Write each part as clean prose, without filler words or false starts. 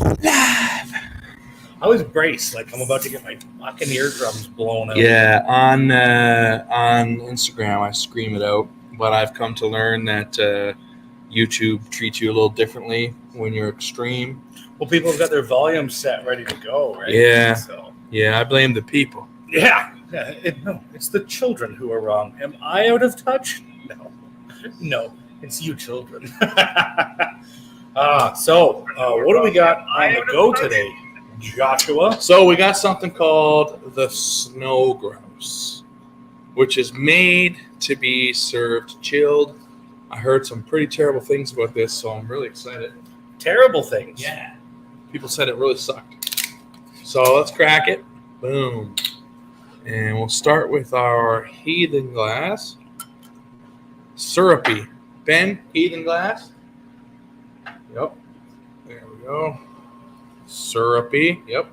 Live. I was braced, like I'm about to get my fucking eardrums blown out. Yeah, on Instagram I scream it out, but I've come to learn that YouTube treats you a little differently when you're extreme. Well, people have got their volume set ready to go, right? Yeah. So. Yeah, I blame the people. Yeah. No, it's the children who are wrong. Am I out of touch? No, it's you children. So what do we got on the go today, Joshua? So we got something called the Snow Grouse, which is made to be served chilled. I heard some pretty terrible things about this, so I'm really excited. Terrible things? Yeah. People said it really sucked. So let's crack it. Boom. And we'll start with our heathen glass. Syrupy. Ben, heathen glass. Yep. There we go. Syrupy. Yep.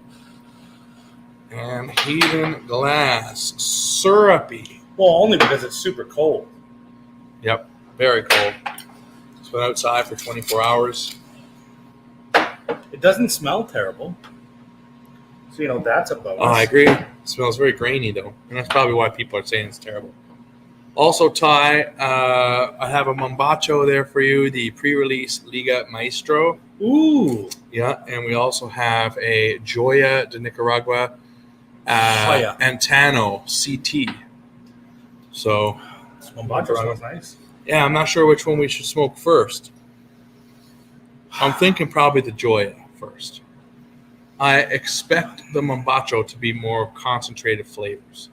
And heathen glass. Syrupy. Well, only because it's super cold. Yep. Very cold. It's been outside for 24 hours. It doesn't smell terrible. So, that's a bonus. Oh, I agree. It smells very grainy, though. And that's probably why people are saying it's terrible. Also, Ty, I have a Mombacho there for you, the pre-release Liga Maestro. Ooh. Yeah, and we also have a Joya de Nicaragua Antano CT. So, Mombacho smells nice. Yeah, I'm not sure which one we should smoke first. I'm thinking probably the Joya first. I expect the Mombacho to be more concentrated flavors.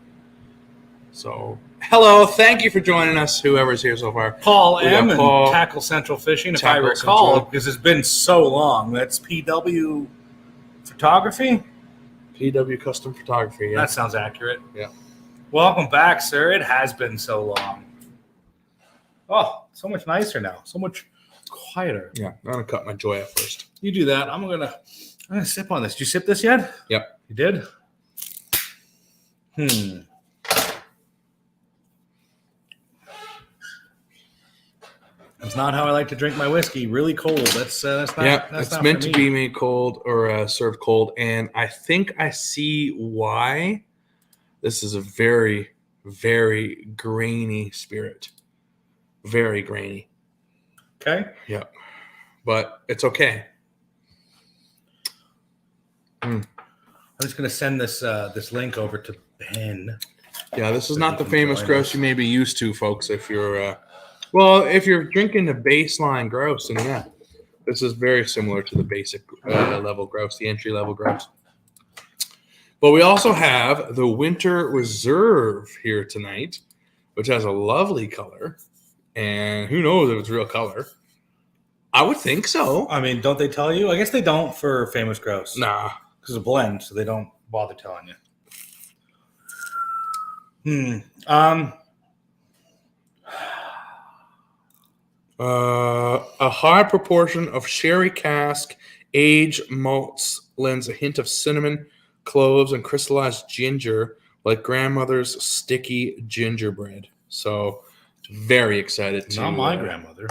So, hello, thank you for joining us, whoever's here so far. Paul M. and Tackle Central Fishing, if I recall, because it's been so long. That's PW Photography? PW Custom Photography, yeah. That sounds accurate. Yeah. Welcome back, sir. It has been so long. Oh, so much nicer now. So much quieter. Yeah, I'm going to cut my Joya first. You do that. I'm gonna sip on this. Did you sip this yet? Yep. You did? That's not how I like to drink my whiskey. Really cold. That's not. Yeah, that's it's not meant for to me. be made cold or served cold, and I think I see why. This is a very, very grainy spirit. Very grainy. Okay. Yeah, but it's okay. I'm just gonna send this link over to Ben. Yeah, this is not the famous grouse you may be used to, folks. If you're if you're drinking the baseline grouse, then yeah, this is very similar to the basic level grouse, the entry level grouse. But we also have the Winter Reserve here tonight, which has a lovely color, and who knows if it's real color. I would think so. I mean, don't they tell you? I guess they don't for famous grouse. Nah. Because it's a blend, so they don't bother telling you. A high proportion of sherry cask aged malts lends a hint of cinnamon, cloves, and crystallized ginger, like grandmother's sticky gingerbread. So, very excited to not my grandmother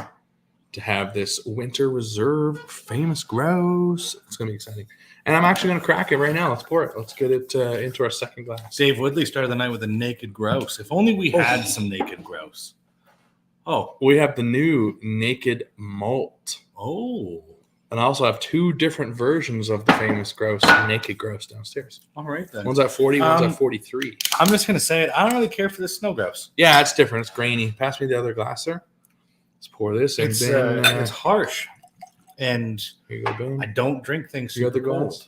to have this Winter Reserve famous grouse. It's gonna be exciting, and I'm actually gonna crack it right now. Let's pour it. Let's get it into our second glass. Dave Woodley started the night with a Naked Grouse. If only we had some Naked Grouse. Oh, we have the new Naked Malt. Oh, and I also have two different versions of the famous grouse, Naked Grouse, downstairs. All right then. One's at 40, one's at 43. I'm just gonna say it. I don't really care for the snow grouse. Yeah, it's different. It's grainy. Pass me the other glass, sir. Let's pour this. And it's harsh, and here you go, Ben. I don't drink things super cold.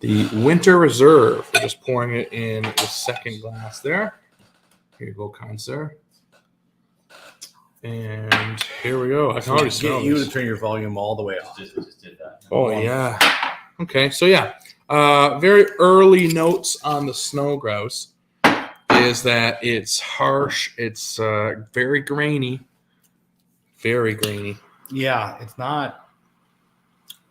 The Winter Reserve. We're just pouring it in the second glass there. Here you go, kind sir. And here we go. I can already smell get you to turn your volume all the way off. Just did that. Oh, yeah. Okay, so yeah. Very early notes on the snow grouse is that it's harsh. It's very grainy. Very grainy. Yeah, it's not.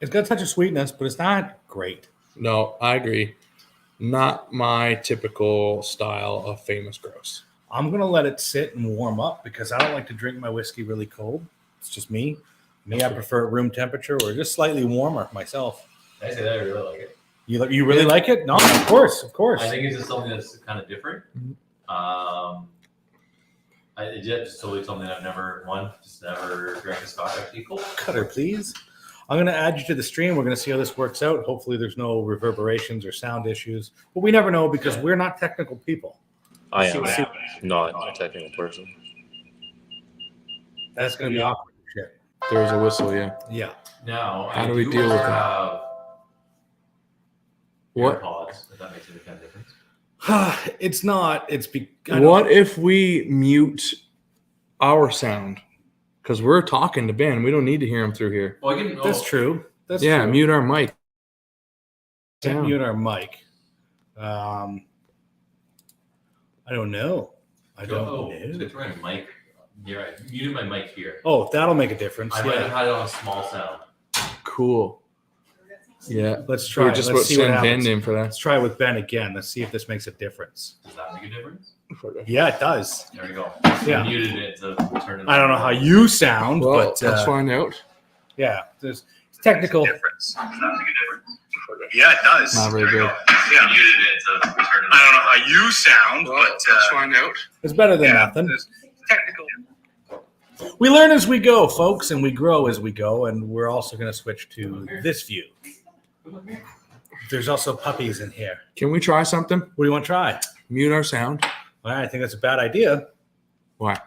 It's got a touch of sweetness, but it's not great. No, I agree. Not my typical style of famous grouse. I'm going to let it sit and warm up because I don't like to drink my whiskey really cold. It's just me. Me, I prefer it room temperature or just slightly warmer myself. I say that I really like it. You really like it? No, of course. I think it's just something that's kind of different. It's just totally something I've never drank a Scotch actually cold. Cutter, please. I'm going to add you to the stream. We're going to see how this works out. Hopefully, there's no reverberations or sound issues. But we never know because we're not technical people. I am not a technical person. That's going to be awkward. Shit. There's a whistle, yeah. Yeah. Now, how do we deal with that? What? AirPods, if that makes any kind of difference. It's not. What if we mute our sound? Because we're talking to Ben. We don't need to hear him through here. Well, That's true. That's true. Mute our mic. Mute our mic. I don't know. I don't know. It's my mic. Yeah, I muted my mic here. Oh, that'll make a difference. I might have had it on a small sound. Cool. Yeah. Let's try. Let's see what happens. Ben in for that. Let's try with Ben again. Let's see if this makes a difference. Does that make a difference? Yeah, it does. There we go. Yeah. I muted it to turn it. I don't know how you sound, but let's find out. Yeah, there's technical difference. Does that make a difference? Yeah, it does. Not very good. Yeah, muted it to turn it. I don't know how you sound, but let's find out. It's better than nothing. Technical. We learn as we go, folks, and we grow as we go, and we're also going to switch to this view. There's also puppies in here. Can we try something? What do you want to try? Mute our sound. All right, I think that's a bad idea. Why?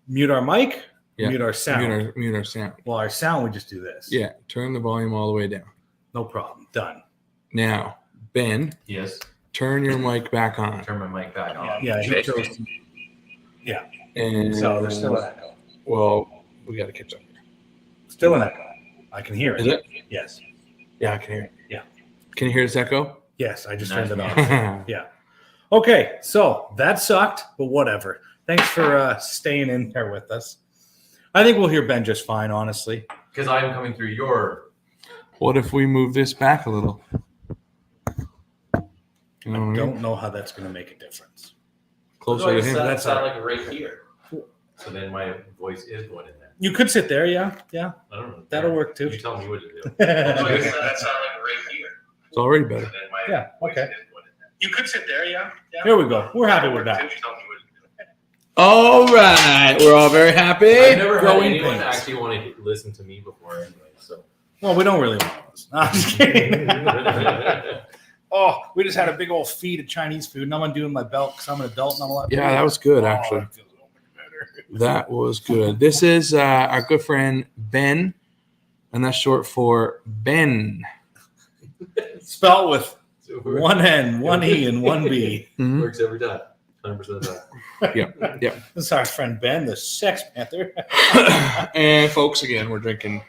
Mute our mic. Yeah. Mute our sound. Mute our sound. Well, our sound, we just do this. Yeah. Turn the volume all the way down. No problem. Done. Now, Ben. Yes. Turn your mic back on. Turn my mic back on. Yeah. Yeah. And so there's still an echo. Well, we got to catch up here. Still an echo. I can hear it. Is it? Yes. Yeah, I can hear it. Yeah. Can you hear this echo? Yes, I just turned it off. Yeah. Okay, so that sucked, but whatever. Thanks for staying in there with us. I think we'll hear Ben just fine, honestly. Because I'm coming through your. What if we move this back a little? I don't know how that's going to make a difference. Closer to him. That sound like right here. So then my voice is going in there. You could sit there, yeah. I don't know. That'll work too. You tell me what to do. That sound like right here. It's already better. Yeah, okay. You could sit there, yeah. Here we go. We're happy with that. All right. We're all very happy. I've never had Growing anyone pains. actually want to listen to me before anyway. So. Well, we don't really want those. No, I'm just kidding. Oh, we just had a big old feed of Chinese food, and I'm undoing my belt because I'm an adult and I'm allowed to Yeah, do that was good, actually. it feels a little bit better. That was good. This is our good friend Ben, and that's short for Ben. Spelled with one N, one E, and one B. Mhm. Works every time. 100% of the time. Yeah. This is our friend Ben, the Sex Panther. And folks, again, we're drinking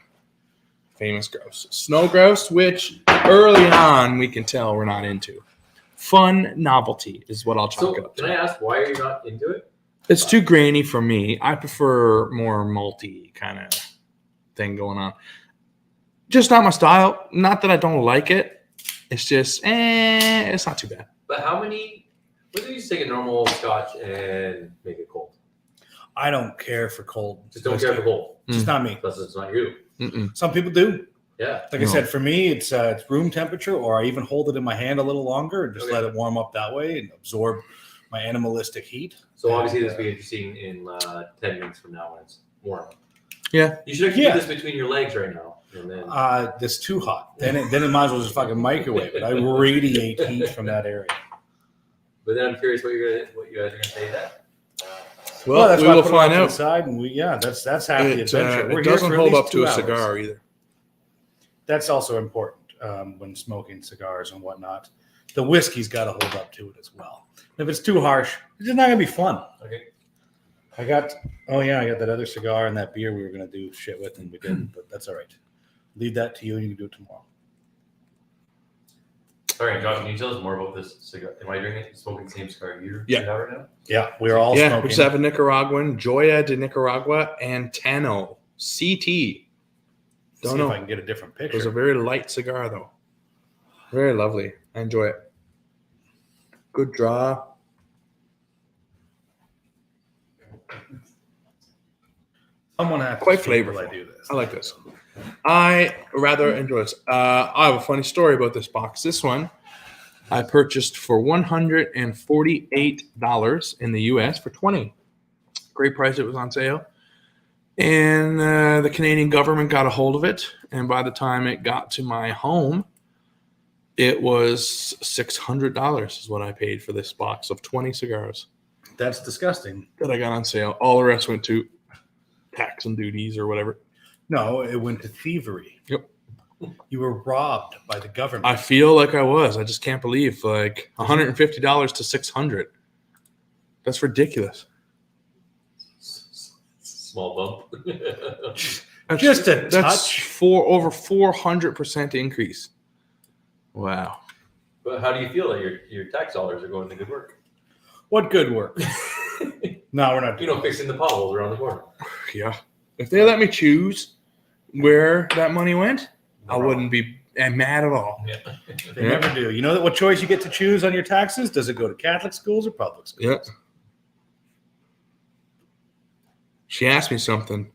famous grouse. Snow grouse, which early on we can tell we're not into. Fun novelty is what I'll chalk it up to. Can I ask why are you not into it? It's too grainy for me. I prefer more malty kind of thing going on. Just not my style. Not that I don't like it. It's just, it's not too bad. But how many? What do you take a normal Scotch and make it cold? I don't care for cold. Just don't care for cold. Just not me. Plus, it's not you. Mm-mm. Some people do. Yeah. Like I said, for me, it's room temperature, or I even hold it in my hand a little longer and just let it warm up that way and absorb my animalistic heat. So obviously, this will be interesting in 10 minutes from now when it's warm. Yeah. You should actually do this between your legs right now. And then That's too hot. Then it might as well just fucking microwave it. I radiate heat from that area. But then I'm curious what you guys are gonna say that. Well, that's we why I will put it find off to the out. side, and that's half the adventure. We're It here doesn't for at hold least up to 2 a hours. cigar either. That's also important when smoking cigars and whatnot. The whiskey's got to hold up to it as well. If it's too harsh, it's just not gonna be fun. Okay. I got that other cigar and that beer we were gonna do shit with, and we didn't. But that's all right. Leave that to you, and you can do it tomorrow. All right, Josh, can you tell us more about this cigar? Am I smoking the same cigar you have right now? Yeah, we're all Yeah, smoking. we just have a Nicaraguan, Joya de Nicaragua, and Tano CT. Don't See know. if I can get a different It was picture. a very light cigar, though. Very lovely. I enjoy it. Good draw. Someone has Quite to see while flavorful. I do this. I like this. I rather enjoy this. I have a funny story about this box. This one I purchased for $148 in the US for $20. Great price. It was on sale. And the Canadian government got a hold of it. And by the time it got to my home, it was $600 is what I paid for this box of 20 cigars That's disgusting. that I got on sale. All the rest went to tax and duties or whatever. No, it went to thievery. Yep. You were robbed by the government. I feel like I was. I just can't believe like $150 to $600. That's ridiculous. Small bump. That's, Just a that's touch. over 400% increase. Wow. But how do you feel that your tax dollars are going to good work? What good work? No, we're not. You know, fixing the potholes around the corner. Yeah. If they let me choose where that money went, I wouldn't be mad at all. Yeah. They never do. You know that what choice you get to choose on your taxes? Does it go to Catholic schools or public schools? Yep. She asked me something,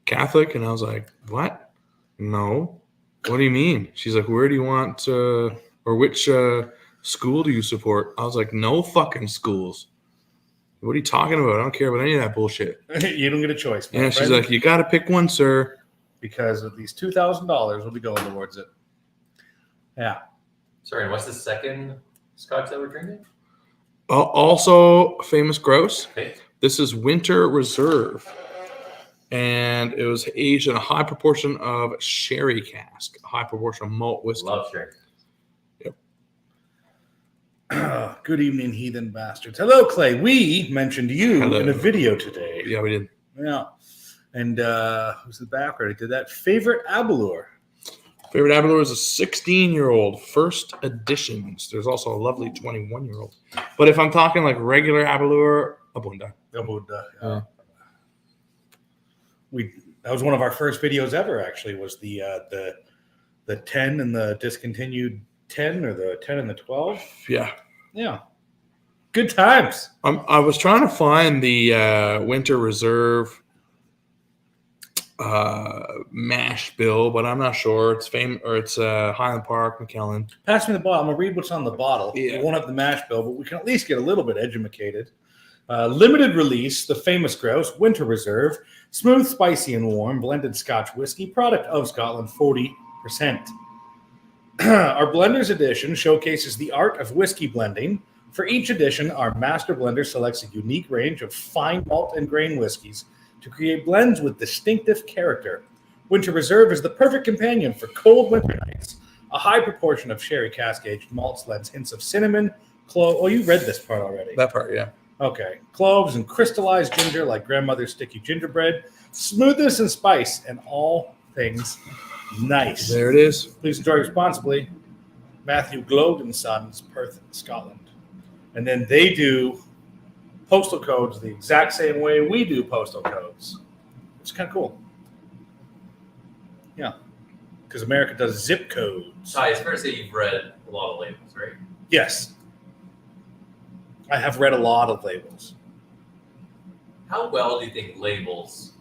Catholic, and I was like, what? No. What do you mean? She's like, where do you want or which school do you support? I was like, no fucking schools. What are you talking about? I don't care about any of that bullshit. You don't get a choice. my And she's friend, like, you got to pick one, sir. because at least $2,000 will be going towards it. Yeah. Sorry, and what's the second scotch that we're drinking? Also, famous Grouse. Okay. This is Winter Reserve. And it was aged in a high proportion of sherry cask, a high proportion of malt whiskey. Love sharing. Good evening, heathen bastards. Hello, Clay. We mentioned you Hello. in a video today. Yeah, we did. Yeah. And who's the background? I did that. Favorite Abalur. Favorite Abalur is a 16-year-old first editions. There's also a lovely 21-year-old. But if I'm talking like regular Abalur, Abunda. Yeah. That was one of our first videos ever, actually, was the 10 and the discontinued 10 or the 10 and the 12. Yeah. Yeah. Good times. I was trying to find the Winter Reserve mash bill, but I'm not sure. It's it's Highland Park, McKellen. Pass me the bottle. I'm going to read what's on the bottle. Yeah. We won't have the mash bill, but we can at least get a little bit educated. Limited release, the famous Grouse, Winter Reserve, smooth, spicy, and warm, blended Scotch whiskey, product of Scotland, 40%. Our Blenders Edition showcases the art of whiskey blending. For each edition, our master blender selects a unique range of fine malt and grain whiskeys to create blends with distinctive character. Winter Reserve is the perfect companion for cold winter nights. A high proportion of sherry cask-aged malts lends hints of cinnamon, clove. Oh, you read this part already. That part, yeah. Okay. Cloves and crystallized ginger like grandmother's sticky gingerbread. Smoothness and spice and all things nice. There it is. Please enjoy responsibly. Matthew Gloag and Sons, Perth, Scotland. And then they do postal codes the exact same way we do postal codes. It's kind of cool. Yeah. Because America does zip codes. Ty, it's fair to say you've read a lot of labels, right? Yes. I have read a lot of labels. How well do you think labels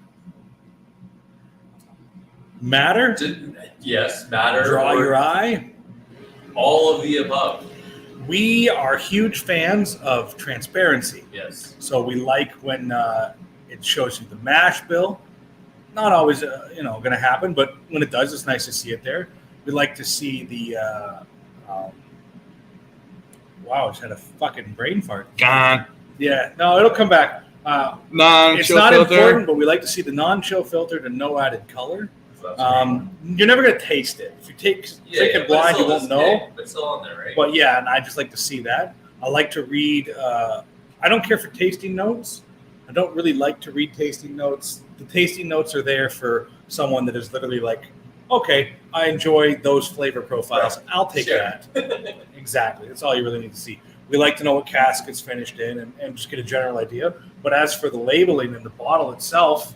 Matter? yes, matter? Draw or your eye? all of the above. We are huge fans of transparency. Yes. So we like when it shows you the mash bill. Not always, going to happen, but when it does, it's nice to see it there. We like to see the. Wow, I just had a fucking brain fart. Gone. Yeah, no, it'll come back. It's Non-chill not filter. important, but we like to see the non-chill filtered and no added color. So that's You're never going to taste it. If you take it but blind, it's you still won't this know. big, but it's still on there, right? But yeah, and I just like to see that. I like to read. I don't care for tasting notes. I don't really like to read tasting notes. The tasting notes are there for someone that is literally like, okay, I enjoy those flavor profiles. Right. I'll take Sure. that. Exactly. That's all you really need to see. We like to know what cask it's finished in and just get a general idea. But as for the labeling and the bottle itself,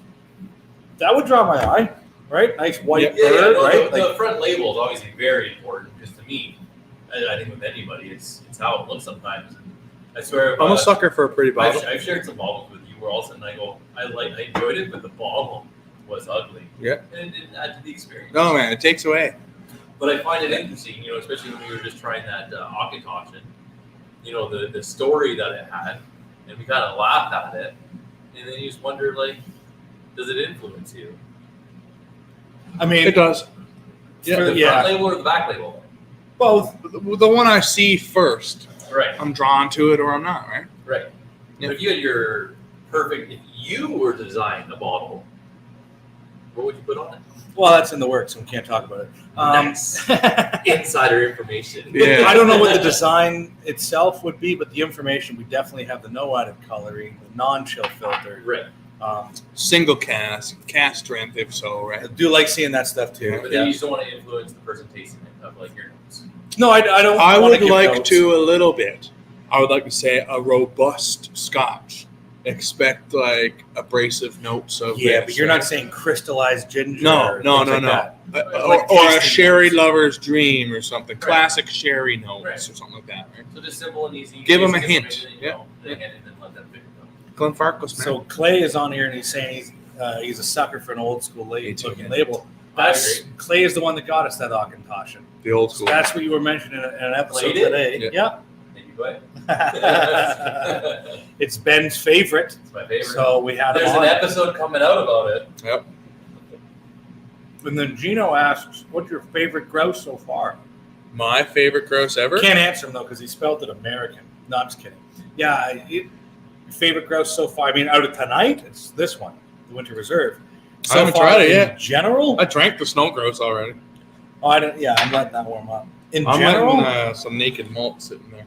that would draw my eye, right? Nice white bird, no, right? The front label is obviously very important because to me, I think with anybody, it's how it looks sometimes. And I swear, I'm a sucker for a pretty bottle. I've shared some bottles with you where all of a sudden I go, I enjoyed it, but the bottle was ugly. Yeah. And it didn't add to the experience. No, man, it takes away. But I find it interesting, especially when we were just trying that Akatosh, the story that it had, and we kind of laughed at it, and then you just wonder, like, does it influence you? I mean, It does. The front label or the back label? both. The one I see first, Right. I'm drawn to it or I'm not, right? Right. Yeah. But if you had your perfect, if you were to design a bottle, what would you put on it? Well, that's in the works, and we can't talk about it. Nice. Insider information. Yeah. I don't know what the design itself would be, but the information, we definitely have the no added coloring, the non-chill filter. Right. Single cast strength, if so, right? I do like seeing that stuff too. But then you just don't want to influence the person tasting it of like your notes. No, I don't. I wanna would give like notes. to a little bit. I would like to say a robust Scotch. Expect like abrasive notes of Yeah, this, but you're right? not saying crystallized ginger. No, or no, things no, like no. that. Or, Like or a tasting sherry notes. lover's dream or something. Right. Classic sherry notes Right. or something like that. Right? So just simple and easy. Give 'em a basic hint. information, Yeah. And then let them figure it out. Glenfarclas, man. So Clay is on here and he's saying he's a sucker for an old school looking label. I That's Clay is the one that got us that Akatosh. the old school. That's what you were mentioning in an episode Played it? today. Yeah. Maybe go ahead. Yeah. It's Ben's favorite, It's my favorite. so we had him There's on. an episode coming out about it. Yep. And then Gino asks, "What's your favorite grouse so far?" My favorite grouse ever. Can't answer him though because he spelled it American. No, I'm just kidding. Yeah, your favorite grouse so far. I mean, out of tonight, it's this one, the Winter Reserve. I haven't far tried it in yet. General, I drank the snow grouse already. oh, I don't. Yeah, I'm letting that warm up. In I'm general, letting some Naked Malt sitting there.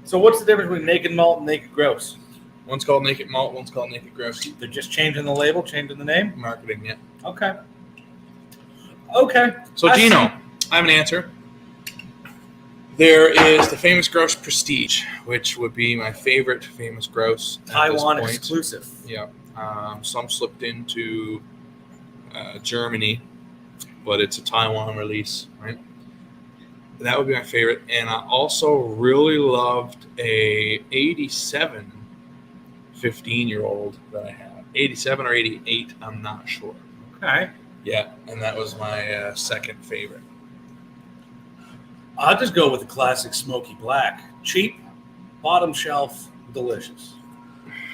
so what's the difference between Naked Malt and Naked Grouse? One's called Naked Malt, one's called Naked Grouse. They're just changing the label, changing the name. Marketing, yeah. Okay. Okay. So, I Gino, see. I have an answer. There is the famous grouse Prestige, which would be my favorite famous grouse. at this Taiwan point. exclusive. Yeah. Some slipped into Germany, but it's a Taiwan release, right? That would be my favorite. And I also really loved a 87 15-year-old that I have. 87 or 88, I'm not sure. Okay. Yeah, and that was my second favorite. I'll just go with the classic smoky black. Cheap, bottom shelf, delicious.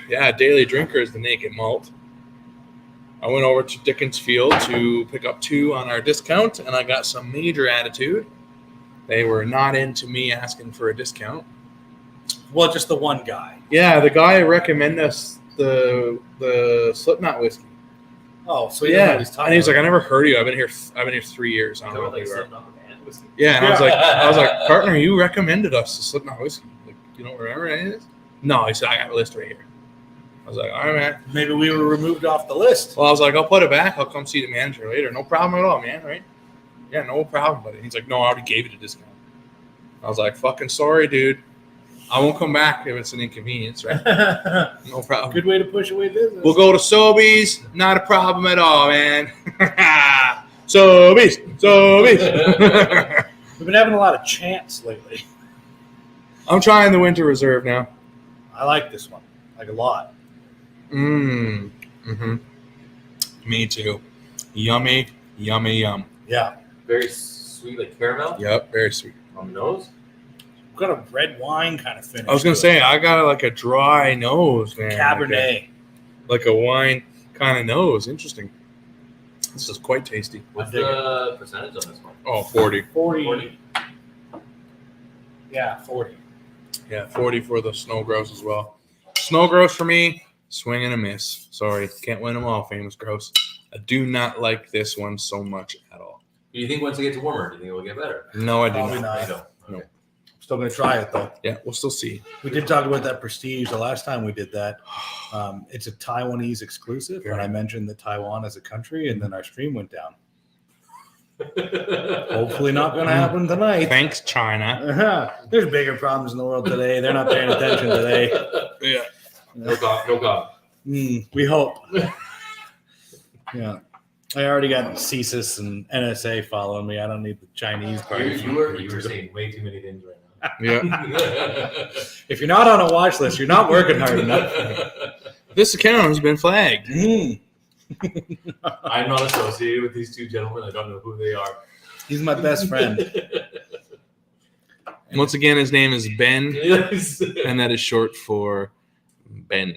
Yeah, daily drinker is the Naked Malt. I went over to Dickens Field to pick up 2 on our discount, and I got some major attitude. They were not into me asking for a discount. Well, just the one guy. Yeah, the guy recommended us the Slipknot whiskey. Oh, so yeah, Yeah, and he was like, "I never heard of you. I've been here 3 years. I don't know Like who you are." sitting on the band whiskey. Yeah, and I was like, partner, you recommended us the Slipknot whiskey. Like, you don't remember any of this? No, he said, I got a list right here. I was like, all right, man. Maybe we were removed off the list. Well, I was like, I'll put it back. I'll come see the manager later. No problem at all, man, right? Yeah, no problem, buddy. He's like, no, I already gave you the discount. I was like, fucking sorry, dude. I won't come back if it's an inconvenience, right? No problem. Good way to push away business. We'll go to Sobeys. Not a problem at all, man. Sobeys. We've been having a lot of chants lately. I'm trying the Winter Reserve now. I like this one, like a lot. Mm-hmm. Me too. Yummy, yummy, yum. Yeah. Very sweet, like caramel Yep, very sweet. on the nose. Got a red wine kind of finish. I was gonna to say it. I got like a dry nose, man. Cabernet. like a wine kind of nose. Interesting. This is quite tasty. What's dig the percentage on this one? Oh, 40. 40. Yeah, 40. Yeah, 40 for the snow grouse as well. Snow grouse for me, swing and a miss. Sorry, can't win them all, famous grouse. I do not like this one so much at all. Do you think once it gets warmer, do you think it will get better? No, I do Probably not. not. I don't. No. Okay. Still going to try it, though. Yeah, we'll still see. We did talk about that Prestige the last time we did that. It's a Taiwanese exclusive, and I mentioned that Taiwan as a country, and then our stream went down. Hopefully not going to happen tonight. Thanks, China. There's bigger problems in the world today. They're not paying attention today. Yeah. No comment. We hope. Yeah. I already got CSIS and NSA following me. I don't need the Chinese part. You were saying way too many things right Yeah. now. If you're not on a watch list, you're not working hard enough. This account has been flagged. I'm not associated with these two gentlemen. I don't know who they are. He's my best friend. Once again, his name is Ben, Yes. and that is short for Ben.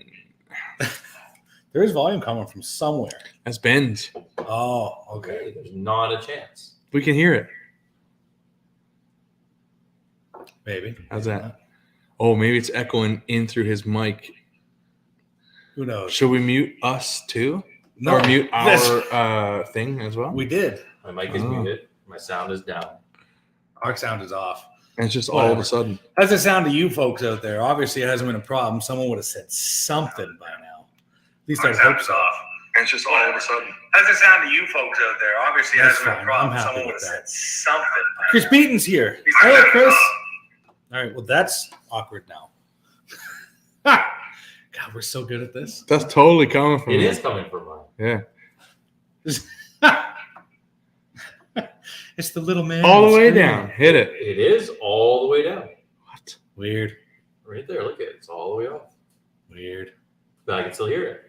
There is volume coming from somewhere. That's Ben's. Oh, okay. Okay, there's not a chance. We can hear it. Maybe. How's that? Oh, maybe it's echoing in through his mic. Who knows? Should we mute us too? No, Or mute this- our thing as well? We did. My mic is muted. My sound is down. Our sound is off. And it's just all of Whatever. a sudden. How's it sound to you folks out there? Obviously, it hasn't been a problem. Someone would have said something by now. At least I hope so. And it's just all of a sudden. How's it sound to you folks out there? Obviously, it That's hasn't been fine. a problem. I'm happy Someone would with have that. said something. Chris Beaton's here. Hello, Chris. All right. Well, that's awkward now. God, we're so good at this. That's totally coming from It me. is coming from mine. Yeah. It's the little man. All on the way screen. down. Hit it. It is all the way down. What? Weird. Right there. Look at it. It's all the way off. Weird. But I can still hear it.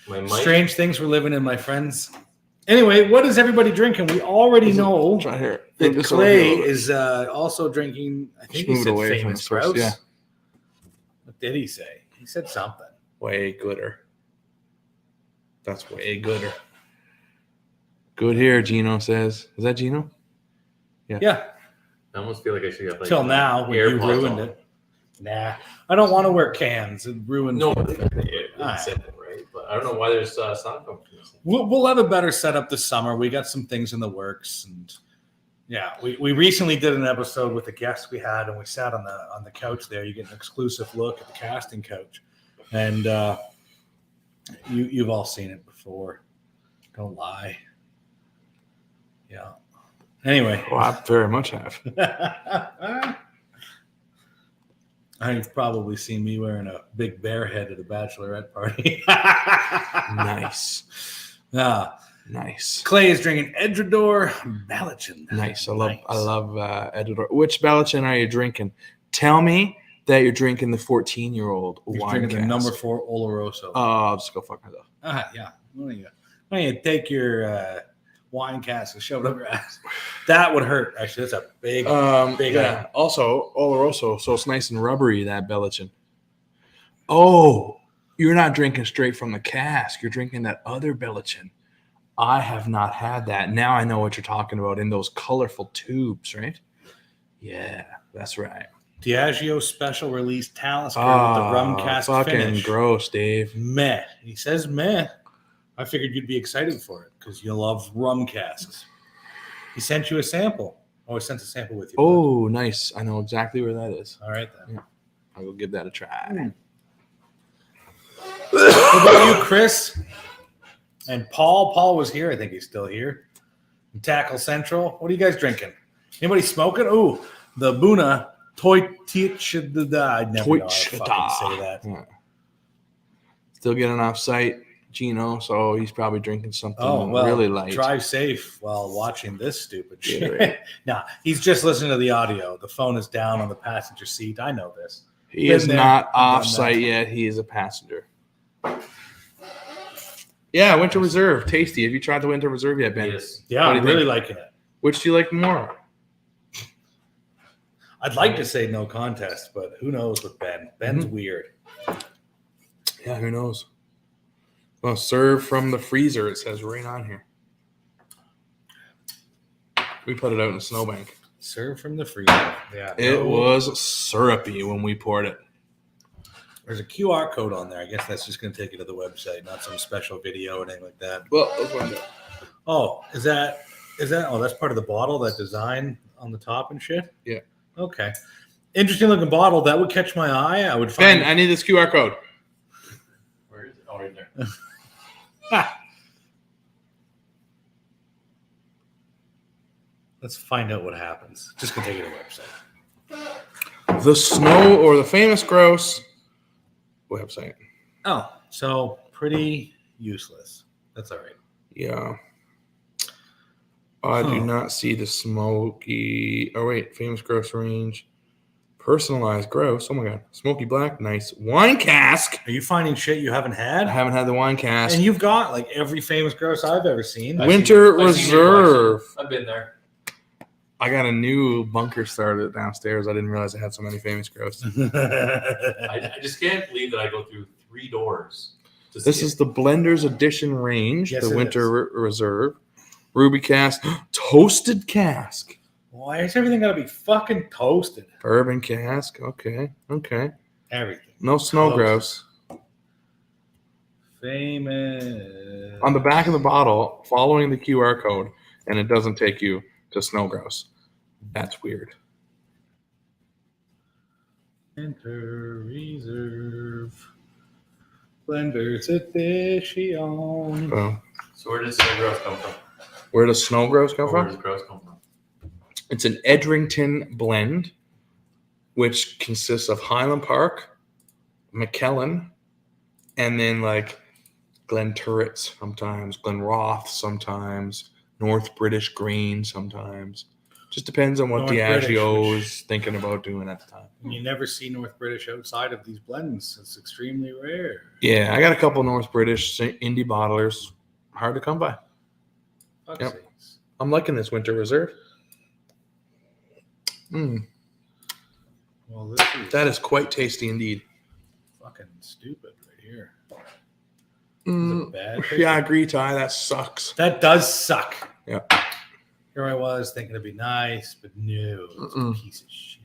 My mic. Strange things we're living in, my friends. Anyway, what is everybody drinking? We already know Try here. that This Clay over here. is also drinking, I think he Smooth said away from famous the source, Grouse. yeah. What did he say? He said something. Way gooder. That's way gooder. Good here, Gino says. Is that Gino? Yeah. I almost feel like I should have like Till now, when you AirPods ruined on. it. Nah. I don't want to wear cans. It ruins No, everything. it said it, right? But I don't know why there's sound coming from this. We'll have a better setup this summer. We got some things in the works, and yeah, we recently did an episode with a guest we had, and we sat on the couch there. You get an exclusive look at the casting couch, and you've all seen it before. Don't lie. Yeah. Anyway, Well, I very much have. I've probably seen me wearing a big bear head at a bachorette party. Nice. Nice. Clay is drinking Edredor Balichin. Nice. I love Edward. Which Balichin are you drinking? Tell me that you're drinking the 14-year-old He's wine drinking the cask. number 4 Oloroso. I'll just go fuck myself. Yeah. Why don't you take your wine cask and shove it up your ass? That would hurt. Actually, that's a big. Big yeah. item. Also, Oloroso, so it's nice and rubbery, that Balichin. Oh, you're not drinking straight from the cask. You're drinking that other Balichin. I have not had that. Now I know what you're talking about in those colorful tubes, right? Yeah, that's right. Diageo special release Talisker with the rum cask fucking finish. gross, Dave. Meh. He says meh. I figured you'd be excited for it because you love rum casks. He sent you a sample. Oh, he sent a sample with you. Oh, nice. I know exactly where that is. All right then. I'll go give that a try. What about you, Chris? And Paul? Paul was here. I think he's still here. And Tackle Central. What are you guys drinking? Anybody smoking? Ooh, the Buna Toy Teach. I'd never know how to fucking say that. Yeah. Still getting off site, Gino, so he's probably drinking something Oh, well, really light. drive safe while watching this stupid shit. Yeah, right. Nah, he's just listening to the audio. The phone is down on the passenger seat. I know this. He Been is there, not done off that. site yet. He is a passenger. Yeah, Winter Reserve. Tasty. Have you tried the Winter Reserve yet, Ben? Yes. Yeah, What do I'm you really think? liking it. Which do you like more? I'd like to say no contest, but who knows with Ben? Ben's Mm-hmm. weird. Yeah, who knows? Well, serve from the freezer, it says right on here. We put it out in the snowbank. Serve from the freezer. Yeah. It no- was syrupy when we poured it. There's a QR code on there. I guess that's just going to take you to the website, not some special video or anything like that. Well, let's find out. Oh, is that? Oh, that's part of the bottle, that design on the top and shit? Yeah. Okay. Interesting looking bottle. That would catch my eye. I would find. Ben, I need this QR code. Where is it? Oh, right there. Let's find out what happens. Just going to take you to the website. The Snow or the Famous Grouse website. Oh, so pretty useless. That's all right. Yeah. I do not see the smoky. Oh, wait. Famous Grouse range. Personalized grouse. Oh my god. Smoky black. Nice. Wine cask. Are you finding shit you haven't had? I haven't had the wine cask. And you've got like every famous grouse I've ever seen. Winter I've seen your Reserve. collection. I've been there. I got a new bunker started downstairs. I didn't realize I had so many famous grouse. I just can't believe that I go through 3 doors. This is the Blender's Edition range, Yes, the it Winter Reserve. Ruby cask. Toasted cask. Why is everything got to be fucking toasted? Bourbon cask. Okay. Everything. No snow Toasted. grouse. Famous. On the back of the bottle, following the QR code, and it doesn't take you to snow grouse. That's weird. Winter Reserve. Blender's Edition. So where does snow grouse come from? Where does snow grouse come Or where from? does grouse come from? It's an Edrington blend, which consists of Highland Park, McKellen, and then like Glenturret sometimes, Glenroth sometimes, North British Green sometimes. Just depends on what North Diageo British, is thinking about doing at the time. You never see North British outside of these blends. It's extremely rare. Yeah, I got a couple North British indie bottlers. Hard to come by. Fuck's Yep. sakes. I'm liking this Winter Reserve. Well, this is That is quite tasty indeed. fucking stupid right here. Mm, Is it bad? yeah, I agree, Ty. That sucks. That does suck. Yeah. Here I was thinking it'd be nice, but no, it's a Mm-mm. piece of shit.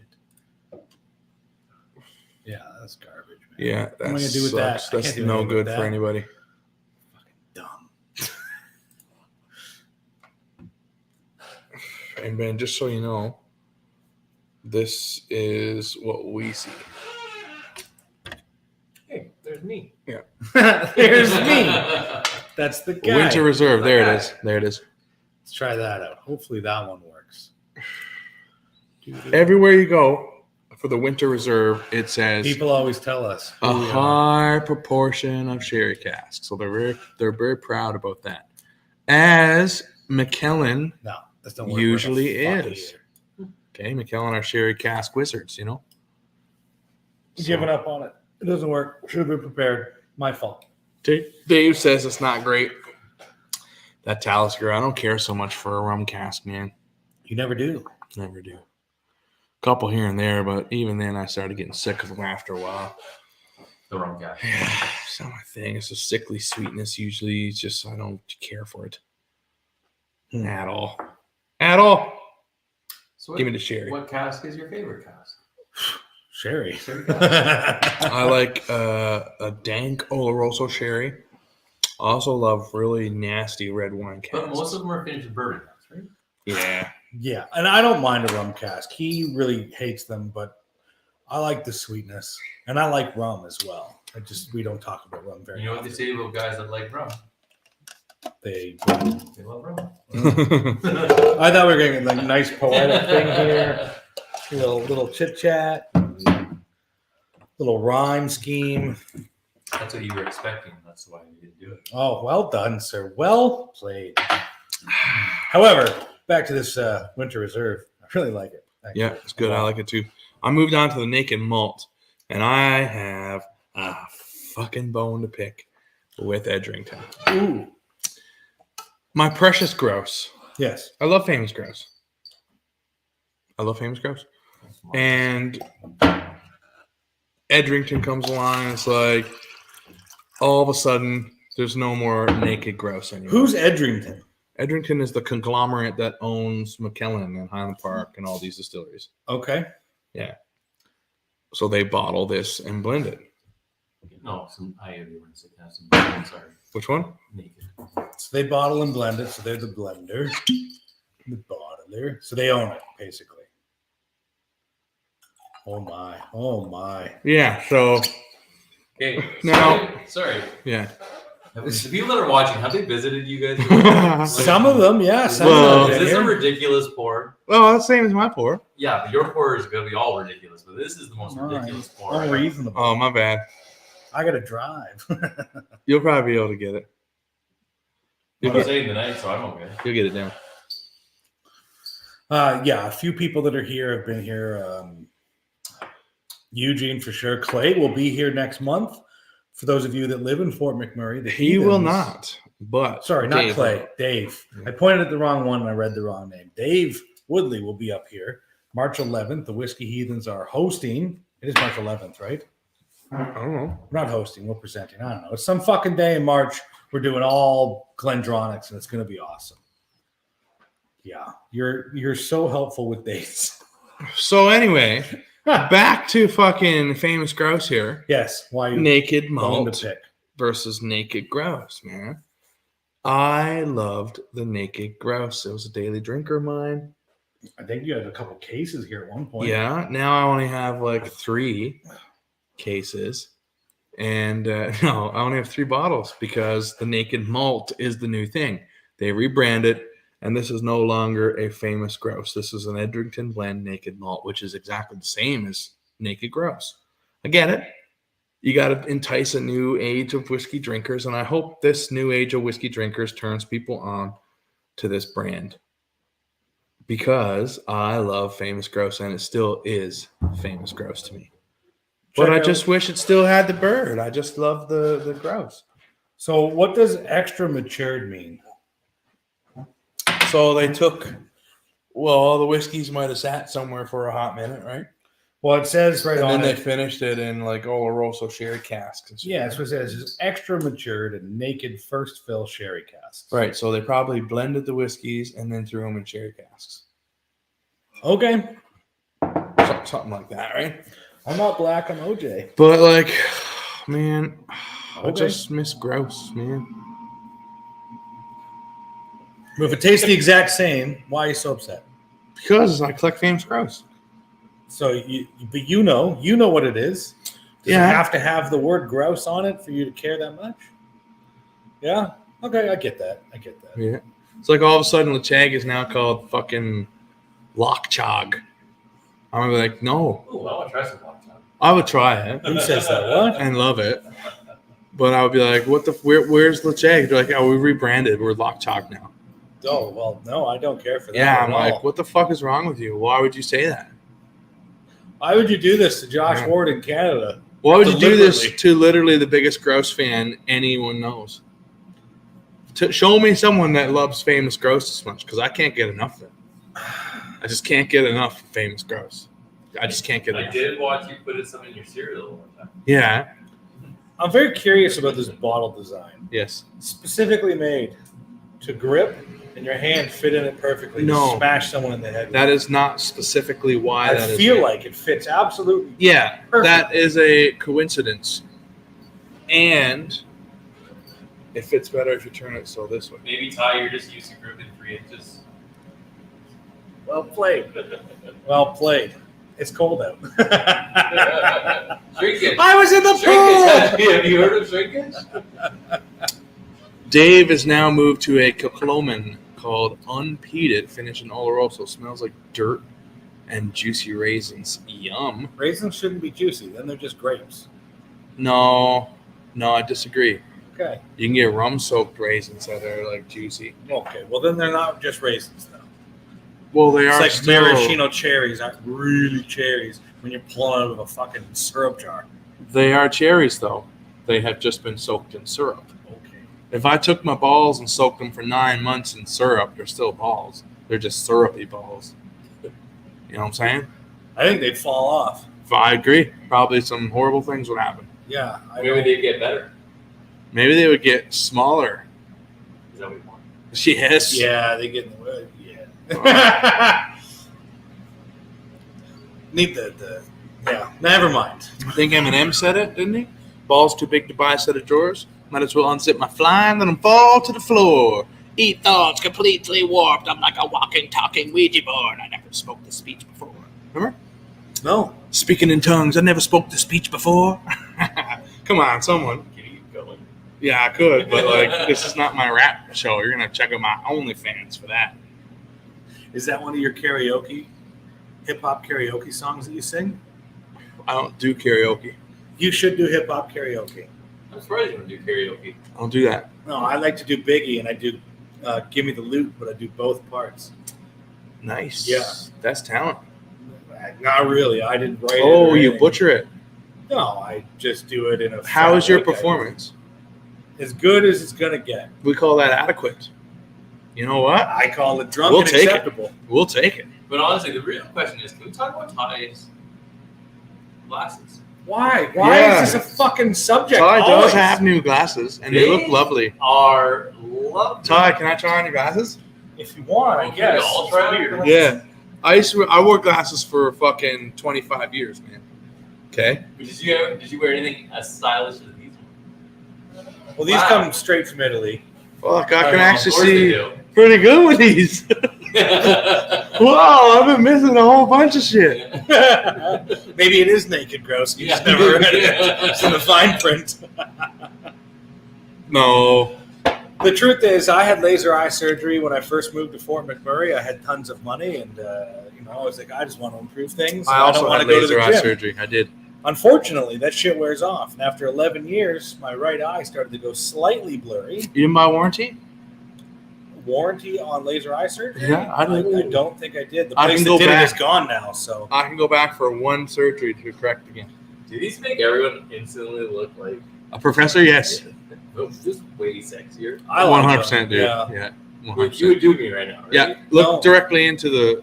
Yeah, that's garbage, man. Yeah, What am I that gonna do with that? sucks. I That's can't do no anything good with for that. anybody. Dumb. And Ben, just so you know, this is what we see. Hey, there's me. There's me. That's the guy. Winter Reserve. There it is. There it is. Let's try that out. Hopefully that one works. Everywhere you go for the Winter Reserve, it says People always tell us. a who we are. high proportion of sherry casks. So they're very proud about that. As McKellen No, that's not work usually worth a fuck is. either. Okay, McKellen are sherry cask wizards, you know. Giving up on it. It doesn't work. Should have been prepared. My fault. Dave says it's not great. That Talisker, I don't care so much for a rum cask, man. You never do. Never do. Couple here and there, but even then I started getting sick of them after a while. The wrong guy. Yeah, it's not my thing. It's a sickly sweetness usually. It's just I don't care for it at all. At all. So Give me the sherry. What cask is your favorite cask? Sherry. Sherry cask. I like a dank Oloroso sherry. I also love really nasty red wine casks. But most of them are finished with bourbon casks, right? Yeah. Yeah, and I don't mind a rum cask. He really hates them, but I like the sweetness, and I like rum as well. We don't talk about rum very You know what they often. say about guys that like rum? They They love rum. I thought we were getting a nice poetic thing here. A little chit chat, little rhyme scheme. That's what you were expecting. That's why you didn't do it. Oh, well done, sir. Well played. However, back to this Winter Reserve. I really like it. Actually. Yeah, it's good. I like it too. I moved on to the Naked Malt, and I have a fucking bone to pick with Edrington. Ooh. My precious grouse. Yes. I love famous grouse. And Edrington comes along, and it's like all of a sudden there's no more naked grouse anymore. Who's Edrington? Edrington is the conglomerate that owns McKellen and Highland Park and all these distilleries. Okay. Yeah. So they bottle this and blend it. No, I have you say that. Sorry. Which one? Naked. So they bottle and blend it. So they're the blender, the bottler. So they own it, basically. Oh my. Oh my. Yeah. So Okay. Now- sorry. yeah. The people that are watching, have they visited you guys? Some of them, yeah. Some Well- of them. Is this a Here. ridiculous pour? Well, that's the same as my pour. Yeah, but your pour is going to be all ridiculous. But this is the most ridiculous pour. Unreasonable. Oh, my bad. I got to drive. You'll probably be able to get it. I'm saying tonight, so I'm okay. You'll get it down. Yeah, a few people that are here have been here. Eugene for sure. Clay will be here next month. For those of you that live in Fort McMurray, the He will Heathens- not. But Sorry, not Dave Clay. will. Dave. Yeah. I pointed at the wrong one and I read the wrong name. Dave Woodley will be up here March 11th. The Whiskey Heathens are hosting. It is March 11th, right? I don't know. We're not hosting. We're presenting. I don't know. It's some fucking day in March. We're doing all Glendronics, and it's going to be awesome. Yeah, you're so helpful with dates. So anyway, back to fucking famous grouse here. Yes. Why you Naked going Malt to pick? versus Naked Grouse, man. I loved the Naked Grouse. It was a daily drinker of mine. I think you had a couple cases here at one point. Yeah. Now I only have like 3 cases. And no, I only have 3 bottles because the Naked Malt is the new thing. They rebrand it, and this is no longer a famous grouse. This is an Edrington blend Naked Malt, which is exactly the same as Naked Grouse. I get it. You got to entice a new age of whiskey drinkers, and I hope this new age of whiskey drinkers turns people on to this brand because I love Famous Grouse, and it still is Famous Grouse to me. But I just wish it still had the bird. I just love the grouse. So, what does extra matured mean? So they took, well, all the whiskeys might have sat somewhere for a hot minute, right? Well, it says right And on then they it. finished it in like Oloroso sherry casks. And shit. Yeah, that's what it says. It's extra matured and naked first fill sherry casks. Right. So they probably blended the whiskeys and then threw them in sherry casks. Okay. Something like that, right? I'm not black. I'm OJ. But like, man, I Okay. just miss grouse, man. If it tastes the exact same, why are you so upset? Because I collect famous grouse. So but you know what it is. Does Yeah. it have to have the word grouse on it for you to care that much? Yeah. Okay, I get that. Yeah. It's like all of a sudden Lachag is now called fucking Lockchog. I'm gonna be like, no, Ooh, I want to try some lockdown. I would try it Who says that? What? and love it. But I would be like, what the where's Lachag? They're like, oh, we rebranded. We're Lockchog now. Oh well, no, I don't care for that. Yeah, at I'm all. like, what the fuck is wrong with you? Why would you say that? Why would you do this to Josh Yeah. Ward in Canada? Why would you do this Deliberately. to literally the biggest grouse fan anyone knows? To show me someone that loves famous grouse this much, because I can't get enough of it. I just can't get enough of famous grouse. I just can't get I enough. did watch you put some in your cereal one time. Yeah. I'm very curious about this bottle design. Yes. Specifically made to grip and your hand fit in it perfectly No. to smash someone in the head. That is not specifically why I that is. feel made. like it fits absolutely. Yeah, Perfect. that is a coincidence. And it fits better if you turn it so this way. Maybe Ty, you're just used to gripping 3 inches. Well played. Well played. It's cold out. Shrinkage. I was in the pool. Shrinkage. Have you heard of shrinkage? Dave has now moved to a Kilcloman called Unpeated, finished in Oloroso. Smells like dirt and juicy raisins. Yum. Raisins shouldn't be juicy. Then they're just grapes. No, I disagree. Okay. You can get rum-soaked raisins that are like juicy. Okay. Well, then they're not just raisins, though. Well, they It's are like still. maraschino cherries aren't really cherries when you're pulling out of a fucking syrup jar. They are cherries, though. They have just been soaked in syrup. Okay. If I took my balls and soaked them for 9 months in syrup, they're still balls. They're just syrupy balls. You know what I'm saying? I think they'd fall off. If I agree. Probably some horrible things would happen. Yeah. I Maybe know. they get better. Maybe they would get smaller. Is that what you want? Yes. Yeah, they get in the way. Yeah. Need the yeah. Never mind. I think Eminem said it, didn't he? Balls too big to buy a set of drawers. Might as well unzip my fly and let them fall to the floor. Eat thoughts completely warped. I'm like a walking, talking Ouija board. I never spoke the speech before. Remember? No. Speaking in tongues. I never spoke the speech before. Come on, someone. Can you keep going? Yeah, I could, but like, this is not my rap show. You're gonna check out my OnlyFans for that. Is that one of your karaoke, hip hop karaoke songs that you sing? I don't do karaoke. You should do hip hop karaoke. I'm surprised you don't do karaoke. I don't do that. No, I like to do Biggie and I do Give Me the Loot, but I do both parts. Nice. Yeah. That's talent. Not really. I didn't write it. Oh, or you anything. butcher it. No, I just do it in a. How is your like, performance? As good as it's gonna get. We call that adequate. You know what? I call it drunk We'll and take it. acceptable. We'll take it. But honestly, the real question is, can we talk about Ty's glasses? Why? Why Yeah. is this a fucking subject? Ty does always? have new glasses, and they look lovely. Are lovely. Ty, can I try on your glasses? If you want, I Okay, guess. I'll try It's weird. it. Yeah. I wore glasses for fucking 25 years, man. Okay. Did you wear anything as stylish as these ones? Well, these come straight from Italy. Fuck, I can Of actually course they see do. pretty good with these. Wow, I've been missing a whole bunch of shit. Maybe it is Naked Grouse. You just never read it. It's in the fine print. No. The truth is, I had laser eye surgery when I first moved to Fort McMurray. I had tons of money, and I was like, I just want to improve things. I don't also want had to go to laser the eye gym. surgery. I did. Unfortunately, that shit wears off. And after 11 years, my right eye started to go slightly blurry. You didn't buy warranty? Warranty on laser eye surgery? Yeah, I did. I don't think I did. The I place can that go did back. it is gone now. So I can go back for one surgery to correct again. Do these make everyone instantly look like A professor, yes. just way sexier? I like 100%, them. dude. Yeah. Yeah. Which 100%. you would do me right now, right? Yeah. Look No. directly into the.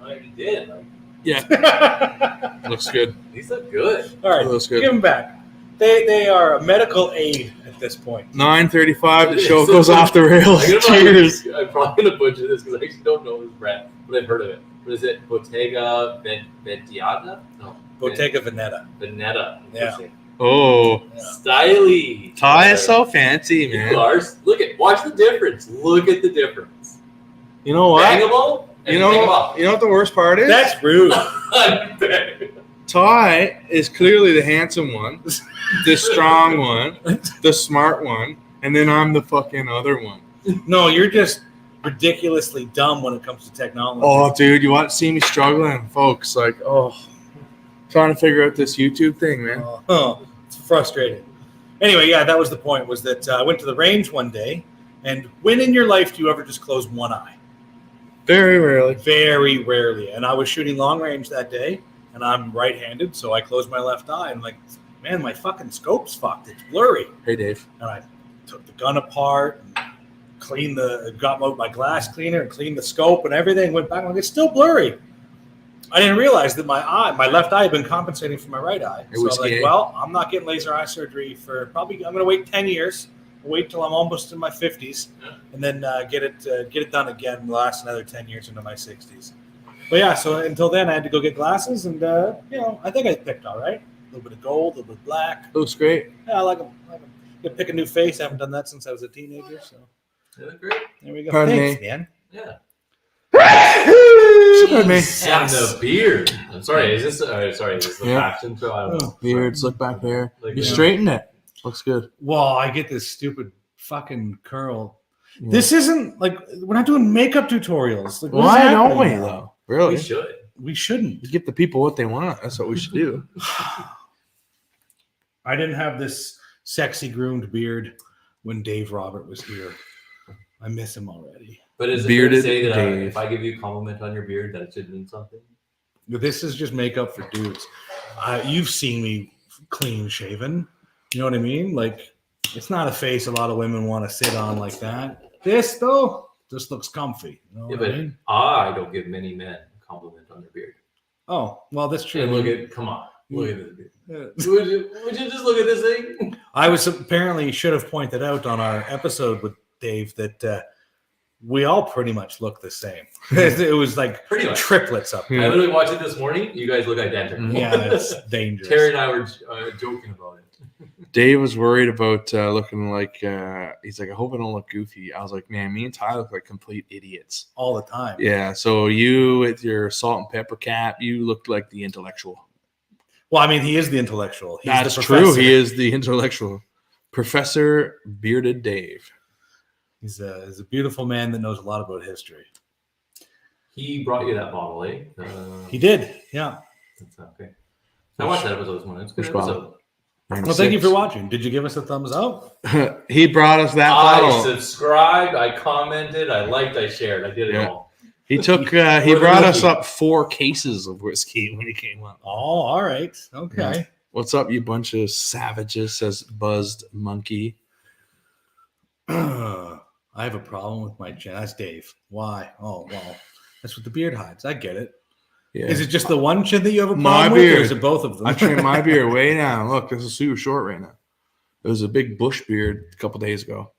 I already did. Like, Yeah. Looks good. these look good. All right, Looks good. give them back. They are a medical aid at this point. 9:35. The show goes off the rails. Cheers. I'm probably gonna butcher this because I actually don't know this brand, but I've heard of it. What is it? Bottega Veneta? No. Bottega Veneta. Veneta. Yeah. Interesting. Oh, Yeah. Styly. Ty is so fancy, You man. are. Look at. Watch the difference. Look at the difference. You know what? Bangable. And You know what the worst part is? That's rude. bangable. Ty is clearly the handsome one, the strong one, the smart one, and then I'm the fucking other one. No, you're just ridiculously dumb when it comes to technology. Oh, dude, you want to see me struggling, folks? Like, trying to figure out this YouTube thing, man. It's frustrating. Anyway, yeah, that was the point. Was that I went to the range one day, and when in your life do you ever just close one eye? Very rarely. Very rarely. And I was shooting long range that day, and I'm right-handed, so I closed my left eye. And I'm like, man, my fucking scope's fucked. It's blurry. Hey, Dave. And I took the gun apart, and got out my glass cleaner, and cleaned the scope and everything. Went back, and I'm like, it's still blurry. I didn't realize that my left eye had been compensating for my right eye. So I was like, well, I'm not getting laser eye surgery for probably. I'm going to wait 10 years. Wait till I'm almost in my 50s, and then get it done again. Last another 10 years into my 60s. But yeah, so until then, I had to go get glasses, and I think I picked all right. A little bit of gold, a little bit of black. Looks great. Yeah, I like them. Gonna pick a new face. I haven't done that since I was a teenager. So They look great. there we go. Pardon Thanks, me. man. Yeah. Pardon me. And the beard. I'm sorry. Is this? Is this the Yeah. fashion show? I don't know. Beards, look back there. Like, You yeah. straightened it. Looks good. Well, I get this stupid fucking curl. Yeah. This isn't like we're not doing makeup tutorials. Like, what is Why don't happening we, now? though? Really? We should. We shouldn't. Give the people what they want. That's what we should do. I didn't have this sexy groomed beard when Dave Robert was here. I miss him already. But is it Bearded fair to say that Dave. if I give you a compliment on your beard, that it should mean something? This is just makeup for dudes. You've seen me clean shaven. You know what I mean? Like, it's not a face a lot of women want to sit on like that. This, though, just looks comfy. You know Yeah, what I but mean? I don't give many men a compliment on their beard. Oh, well, that's true. And come on, look at this beard. Yeah. Would you just look at this thing? I was apparently should have pointed out on our episode with Dave that we all pretty much look the same. It was like Pretty much. triplets up I there. literally watched it this morning. You guys look identical. Yeah, it's dangerous. Terry and I were joking about it. Dave was worried about looking like, he's like, I hope I don't look goofy. I was like, man, me and Ty look like complete idiots. all the time. Yeah, so you with your salt and pepper cap, you looked like the intellectual. Well, I mean, he is the intellectual. He's That's the true. professor. He is the intellectual. Professor Bearded Dave. He's a beautiful man that knows a lot about history. He brought you that bottle, eh? He did, yeah. That's okay. I watched that episode this morning. It's a good Which bottle? episode. Well, thank you for watching. Did you give us a thumbs up? He brought us that I bottle. subscribed, I commented, I liked, I shared. I did it Yeah. all. He took. He brought us up 4 cases of whiskey when he came up. Oh, all right. Okay. What's up, you bunch of savages? Says Buzzed Monkey. I have a problem with my chin. That's Dave. Why? Oh, well, that's what the beard hides. I get it. Yeah. Is it just the one chin that you have a My problem with, or beard. is it both of them? I trimmed my beard way down. Look, this is super short right now. It was a big bush beard a couple days ago.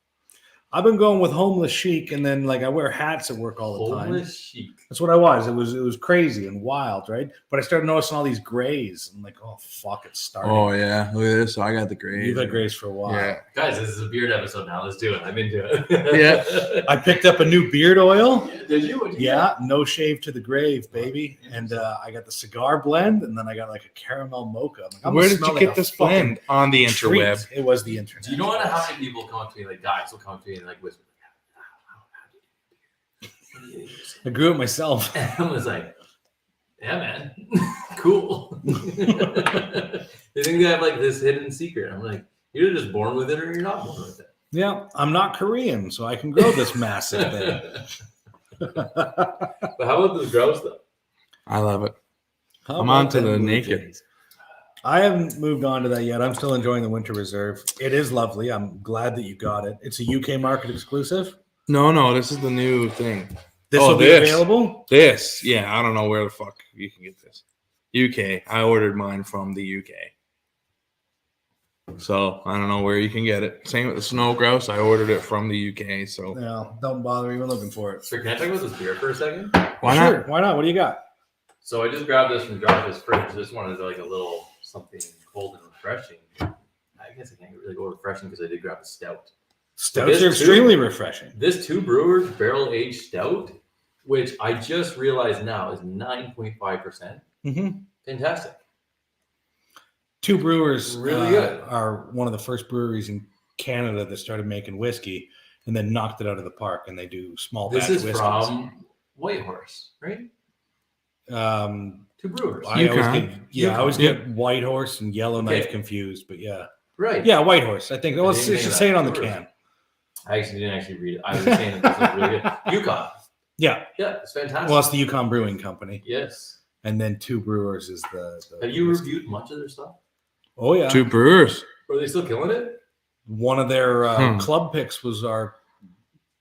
I've been going with homeless chic, and then like I wear hats at work all the time. Homeless chic. That's what I was. It was crazy and wild, right? But I started noticing all these grays. I'm like, oh fuck, it's starting. Oh yeah, look at this. So I got the gray. You've had grays for a while. Yeah. Guys, this is a beard episode now. Let's do it. I'm into it. Yeah. I picked up a new beard oil. Did you? What'd you Yeah, no shave to the grave, baby. And I got the cigar blend, and then I got like a caramel mocha. I'm like, I'm Where gonna did smell you like get a this fucking blend? On the treat. interweb. It was the internet. Do you know what? How many people come up to me, like guys will come up to me and like whisper, I grew it myself. and I was like, yeah, man, cool. They think they have like this hidden secret. I'm like, you're just born with it or you're not born with it. Yeah, I'm not Korean, so I can grow this massive thing. But how about this grouse though? I love it. How I'm about on to them the blue naked. jays? I haven't moved on to that yet. I'm still enjoying the Winter Reserve. It is lovely. I'm glad that you got it. It's a UK market exclusive. No, this is the new thing. This Oh, will be this. available. This, yeah, I don't know where the fuck you can get this. UK. I ordered mine from the UK. So I don't know where you can get it. Same with the snow grouse. I ordered it from the UK. So No, don't bother even looking for it. So can I talk about this beer for a second? why Sure. not? Why not? What do you got? So I just grabbed this from Josh's fridge. Just wanted like a little something cold and refreshing. I guess I can't really go refreshing because I did grab a stout. Stouts This are too. extremely refreshing. This Two Brewers barrel aged stout, which I just realized now is 9.5%. Mm-hmm. Fantastic. Two Brewers Really good. are one of the first breweries in Canada that started making whiskey and then knocked it out of the park. And they do small This batch is whiskeys. from Whitehorse, right? Two Brewers. I always Yukon. get, I always Yep. get Whitehorse and Yellowknife Okay. confused, but yeah. Right. Yeah, Whitehorse. I think. Well, I it didn't should think of say it that. on the Brewers. can. I actually didn't read it. I was saying that this is really good. Yukon. Yeah. Yeah, it's fantastic. Well, it's the Yukon Brewing Company. Yes. And then Two Brewers is the Have you whiskey. reviewed much of their stuff? Oh, yeah. Two brewers. Are they still killing it? One of their Hmm. club picks was our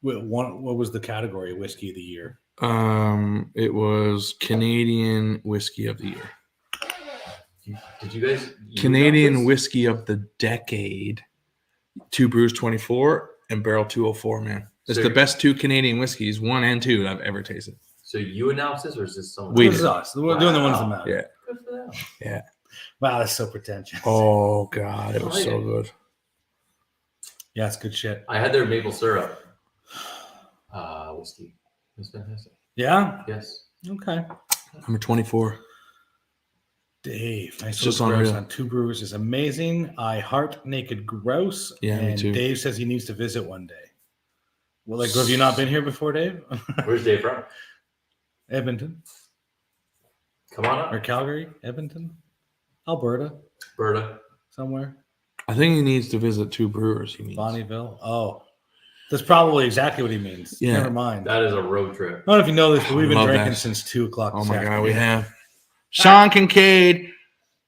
one. What was the category? Whiskey of the year. It was Canadian whiskey of the year. Did you guys? use Canadian this? whiskey of the decade. Two Brews 24 and Barrel 204, man. It's So the you're- best 2 Canadian whiskeys, 1 and 2, I've ever tasted. So you announced this, or is this someone? We This is did. us. We're doing the ones that matter. Yeah. Good for them. Wow, that's so pretentious. Oh, God. It was so good. Yeah, it's good shit. I had their maple syrup whiskey. It was fantastic. Yeah. Yes. Okay. Number 24. Dave, nice Just little grouse unreal. on Two Brewers is amazing. I heart Naked Grouse. Yeah, me and too. Dave says he needs to visit one day. Well, like, have you not been here before, Dave? Where's Dave from? Edmonton Come on or up, Calgary? Edmonton, Alberta, Berta. somewhere. I think he needs to visit 2 brewers. He means. Bonneville. Oh, that's probably exactly what he means. Yeah. Never mind. I That is a road trip. don't know if you know this, but we've been Love drinking that. since 2:00. Oh, this my God. afternoon. We have. Sean Kincaid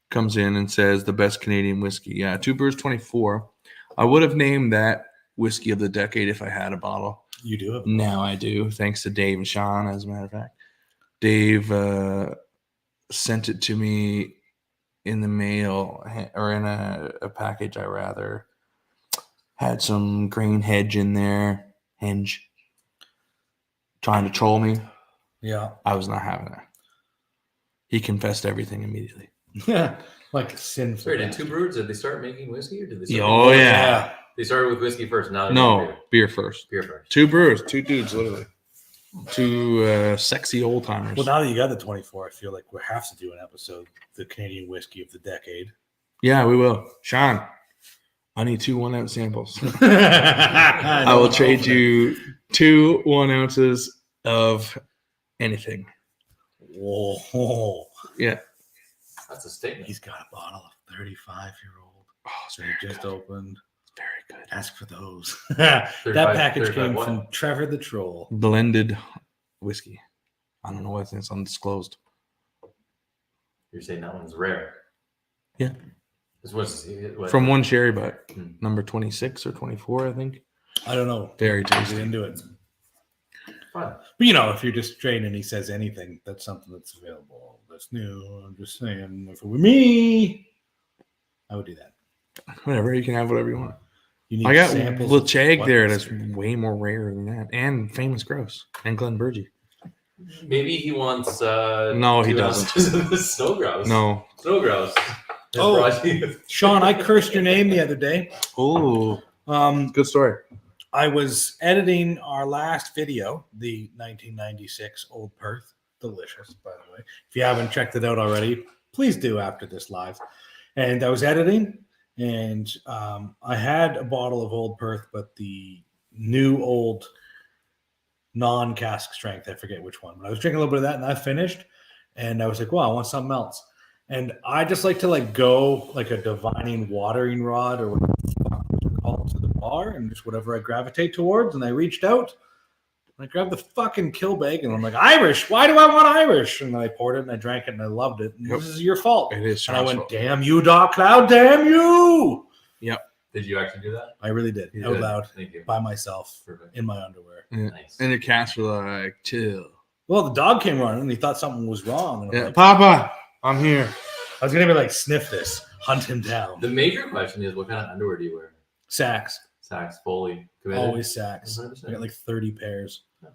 comes in and says the best Canadian whiskey. Yeah, 2 Brewers 24. I would have named that whiskey of the decade if I had a bottle. You do it. Now I do, thanks to Dave and Sean, as a matter of fact. Dave sent it to me in the mail or in a package, I rather. Had some grain hedge in there. Henge. Trying to troll me. Yeah. I was not having it. He confessed everything immediately. Yeah. Like sin. Sorry, did Two Brewers, did they start making whiskey, or did they? Start Oh, making- yeah. They started with whiskey first. Now they're No, making beer first. beer first. 2 brewers, 2 dudes, literally. 2 sexy old timers. Well, now that you got the 24, I feel like we have to do an episode, the Canadian whiskey of the decade. Yeah, we will. Sean, I need 2 1-ounce samples. I I will trade you 2 1 ounces of anything. Whoa. Yeah. That's a statement. He's got a bottle of 35-year-old. Oh, it's So very he just good. opened. Very good. Ask for those. That 35 package 35 came what? from Trevor the Troll. Blended whiskey. I don't know why it's undisclosed. You're saying that one's rare. Yeah. What? From one sherry butt, Hmm. number 26 or 24, I think. I don't know. Very Get tasty. into it. Fun. But you know, if you're just trading and he says anything, that's something that's available. That's new. I'm just saying, if it were me, I would do that. Whatever, you can have whatever you want. You need I got samples. Le of Chag what there whiskey. that's way more rare than that. And Famous Grouse. And Glenburgie. Maybe he wants. No, he 2 doesn't. ounces of the snow grouse. No. Snow grouse. Oh. Brought you- Sean, I cursed your name the other day. Oh, good story. I was editing our last video, the 1996 Old Perth. Delicious, by the way. If you haven't checked it out already, please do after this live. And I was editing, and I had a bottle of Old Perth, but the new old non-cask strength, I forget which one. But I was drinking a little bit of that, and I finished. And I was like, well, I want something else. And I just like to go like a divining watering rod or whatever the fuck it's called to the bar and just whatever I gravitate towards. And I reached out and I grabbed the fucking kill bag and I'm like, Irish, why do I want Irish? And I poured it and I drank it and I loved it. And Yep. This is your fault. It is. And I Sean's went, fault. damn you, Doc Cloud, damn you. Did you actually do that? I really did. You Out did. loud Thank you. by myself Perfect. in my underwear. Yeah. Nice. And your cats were like, chill. Well, the dog came running and he thought something was wrong. And I'm Yeah, like, Papa, I'm here. I was going to be like, sniff this, hunt him down. The major question is, what kind of underwear do you wear? Sacks. Sacks, fully committed. Always sacks. 100%. I got like 30 pairs. Yeah.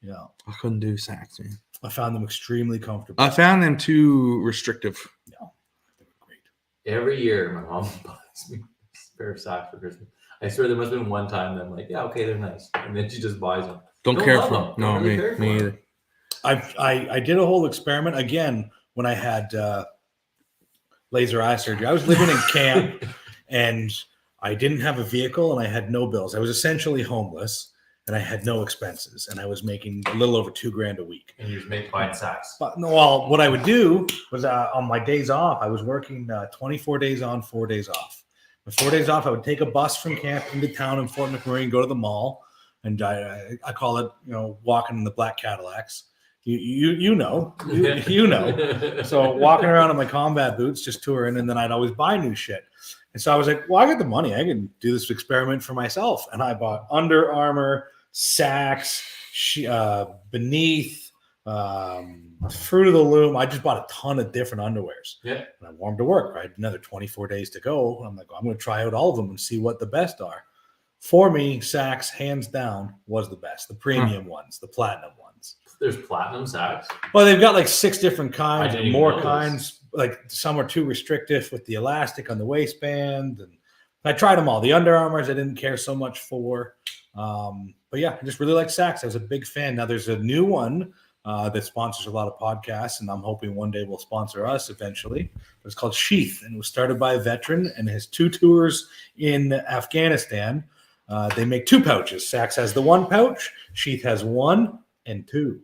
Yeah. I couldn't do sacks, man. I found them extremely comfortable. I found them too restrictive. They were great. Every year, my mom buys me a pair of socks for Christmas. I swear there must have been one time that I'm like, yeah, okay, they're nice. And then she just buys them. Don't Don't care love for them. them. No, Don't really me care for me them. either. I did a whole experiment again when I had laser eye surgery. I was living in camp and I didn't have a vehicle and I had no bills. I was essentially homeless and I had no expenses and I was making a little over $2,000 a week. And you just make buying sacks. But no, well, what I would do was on my days off, I was working 24 days on, 4 days off. The 4 days off, I would take a bus from camp into town in Fort McMurray and go to the mall. And I call it, walking in the black Cadillacs. You know. So walking around in my combat boots, just touring, and then I'd always buy new shit. And so I was like, well, I got the money. I can do this experiment for myself. And I bought Under Armour, Saks, Beneath, Fruit of the Loom. I just bought a ton of different underwears. Yeah. And I warmed to work. I had another 24 days to go. I'm like, I'm going to try out all of them and see what the best are. For me, Saks, hands down, was the best. The premium ones, the platinum ones. There's platinum sacks. Well, they've got like 6 different kinds, I didn't and even more know this. kinds. Like some are too restrictive with the elastic on the waistband. And I tried them all. The Under Armours I didn't care so much for. But yeah, I just really like Saks. I was a big fan. Now there's a new one that sponsors a lot of podcasts, and I'm hoping one day will sponsor us eventually. It's called Sheath, and it was started by a veteran and has 2 tours in Afghanistan. They make 2 pouches. Saks has the 1 pouch. Sheath has 1 and 2.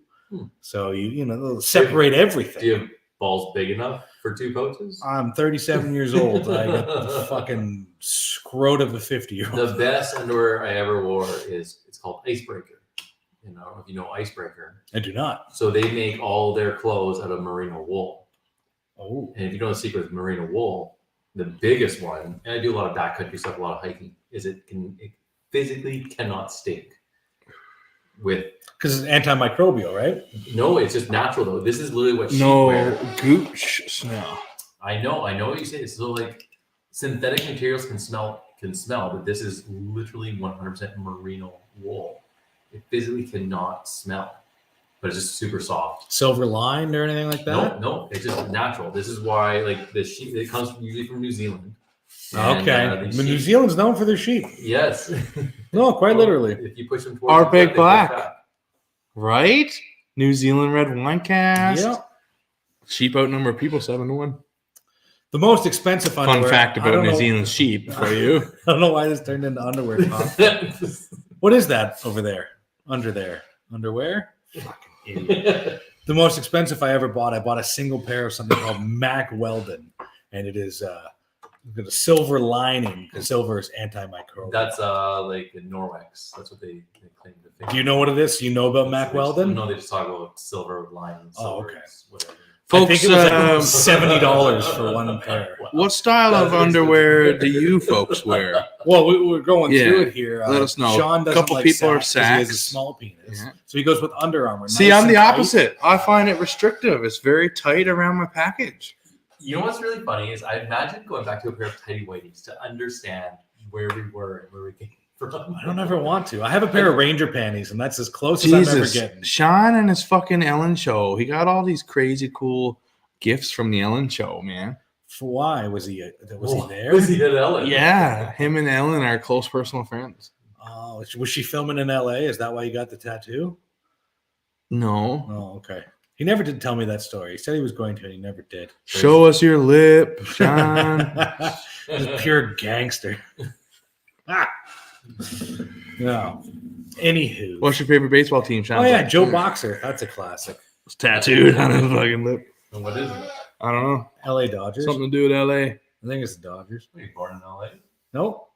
So they'll separate everything. Do you have balls big enough for 2 pouches? I'm 37 years old. I got the fucking scrot of a 50-year-old. The best underwear I ever wore it's called Icebreaker. I don't know if you know Icebreaker. I do not. So they make all their clothes out of merino wool. Oh, And if you know the secret with merino wool, the biggest one, and I do a lot of backcountry stuff, a lot of hiking, is it physically cannot stink. because it's antimicrobial, right? No, it's just natural though. This is literally what sheep No wear. gooch smell. I know what you say. So like synthetic materials can smell, but this is literally 100% merino wool. It physically cannot smell, but it's just super soft. Silver lined or anything like that? No, it's just natural. This is why like the sheep, it comes usually from New Zealand. And, Okay. these But New sheep- Zealand's known for their sheep. Yes. No, quite literally. If you push them towards Our the big cliff, they black. push back. Right? New Zealand red wine cast. Yeah. Sheep outnumber people 7-1. The most expensive Fun underwear. fact I about don't New know- Zealand sheep for you. I don't know why this turned into underwear talk. What is that over there? Under there? Underwear? Fucking idiot. The most expensive I ever bought, I bought a single pair of something called Mac Weldon. And it is With a silver lining, because silver is antimicrobial. That's like Norwex. That's what they claim to think. Do you know what it is? You know about Mac Weldon? No, they just talk about silver linings. Oh, okay. Whatever. I think it was like Folks, $70 for one pair. what style of underwear do you folks wear? Well, we're going through it here. Let us know. Sean doesn't Couple like people are Sacs 'cause he has a Sacs. small penis, Yeah. so he goes with Under Armour. See, Nice I'm the and tight. opposite. I find it restrictive. It's very tight around my package. You know what's really funny is I imagine going back to a pair of tidy whities to understand where we were and where we came from. I don't ever want to. I have a pair of Ranger panties, and that's as close as I'm ever Jesus, getting. Sean and his fucking Ellen show. He got all these crazy cool gifts from the Ellen show, man. For why was he there? Was he at Ellen? Yeah, him and Ellen are close personal friends. Oh, was she filming in L.A.? Is that why you got the tattoo? No. Oh, okay. He never did tell me that story. He said he was going to, and he never did. Show us your lip, Sean. He's a pure gangster. No. Anywho. What's your favorite baseball team, Sean? Oh, yeah, Joe Boxer. That's a classic. It's tattooed on his fucking lip. And what is it? I don't know. L.A. Dodgers. Something to do with LA. I think it's the Dodgers. Were you born in LA? Nope.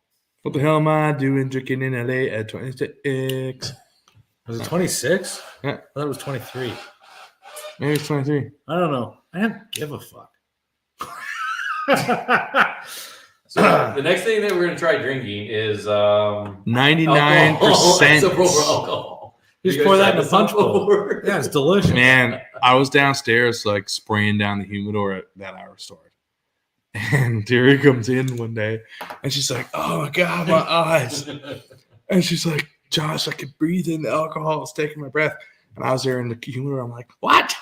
What the hell am I doing drinking in LA at 26? Was it 26? Yeah. I thought it was 23. Maybe it's 23. I don't know. I don't give a fuck. So the next thing that we're gonna try drinking is 99%. alcohol. Just You pour guys that in tried a punch this bowl. before? Yeah, it's delicious. Man, I was downstairs like spraying down the humidor at that hour store. And Terry comes in one day and she's like, oh my God, my eyes. And she's like, Josh, I can breathe in the alcohol. It's taking my breath. And I was there in the humidor. I'm like, what?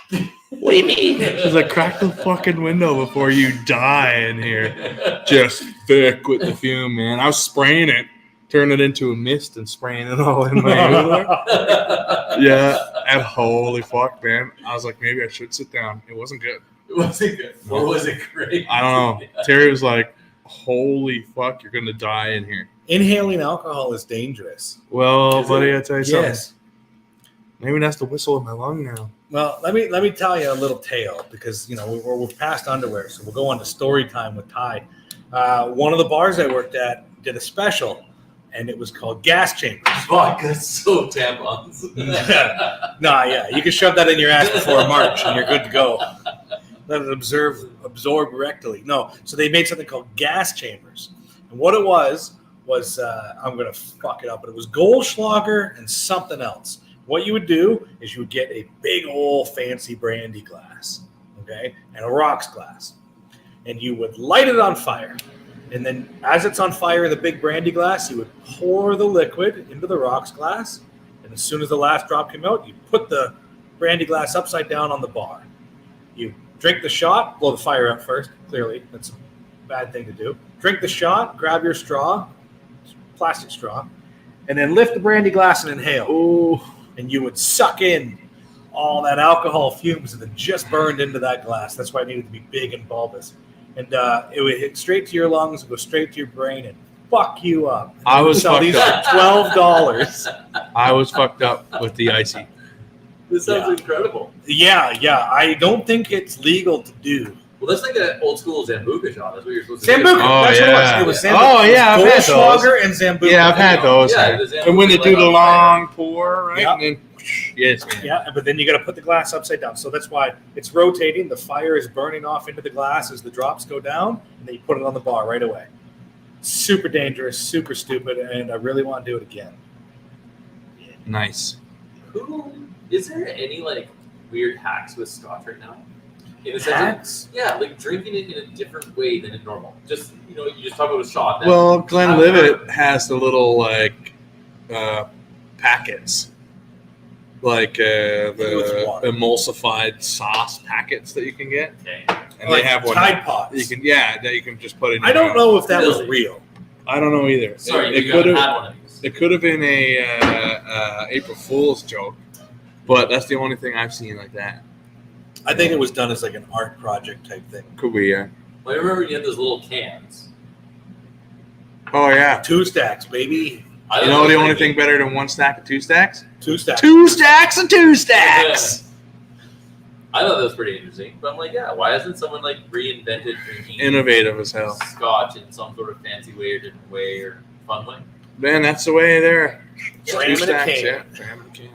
What do you mean? She's like, crack the fucking window before you die in here. Just thick with the fume, man. I was spraying it, turning it into a mist and spraying it all in my humidor. Yeah. And holy fuck, man. I was like, maybe I should sit down. It wasn't good. Was it good? Or was it great? I don't know. Terry was like, holy fuck, you're going to die in here. Inhaling alcohol is dangerous. Well, Is buddy, it? I tell you something. Yes. Maybe that's the whistle in my lung now. Well, let me tell you a little tale because we're past underwear, so we'll go on to story time with Ty. One of the bars I worked at did a special, and it was called Gas Chambers. Vodka soap tampons. Nah, yeah, you can shove that in your ass before March, and you're good to go. Let it absorb rectally. No, so they made something called Gas Chambers, and what it was I'm gonna fuck it up, but it was Goldschlager and something else. What you would do is you would get a big old fancy brandy glass, okay, and a rocks glass, and you would light it on fire. And then as it's on fire in the big brandy glass, you would pour the liquid into the rocks glass. And as soon as the last drop came out, you put the brandy glass upside down on the bar. You drink the shot, blow the fire out first, clearly. That's a bad thing to do. Drink the shot, grab your straw, plastic straw, and then lift the brandy glass and inhale. Oh, And you would suck in all that alcohol fumes that had just burned into that glass. That's why it needed to be big and bulbous. And it would hit straight to your lungs, go straight to your brain, and fuck you up. And I was sell fucked these up. for $12. I was fucked up with the icy. This sounds Yeah. incredible. Yeah. I don't think it's legal to do. Well, that's like an old school Zambuca shot. That's what you're supposed to Sambuca. do. Oh, That's yeah. what it was. It was Sambuca. Oh, yeah, I've had those. Goldschlager and Zambuca. Yeah, I've had those. Yeah, the Zambuca And when they light do the on fire. long pour, right? Yeah. And then, yes, man. Yeah, but then you got to put the glass upside down. So that's why it's rotating. The fire is burning off into the glass as the drops go down, and then you put it on the bar right away. Super dangerous, super stupid, and I really want to do it again. Nice. Is there any like weird hacks with scotch right now? In the sense Hacks? of, yeah, like drinking it in a different way than in normal. Just you just talk about a shot. Well, Glenlivet has the little, like, packets. Like it was the water. emulsified sauce packets that you can get. Okay. And Like they have one Tide that Pods. you can, that you can just put in. I your don't mouth. know if that was Really? real. I don't know either. Sorry, it you could haven't have. had one of these. It could have been a April Fool's joke, but that's the only thing I've seen like that. I think it was done as like an art project type thing. Could be, yeah. Well, I remember you had those little cans. Oh yeah. 2 stacks, baby. I You know the only thing better than one stack of 2 stacks? 2 stacks. 2 stacks of 2 stacks. I thought that was pretty interesting. But I'm like, yeah, why hasn't someone like reinvented drinking Innovative as hell. Scotch in some sort of fancy way or different way or fun way? Man, that's the way there. Dram in a can. Yeah, dram in a can.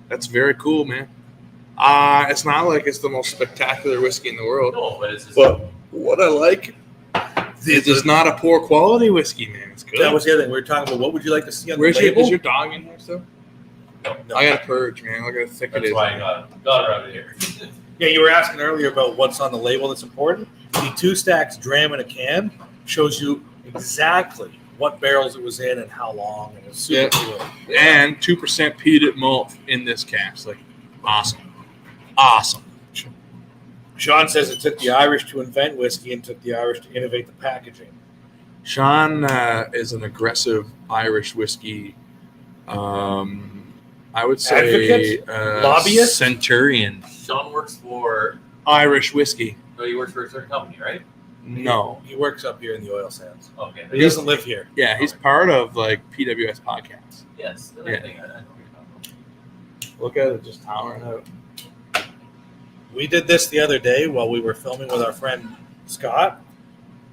That's very cool, man. It's not like it's the most spectacular whiskey in the world. No, but it's just. But what I like is it's not a poor quality whiskey, man. It's good. That was the other thing. We were talking about what would you like to see on Where's the your, label? is your dog in there still? No. I got to purge, man. Look how thick it That's is. why I got it around here. Yeah, you were asking earlier about what's on the label that's important. The 2 stacks dram in a can shows you exactly what barrels it was in and how long, and it's super cool. And 2% peated malt in this cask. Like, awesome. Sean says it took the Irish to invent whiskey and took the Irish to innovate the packaging. Sean is an aggressive Irish whiskey. I would say Lobbyist? centurion. Sean works for. Irish whiskey. No, he works for a certain company, right? No. He works up here in the oil sands. Okay. He doesn't live here. Yeah, he's part of like PWS podcasts. Yes. Yeah. I think I know what you're talking about. Look at it just towering out. We did this the other day while we were filming with our friend Scott.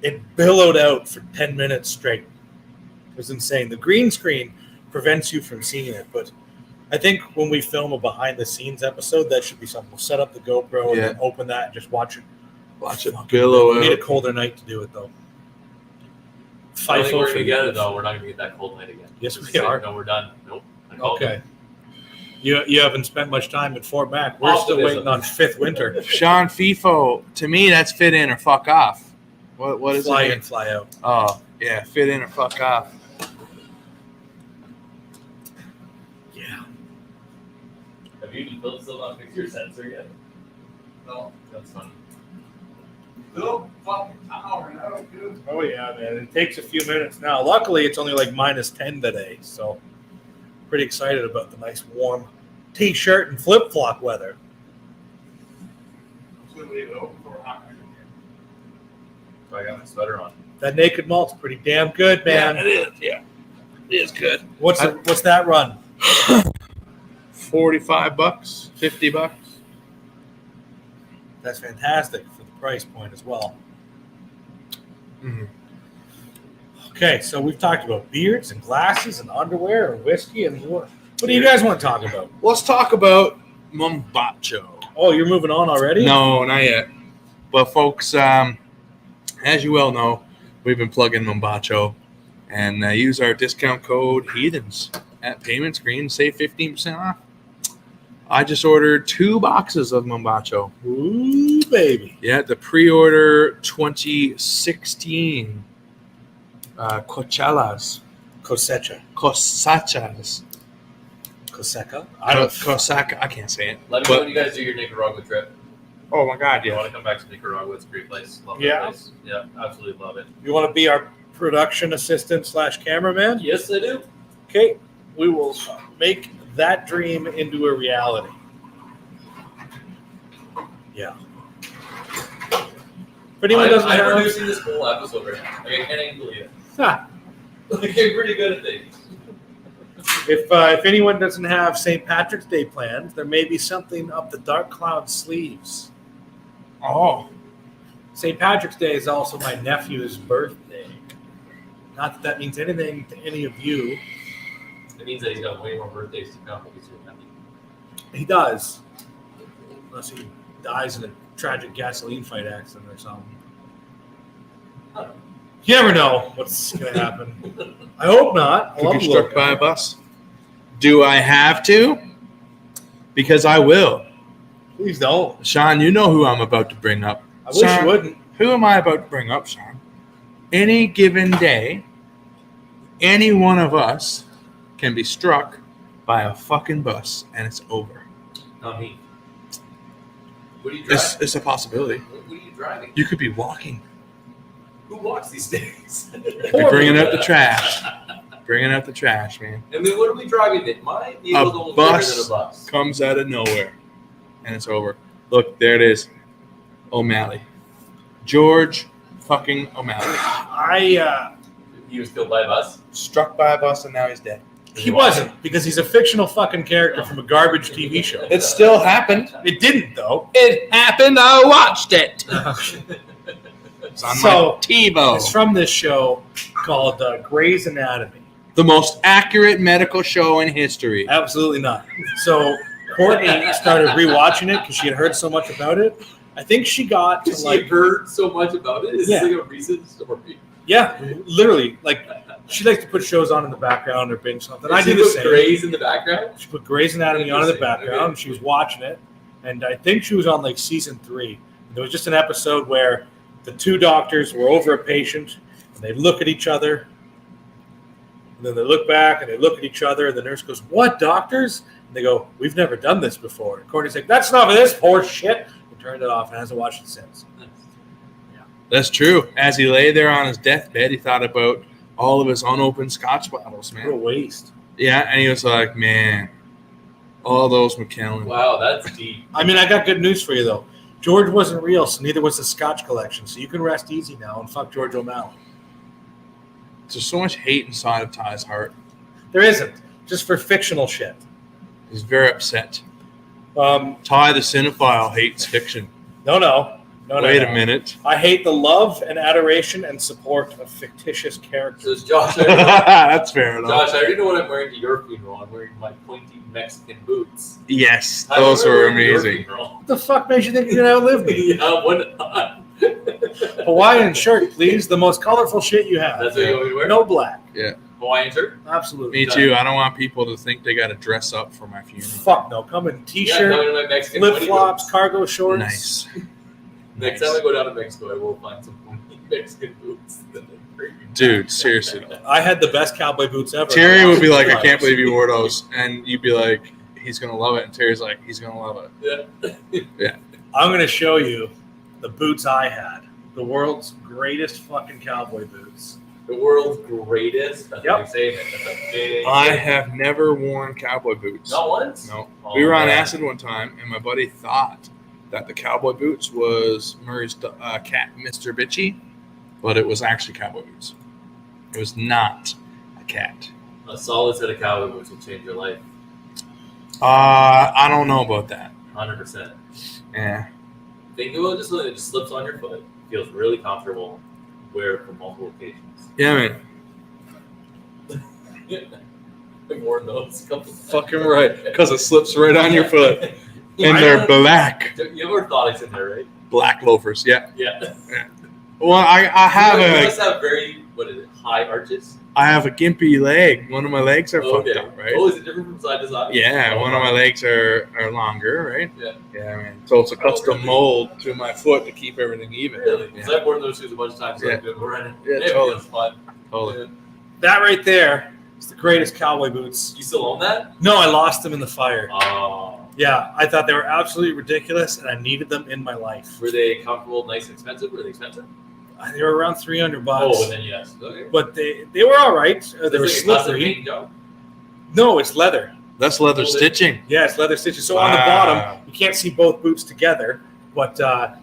It billowed out for 10 minutes straight. It was insane. The green screen prevents you from seeing it, but I think when we film a behind-the-scenes episode, that should be something. We'll set up the GoPro and then open that and just watch it. Watch it billow We need a out. colder night to do it, though. I think we're for going to get you. it, though. We're not going to get that cold night again. Yes, Just we say, are. No, we're done. Nope. I called Okay. it. You haven't spent much time at Fort Mac. We're still Optimism. waiting on fifth winter. Sean FIFO, to me, that's fit in or fuck off. What is Fly it? in, fly out. Oh, yeah, fit in or fuck off. Yeah. Have you still not fixed your sensor yet? No. That's funny. Little fucking tower, no, dude. Oh, yeah, man. It takes a few minutes now. Luckily, it's only like -10 today, so pretty excited about the nice warm T-shirt and flip-flop weather. I'm just gonna leave it open for a hot minute. So I got my sweater on. That Naked Malt's pretty damn good, man. Yeah, it is. Yeah, it is good. What's that run? $45, $50. That's fantastic for the price point as well. Mhm. Okay, so we've talked about beards and glasses and underwear and whiskey and what do you guys want to talk about? Let's talk about Mombacho. Oh, you're moving on already? No, not yet. But folks, as you well know, we've been plugging Mombacho, and use our discount code Heathens at payment screen, save 15% off. I just ordered 2 boxes of Mombacho. Ooh, baby. Yeah, the pre-order 2016 Coachella. Cosecha. Cosachas. Coseca? Cosaca. I can't say it. Let me know when you guys do your Nicaragua trip. Oh my God, You yeah. want to come back to Nicaragua? It's a great place. Love Yeah. that place. Yeah, absolutely love it. You want to be our production assistant / cameraman? Yes, I do. Okay, we will make that dream into a reality. Yeah. If anyone doesn't I'm have, producing this whole episode right now. Like, I can't even believe it. Ha. Like, I'm pretty good at things. if anyone doesn't have St. Patrick's Day planned, there may be something up the Dark Cloud sleeves. Oh, St. Patrick's Day is also my nephew's birthday. Not that means anything to any of you. It means that he's got way more birthdays to come. He's so happy. He does. Unless he dies in a tragic gasoline fight accident or something. You never know what's going to happen. I hope not. I could love be the struck look by of a it. bus. Do I have to? Because I will. Please don't. Sean, you know who I'm about to bring up. I wish Sean, you wouldn't. Who am I about to bring up, Sean? Any given day, any one of us can be struck by a fucking bus, and it's over. Not me. What are you driving? It's a possibility. What are you driving? You could be walking. Who walks these days? Be bringing out the trash. Bringing out the trash, man. I mean, what are we driving? My vehicle's almost bigger than a bus. Comes out of nowhere, and it's over. Look, there it is. O'Malley. George fucking O'Malley. I He was killed by a bus. Struck by a bus, and now he's dead. He wasn't, because he's a fictional fucking character from a garbage TV show. It still happened. It didn't, though. It happened. I watched it. It's on So, my TiVo. It's from this show called Grey's Anatomy. The most accurate medical show in history. Absolutely not. So Courtney started rewatching it because she had heard so much about it. I think she got to Because like, you heard so much about it. Is Yeah. this like a recent story? yeah, literally. Like, she likes to put shows on in the background or binge something. I Did did she the put same. Grey's in the background? She put Grey's Anatomy on in the Interesting. background. Okay. She was watching it, and I think she was on like season 3. There was just an episode where the two doctors were over a patient, and they look at each other, and then they look back, and they look at each other, and the nurse goes, "What, doctors?" And they go, "We've never done this before." And Courtney's like, "That's enough of this horse shit," and turned it off and hasn't watched it since. That's true. As he lay there on his deathbed, he thought about all of his unopened Scotch bottles, What a man. waste. Yeah, and he was like, man, all those McKellen. Wow, that's deep. I mean, I got good news for you, though. George wasn't real, so neither was the Scotch collection, so you can rest easy now and fuck George O'Malley. There's so much hate inside of Ty's heart. There isn't, just for fictional shit. He's very upset. No. Ty the cinephile hates fiction. Wait a minute. I hate the love and adoration and support of fictitious characters. So Josh, I already know, That's fair enough. Josh, I already know what I'm wearing to your funeral. I'm wearing my pointy Mexican boots. Yes, I those wear were them to your amazing. funeral. What the fuck makes you think you're gonna outlive me? Yeah, what? Hawaiian shirt, please. The most colorful shit you have. That's what you want me to wear? No black. Hawaiian shirt? Absolutely. Me too. I don't want people to think they got to dress up for my funeral. Fuck no. Come in Yeah, t-shirt, coming in my Mexican flip pointy flops, boots. cargo shorts. Nice. Next time I go down to Mexico, I will find some pointy Mexican boots. Dude, seriously. I had the best cowboy boots ever. Terry would be like, I can't believe you wore those. And you'd be like, he's going to love it. And Terry's like, he's going to love it. Yeah. I'm gonna show you the boots I had. The world's greatest fucking cowboy boots. The world's greatest. That's Yep. what I'm saying. That's a big. I have never worn cowboy boots. Not once? No. Oh, We were on man. acid one time, and my buddy thought that the cowboy boots was Murray's cat, Mr. Bitchy, but it was actually cowboy boots. It was not a cat. A solid set of cowboy boots will change your life. I don't know about that. 100%. Yeah. Think about just something that just slips on your foot, feels really comfortable, wear it for multiple occasions. Yeah, man. I've worn those a couple times. Fucking right. Because it slips right on your foot. And Yeah. they're black. You have orthotics in there, right? Black loafers. Yeah. Yeah. Well, I have You must have very, what is it, high arches? I have a gimpy leg. One of my legs are fucked Okay. up, right? Oh, is it different from side to side? Yeah, Oh, one of my legs are longer, right? Yeah. Yeah, man. So it's a custom really? mold to my foot to keep everything even. Really? Because Yeah, I've worn those shoes a bunch of times. So Yeah. I'm good. We're running. Yeah, It totally. feels fun. totally. That right there is the greatest cowboy boots. You still own that? No, I lost them in the fire. Oh. Yeah, I thought they were absolutely ridiculous, and I needed them in my life. Were they comfortable, nice, and expensive? Were they expensive? They were around $300, Oh, then yes. Okay. but they were all right. They were It's like a custom slippery. paint job. No, it's leather. That's leather Oh, they- stitching. Yeah, it's leather stitches. So on the Wow. bottom, you can't see both boots together, but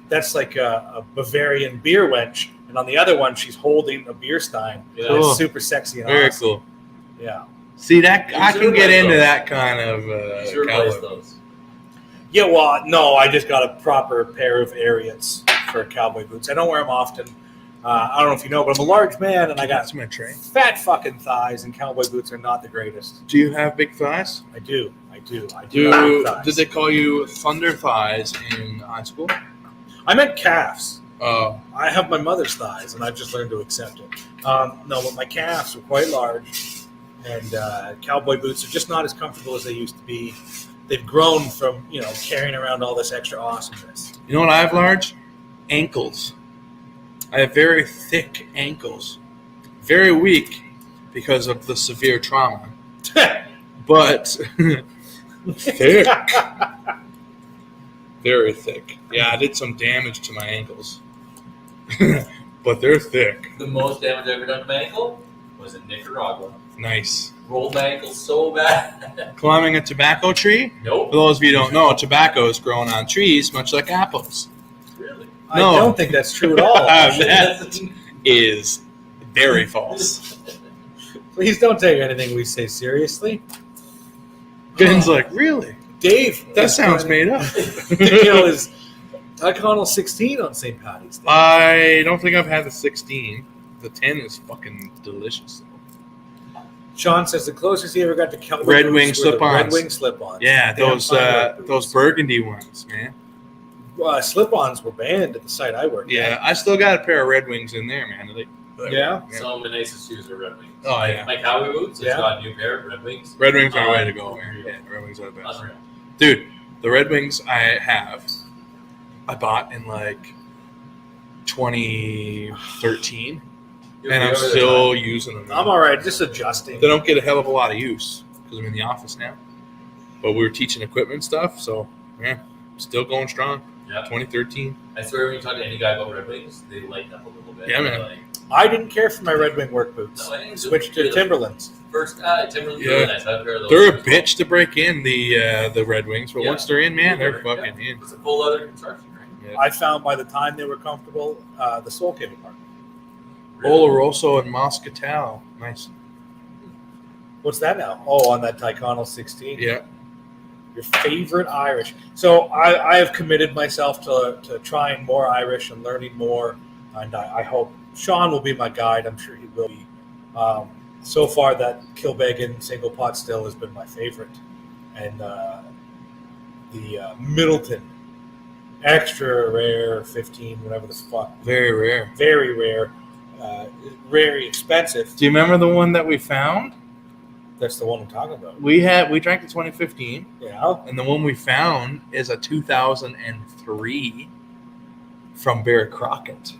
that's like a Bavarian beer wench, and on the other one, she's holding a beer stein. Yeah. Cool. It's super sexy and Very awesome. cool. Yeah. See that You I should can get replace into those. that kind of You should replace cowboy. those. Yeah, well, no, I just got a proper pair of Ariats for cowboy boots. I don't wear them often. I don't know if you know, but I'm a large man, and I got That's my tray. fat fucking thighs, and cowboy boots are not the greatest. Do you have big thighs? I do have big thighs. Did they call you thunder thighs in high school? I meant calves. Oh, I have my mother's thighs, and I've just learned to accept it. No, but my calves are quite large, and cowboy boots are just not as comfortable as they used to be. They've grown from, carrying around all this extra awesomeness. you know what I have large? Ankles. I have very thick ankles. Very weak because of the severe trauma. But thick. Very thick. Yeah, I did some damage to my ankles. But they're thick. The most damage I ever done to my ankle was in Nicaragua. Nice. Rolled my ankle so bad. Climbing a tobacco tree? For Nope. those of you who don't know, tobacco is grown on trees, much like apples. Really? I No. don't think that's true at all. That is very false. Please don't take anything we say seriously. Ben's like, really? Dave. That sounds made up. To kill his Iconnell 16 on St. Patty's Day. I don't think I've had the 16. The 10 is fucking delicious. Sean says the closest he ever got to Kelvin Red Goose Wing were the slip-ons. Red Wing slip-ons. Yeah, Damn those fine Red Wings. those burgundy ones, man. Slip-ons were banned at the site I worked Yeah, I still got a pair of Red Wings in there, man. at. Yeah. Some of the nicest shoes are Red Wings. Oh, yeah. My cowboy boots, Yeah. it's got a new pair of Red Wings. Red Wings are the way to go, man. Yeah, Red Wings are the best. Unreal. Dude, the Red Wings I bought in like 2013, and I'm still using them. I'm all right, just adjusting. They don't get a hell of a lot of use because I'm in the office now. But we were teaching equipment stuff, so yeah, still going strong. Yeah. 2013. I swear when you talk to any guy about Red Wings, they lighten up a little bit. Yeah, man. Like, I didn't care for my Red Wing work boots. No, I didn't. Switched to Timberlands. First, Timberland, Yeah. really nice. I have a pair of those. They're a bitch to break in the Red Wings, but Yeah. once they're in, man, they're Yeah. fucking in. It's a full leather construction, right? Yeah. I found by the time they were comfortable, the sole came apart. Oloroso and Moscatel, nice. What's that now? Oh, on that Iconnell 16. Yeah, Your favorite Irish. So I have committed myself to trying more Irish and learning more, and I hope Sean will be my guide. I'm sure he will be. So far, that Kilbeggan single pot still has been my favorite, and the Middleton extra rare 15, whatever the fuck, very rare. very rare, very expensive. Do you remember the one that we found? That's the one I'm talking about. We drank the 2015, Yeah. and the one we found is a 2003 from Bear Crockett.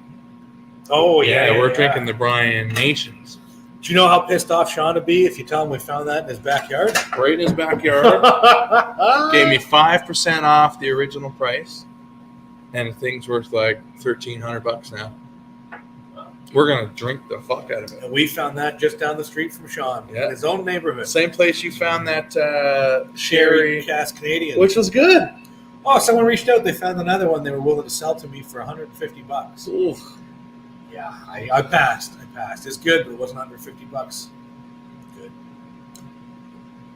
Oh yeah, we're yeah. drinking the Brian Nations Do you know how pissed off Sean would be if you tell him we found that in his backyard? right in his backyard. Gave me 5% off the original price, and the thing's worth like $1,300 now. We're gonna drink the fuck out of it. And we found that just down the street from Sean, Yeah. in his own neighborhood. Same place you found that Sherry sherry, Cask Canadian. which was good. Oh, someone reached out. They found another one they were willing to sell to me for $150. Oof. Yeah, I passed. It's good, but it wasn't $150. Good.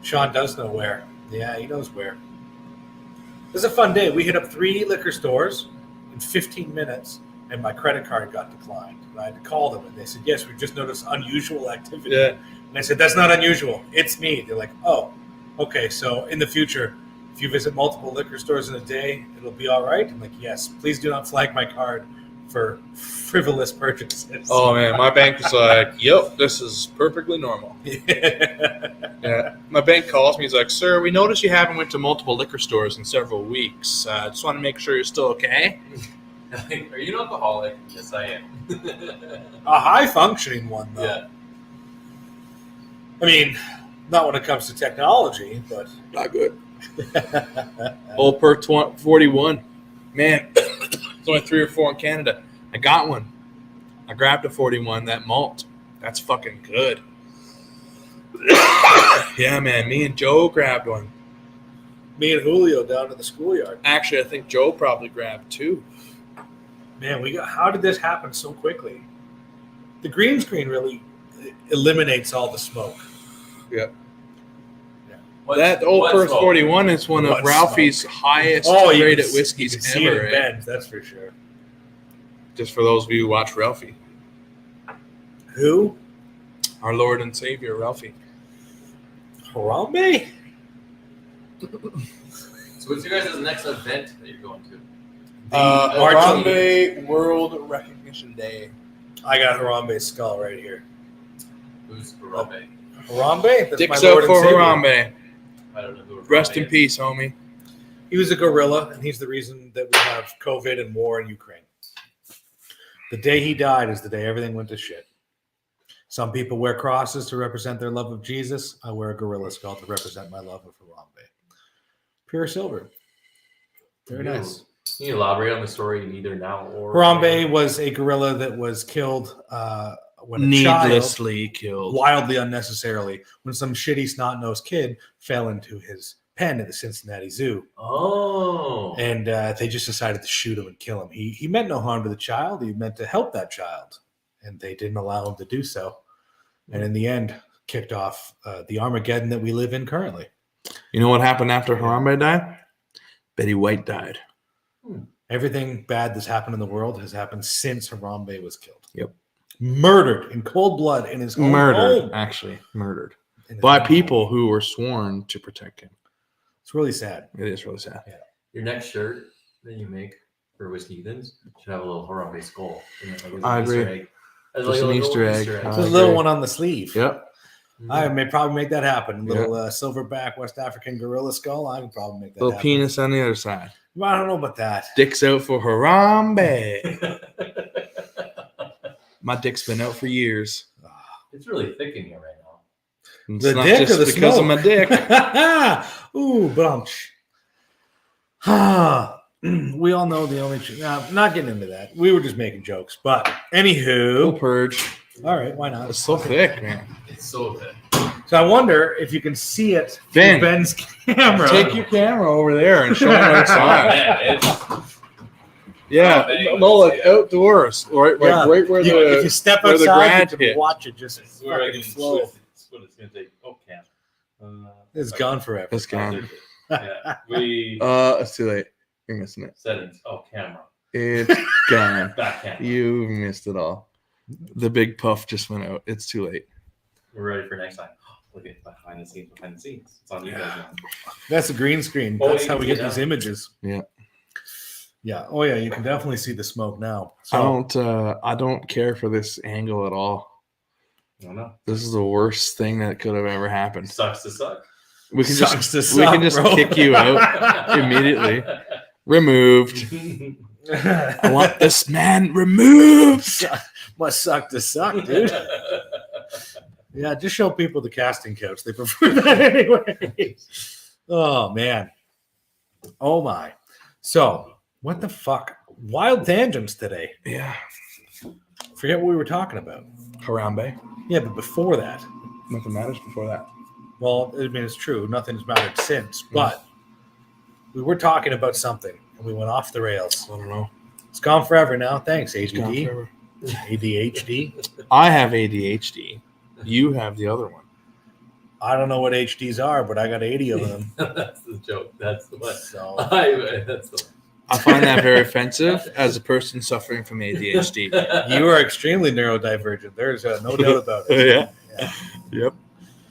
Sean does know where. Yeah, he knows where. It was a fun day. We hit up 3 liquor stores in 15 minutes, and my credit card got declined. And I had to call them, and they said, yes, we just noticed unusual activity. Yeah. And I said, that's not unusual. It's me. They're like, oh, okay. So in the future, if you visit multiple liquor stores in a day, it'll be all right? I'm like, yes. Please do not flag my card for frivolous purchases. Oh man, my bank was like, "Yep, this is perfectly normal." Yeah. My bank calls me. He's like, "Sir, we noticed you haven't went to multiple liquor stores in several weeks. Just want to make sure you're still okay." Are you an alcoholic? Yes, I am. A high-functioning one, though. Yeah. I mean, not when it comes to technology, but... Not good. Old per 41. Man, there's only 3 or 4 in Canada. I got one. I grabbed a 41, that malt. That's fucking good. Yeah, man. Me and Joe grabbed one. Me and Julio down at the schoolyard. Actually, I think Joe probably grabbed 2. Man, how did this happen so quickly? The green screen really eliminates all the smoke. Yeah. What's- That Old what's Perth smoke? 41 is one of What Ralphie's highest you can rated you whiskeys can see it ever. in eh? Ben's, that's for sure. Just for those of you who watch Ralphie. Who? Our Lord and Savior, Ralphie. Harambe? So what's your guys' next event that you're going to? March Harambe World Recognition Day. I got Harambe's skull right here. Who's Harambe? Harambe? That's Dicks my up Lord and for Savior. Harambe. I don't know who Harambe Rest in is. peace, homie. He was a gorilla, and he's the reason that we have COVID and war in Ukraine. The day he died is the day everything went to shit. Some people wear crosses to represent their love of Jesus. I wear a gorilla skull to represent my love of Harambe. Pure silver. Very nice. Can you elaborate on the story either now or Harambe was a gorilla that was killed when a child, Needlessly killed. wildly unnecessarily, when some shitty snot-nosed kid fell into his pen at the Cincinnati Zoo. Oh. And they just decided to shoot him and kill him. He meant no harm to the child. He meant to help that child. And they didn't allow him to do so. And in the end, kicked off the Armageddon that we live in currently. You know what happened after Harambe died? Betty White died. Everything bad that's happened in the world has happened since Harambe was killed. Yep. Murdered in cold blood in his home. Murdered, actually. Murdered. In his By home. people who were sworn to protect him. It's really sad. It is really sad. Yeah. Your next shirt that you make for Whiskey Heathens should have a little Harambe skull. I agree. Just an Easter egg. There's a little one on the sleeve. Yep. I may probably make that happen. Little silverback West African gorilla skull. I can probably make that Little happen. penis on the other side. Well, I don't know about that. Dick's out for Harambe. My dick's been out for years. It's really thick in here right now. It's The not dick just or the because of my smoke? dick. Ooh, bunch. We all know the only. Not getting into that. We were just making jokes. But Little anywho, purge. all right, why not? It's so thick, man. It's so thick. So I wonder if you can see it Ben, through Ben's camera. Take your camera over there and show me what it's on. Man, it's, Yeah, no, like outdoors, right Yeah. right where if the you step where the outside, grant you can hit. watch it just It's where I fucking can flow. twist it. It's what it's going to take. Oh, can. It's gone forever. It's gone. Yeah. We It's too late. You're missing it. settings. Oh, camera. It's gone. Back camera. You missed it all. The big puff just went out. It's too late. We're ready for next time. Look at behind the scenes. Behind the scenes. It's on you guys now. That's a green screen. Oh, That's you how can we see get it these now. images. Yeah. Yeah. Oh yeah, you can definitely see the smoke now. So I don't care for this angle at all. I don't know. This is the worst thing that could have ever happened. Sucks to suck. We can Sucks just to we suck, can just bro. kick you out immediately. Removed. I want this man removed. Must suck to suck, dude. Yeah, just show people the casting couch. They prefer that anyway. Oh man. Oh my. So what the fuck? Wild tangents today. Yeah. Forget what we were talking about. Harambe. Yeah, but before that, Nothing matters before that. well, I mean it's true. Nothing's mattered since, but we were talking about something and we went off the rails. I don't know. It's gone forever now. Thanks, It's gone ADD. forever. ADHD. I have ADHD. You have the other one. I don't know what HDs are, but I got 80 of them. That's the joke. That's the one. So That's the I find that very offensive as a person suffering from ADHD. you are extremely neurodivergent. There's no doubt about it. Yeah. Yeah. Yep.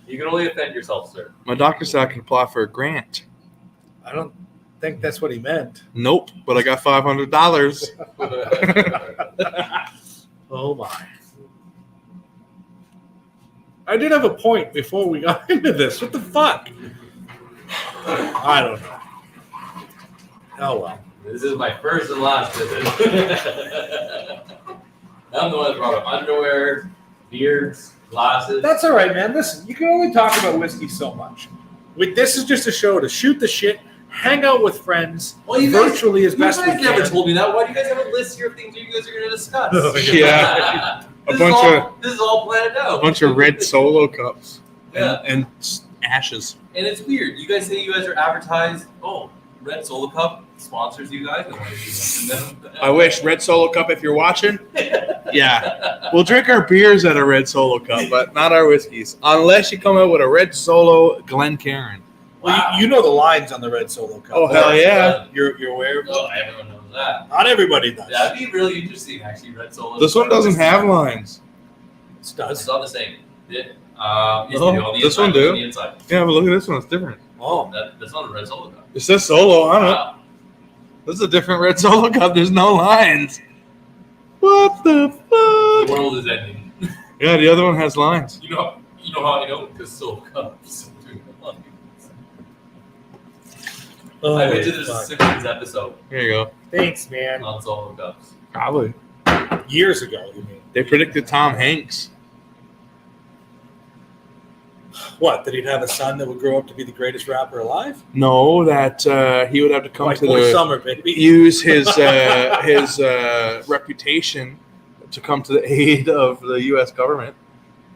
You can only offend yourself, sir. My doctor said I can apply for a grant. I don't think that's what he meant. Nope, but I got $500. Oh my. I did have a point before we got into this. What the fuck? I don't know. Oh well. This is my first and last visit. I'm the one that brought up underwear, beards, glasses. That's all right, man. Listen, you can only talk about whiskey so much. This is just a show to shoot the shit, hang out with friends, Well, you guys- virtually as You best guys we never can. told me that. Why do you guys have a list here of things you guys are going to discuss? Oh, yeah. This bunch is all, this is all planned out. A bunch of red Solo cups Yeah. and ashes. And it's weird. You guys say you guys are advertised. Oh, Red Solo Cup sponsors you guys. I wish Red Solo Cup, if you're watching, yeah, we'll drink our beers at a Red Solo Cup, but not our whiskeys, unless you come out with a Red Solo Glencairn. Well, Wow. you know the lines on the Red Solo Cup. Oh, hell yeah. You're aware of Oh, them? everyone knows that. Not everybody does. That'd be really interesting, actually. Red Solo. This one doesn't have lines. It It's does. not the same. Yes, Oh, they do on the this inside, one do. on the inside. Yeah, but look at this one; it's different. Oh, That's not a Red Solo Cup. It says Solo on it. Wow. This is a different Red Solo Cup. There's no lines. What the The fuck? world is ending. Yeah, the other one has lines. You know how I know? Because Solo Cups. oh I bet you there's a fuck. Simpsons episode Here you go. Thanks, man. on Solo Cups. Probably. Years ago, you mean? They predicted Tom Hanks. What? That he'd have a son that would grow up to be the greatest rapper alive? No, that he would have to come Like to Boy the Summer, baby. use his reputation to come to the aid of the U.S. government,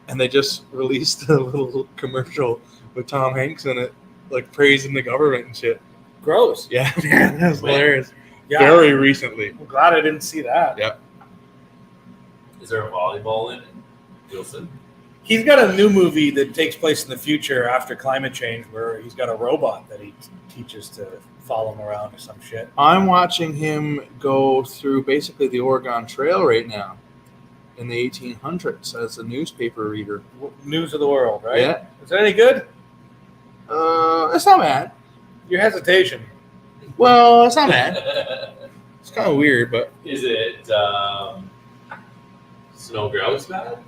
and they just released a little commercial with Tom Hanks in it, like praising the government and shit. Gross. Yeah, man, that's hilarious. Yeah. Very recently. I'm glad I didn't see that. Yeah. Is there a volleyball in it? Wilson? He's got a new movie that takes place in the future after climate change where he's got a robot that he teaches to follow him around or some shit. I'm watching him go through basically the Oregon Trail right now in the 1800s as a newspaper reader. News of the world, right? Yeah. Is that any good? It's not bad. Your hesitation. Well, it's not bad. It's kind of weird, but Is it snow grouse bad?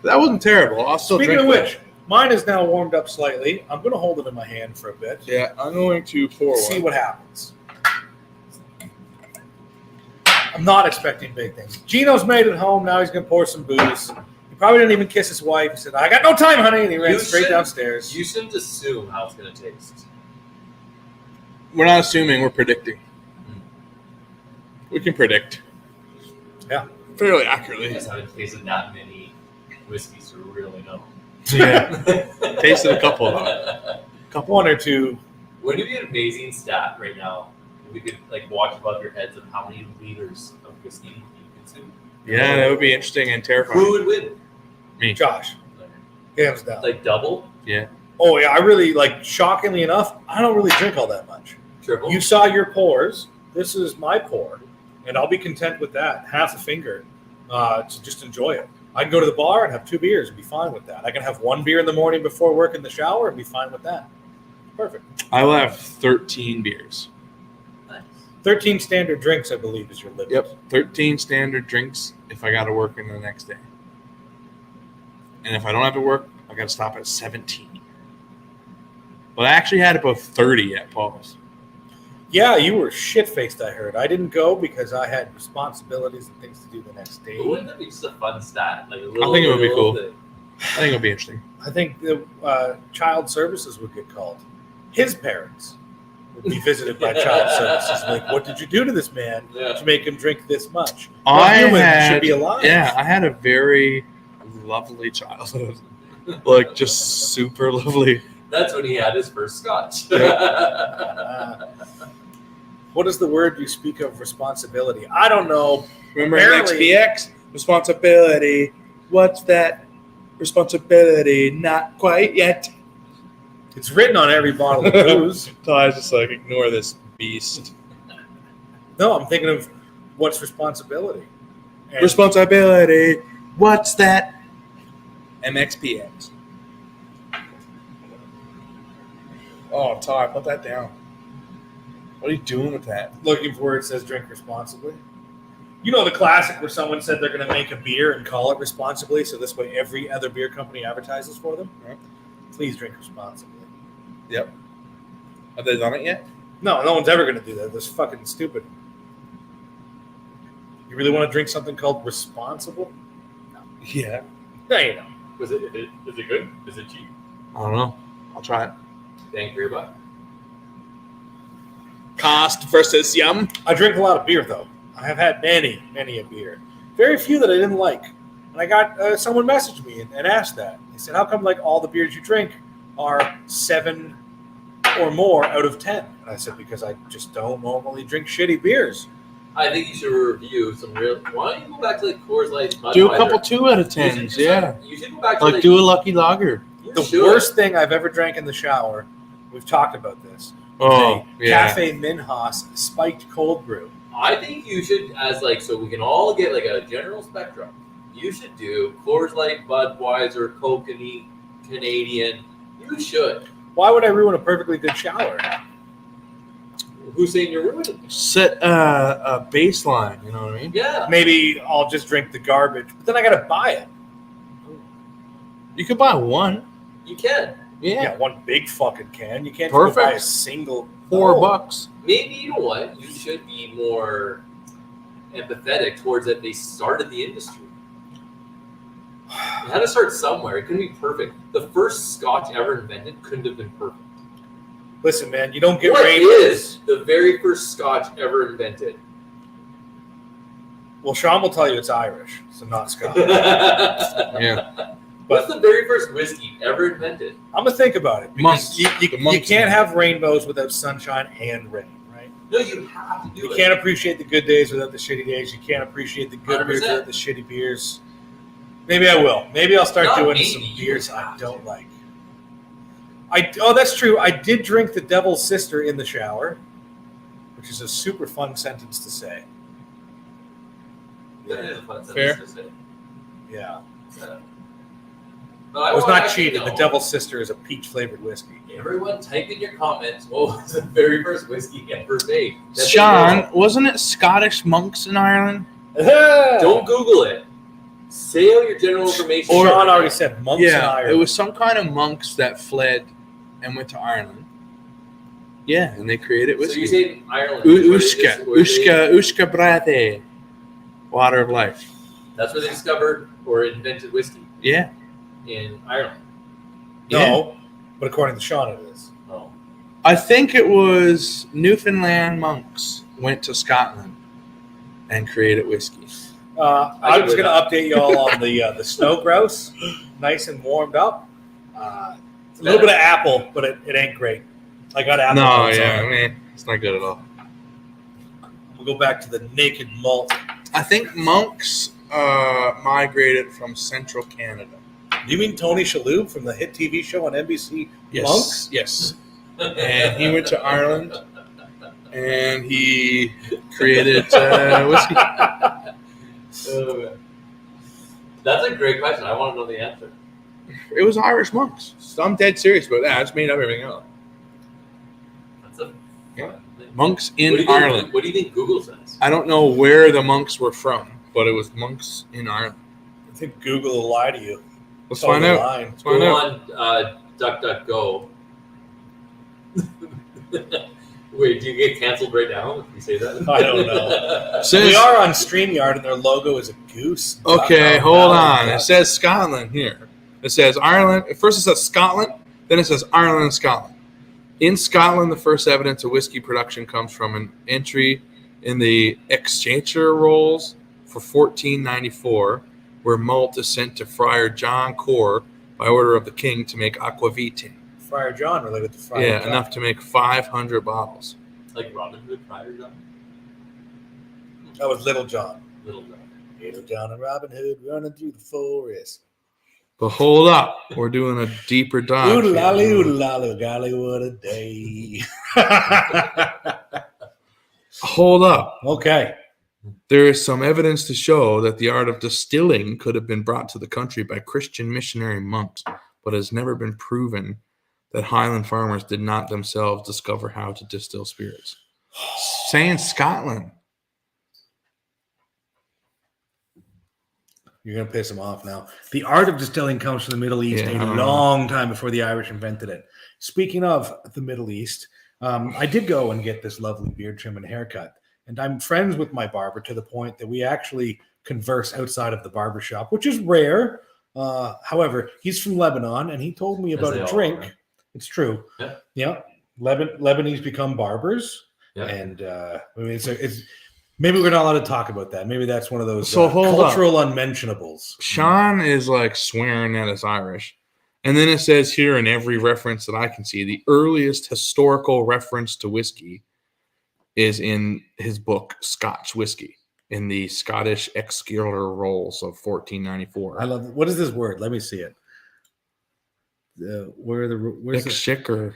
that wasn't terrible. I'll still Speaking drink of that. which, mine is now warmed up slightly. I'm going to hold it in my hand for a bit. Yeah, I'm going to pour See one. what happens. I'm not expecting big things. Gino's made it home. Now he's going to pour some booze. He probably didn't even kiss his wife. He said, I got no time, honey. And he ran You straight should- downstairs. You shouldn't assume how it's going to taste. We're not assuming, we're predicting. We can predict. Yeah. Fairly You accurately. just haven't tasted that many whiskeys to really know. Yeah. Tasted a couple, though. One or two. Wouldn't it be an amazing stat right now? If we could like watch above your heads of how many liters of whiskey you consume. Yeah, that would be interesting and terrifying. Who would win? Me. Josh. Hands down. Like double, Yeah. Oh, yeah. I really, shockingly enough, I don't really drink all that much. triple? You saw your pours. This is my pour. And I'll be content with that. Half a finger to just enjoy it. I can go to the bar and have 2 beers and be fine with that. I can have 1 beer in the morning before work in the shower and be fine with that. Perfect. I will have 13 beers. Nice. 13 standard drinks, I believe, is your limit. Yep. 13 standard drinks if I got to work in the next day. And if I don't have to work, I got to stop at 17. But I actually had about 30 at Paul's. Yeah, you were shit-faced, I heard. I didn't go because I had responsibilities and things to do the next day. But wouldn't that be just a fun stat? Like a little, think it would be little cool. thing. I think it'll be interesting. I think the child services would get called. His parents would be visited by child services. Like, what did you do to this man Yeah. to make him drink this much? I human had, should be alive. Yeah, I had a very lovely childhood. Like, just super lovely. That's when he had his first scotch. What is the word you speak of responsibility? I don't know. Remember Apparently- XPX? Responsibility. What's that? Responsibility. Not quite yet. It's written on every bottle of booze. So I was just like, ignore this beast. No, I'm thinking of what's responsibility. And Responsibility. What's that? MXPX. Oh, Todd, put that down. What are you doing with that? looking for where it says drink responsibly. You know the classic where someone said they're going to make a beer and call it responsibly, so this way every other beer company advertises for them? Right. Please drink responsibly. Yep. Have they done it yet? No one's ever going to do that. That's fucking stupid. You really want to drink something called responsible? Yeah. No, you don't. Is it good? Is it cheap? I don't know. I'll try it. Bang for your buck. Cost versus yum. I drink a lot of beer, though. I have had many a beer. Very few that I didn't like. And I got someone messaged me and asked that. They said, how come all the beers you drink are 7 or more out of 10? And I said, because I just don't normally drink shitty beers. I think you should review some real. Why don't you go back to Coors Light? Do a Budweiser? couple 2 out of You should 10s, do yeah. some- You should go back to Like do a lucky lager. You The should. worst thing I've ever drank in the shower, we've talked about this, Oh, a yeah. Cafe Minhas spiked cold brew. I think you should, so we can all get a general spectrum. You should do Coors Light, Budweiser, Coke, and Canadian. You should. Why would I ruin a perfectly good shower? Who's saying you're ruining it? Set a baseline, you know what I mean? Yeah. Maybe I'll just drink the garbage, but then I got to buy it. You could buy one. You can. Yeah, one big fucking can. You can't just Perfect. go buy a single. $4. Maybe, you know what? You should be more empathetic towards that they started the industry. You had to start somewhere. It couldn't be perfect. The first scotch ever invented couldn't have been perfect. Listen, man, you don't get What rainbows. is the very first scotch ever invented? Well, Sean will tell you it's Irish, so not Scotch. Yeah. What's the very first whiskey ever invented? I'm gonna think about it. Monks. Because The you monks can't made have rainbows without sunshine and rain, right? No, you have to do You it. can't appreciate the good days without the shitty days. You can't appreciate the good beers 100%. without the shitty beers. Maybe I will. Maybe I'll start Not doing maybe, some you beers have I to. don't like. That's true. I did drink the Devil's Sister in the shower, which is a super fun sentence to say. That is a fun Fair. sentence to say. Yeah. But I I was want not to actually cheating. The know, Devil's Sister is a peach-flavored whiskey. Everyone type in your comments what was the very first whiskey ever made. That's Sean, wasn't it Scottish monks in Ireland? Don't Google it. Say out your general information. Or Sean already said monks in Ireland. it was some kind of monks that fled and went to Ireland. Yeah, and they created So whiskey. you're saying Ireland. Uska brate. Water of life. That's where they discovered or invented whiskey Yeah. in Ireland. No, but according to Sean, it is. Oh. I think it was Newfoundland monks went to Scotland and created whiskey. I'm just going to update you all on the snow grouse. Nice and warmed up. A little bit of apple, but it ain't great. I got apple. No, notes yeah, on it. I mean, it's not good at all. We'll go back to the Naked Malt. I think monks migrated from central Canada. Do you mean Tony Shalhoub from the hit TV show on NBC? Yes. Monks? Yes. And he went to Ireland and he created whiskey. That's a great question. I want to know the answer. It was Irish monks. So I'm dead serious about that. I just made up everything else. That's a Yeah. Monks What do in you think- Ireland. What do you think Google says? I don't know where the monks were from, but it was monks in Ireland. I think Google will lie to you. Let's It's on find the out. line. Let's find Go out. on DuckDuckGo. Wait, do you get canceled right now if you say that? I don't know. Says- We are on StreamYard, and their logo is a goose. Okay, hold on. It says Scotland here. It says Ireland. At first it says Scotland, then it says Ireland and Scotland. In Scotland, the first evidence of whiskey production comes from an entry in the Exchequer Rolls for 1494, where malt is sent to Friar John Core by order of the king to make aquavite. Friar John related to Friar Yeah, John. enough to make 500 bottles. Like Robin Hood, Friar John? That was Little John. Little John. Little John and Robin Hood running through the forest. But hold up, we're doing a deeper dive. Oodle here. lolly, oodle lolly, golly, what a day. Hold up. Okay. There is some evidence to show that the art of distilling could have been brought to the country by Christian missionary monks, but has never been proven that Highland farmers did not themselves discover how to distill spirits. Saying Scotland. You're going to piss him off now. The art of distilling comes from the Middle East Yeah, I a don't know. long time before the Irish invented it. Speaking of the Middle East, I did go and get this lovely beard trim and haircut. And I'm friends with my barber to the point that we actually converse outside of the barber shop, which is rare. However, he's from Lebanon, and he told me about they a all drink. are. It's true. Yeah. Yeah. Lebanese become barbers. Yeah. And I mean, it's maybe we're not allowed to talk about that. Maybe that's one of those So hold up. cultural unmentionables. Sean is like swearing that it's Irish. And then it says here in every reference that I can see, the earliest historical reference to whiskey is in his book, Scotch Whiskey, in the Scottish Exchequer Rolls of 1494. I love it. What is this word? Let me see it. Where's it? Exchequer.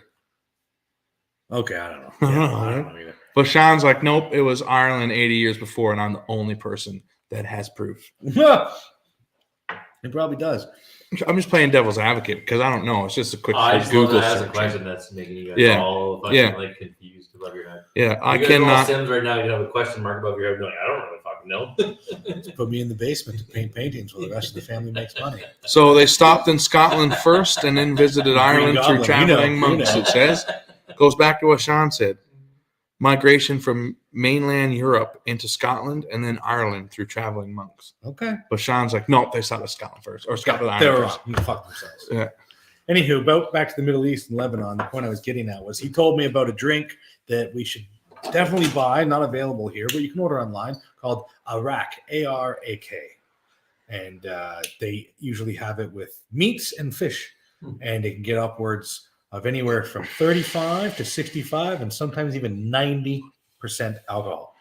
Okay, I don't know. I don't Yeah, know, I right? don't know either. But Sean's like, nope, it was Ireland 80 years before, and I'm the only person that has proof. It probably does. I'm just playing devil's advocate because I don't know. It's just a quick I just love Google that as a search. question that's making you guys Yeah. all fucking Yeah. like confused above your head. Yeah, I You guys are all cannot. Sims right now. You have a question mark above your head. You're like, I don't really fucking know. Just put me in the basement to paint paintings while the rest of the family makes money. So they stopped in Scotland first and then visited Ireland through Goblin, traveling you monks, know. it says. Goes back to what Sean said. Migration from mainland Europe into Scotland and then Ireland through traveling monks. Okay. But Sean's like, nope, they stopped at Scotland first. Or Scotland They Ireland were first. wrong. You fuck themselves. Yeah. Anywho, back to the Middle East and Lebanon. The point I was getting at was he told me about a drink that we should definitely buy, not available here, but you can order online, called Arak, A-R-A-K. And they usually have it with meats and fish. And it can get upwards of anywhere from 35 to 65 and sometimes even 90% alcohol.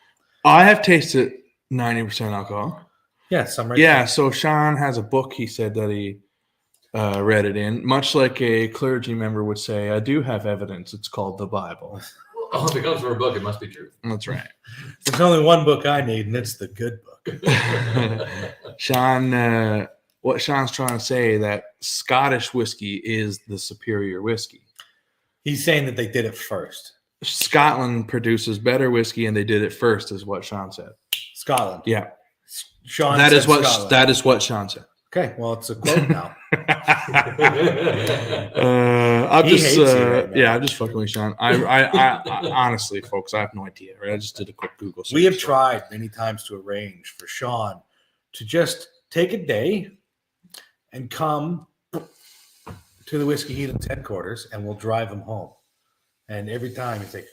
I have tasted 90% alcohol. Yeah, some right Yeah, there. so Sean has a book he said that he read it in, much like a clergy member would say, I do have evidence. It's called the Bible. Oh, if it comes from a book, it must be true. That's right. There's only one book I need, and it's the good book. Sean, what Sean's trying to say that Scottish whiskey is the superior whiskey. He's saying that they did it first. Scotland produces better whiskey, and they did it first, is what Sean said. Scotland. Yeah, Sean that said is what Scotland. that is what Sean said. Okay, well, it's a quote now. I'm He just, hates you right now. yeah, I'm just fucking with Sean. I honestly, folks, I have no idea. Right? I just did a quick Google search. We have tried many times to arrange for Sean to just take a day and come to the Whiskey Heathens headquarters, and we'll drive him home. And every time he's like,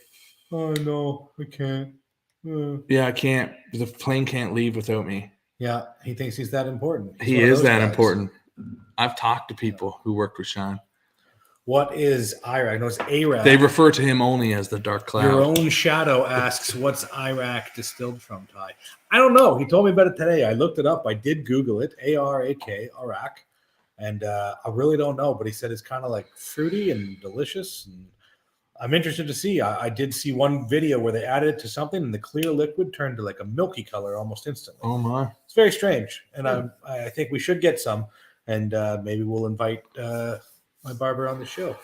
"Oh no, I can't." Yeah, I can't. The plane can't leave without me. Yeah, he thinks he's that important. He's He one of is those that guys. important. I've talked to people who worked with Sean. What is Arak? I know it's Arak. They refer to him only as the Dark Cloud. Your own shadow asks, "What's Arak distilled from?" Ty, I don't know. He told me about it today. I looked it up. I did Google it. Arak, Arak, and I really don't know. But he said it's kind of like fruity and delicious. And I'm interested to see. I did see one video where they added it to something, and the clear liquid turned to like a milky color almost instantly. Oh my! It's very strange, and I think we should get some, and maybe we'll invite my barber on the show.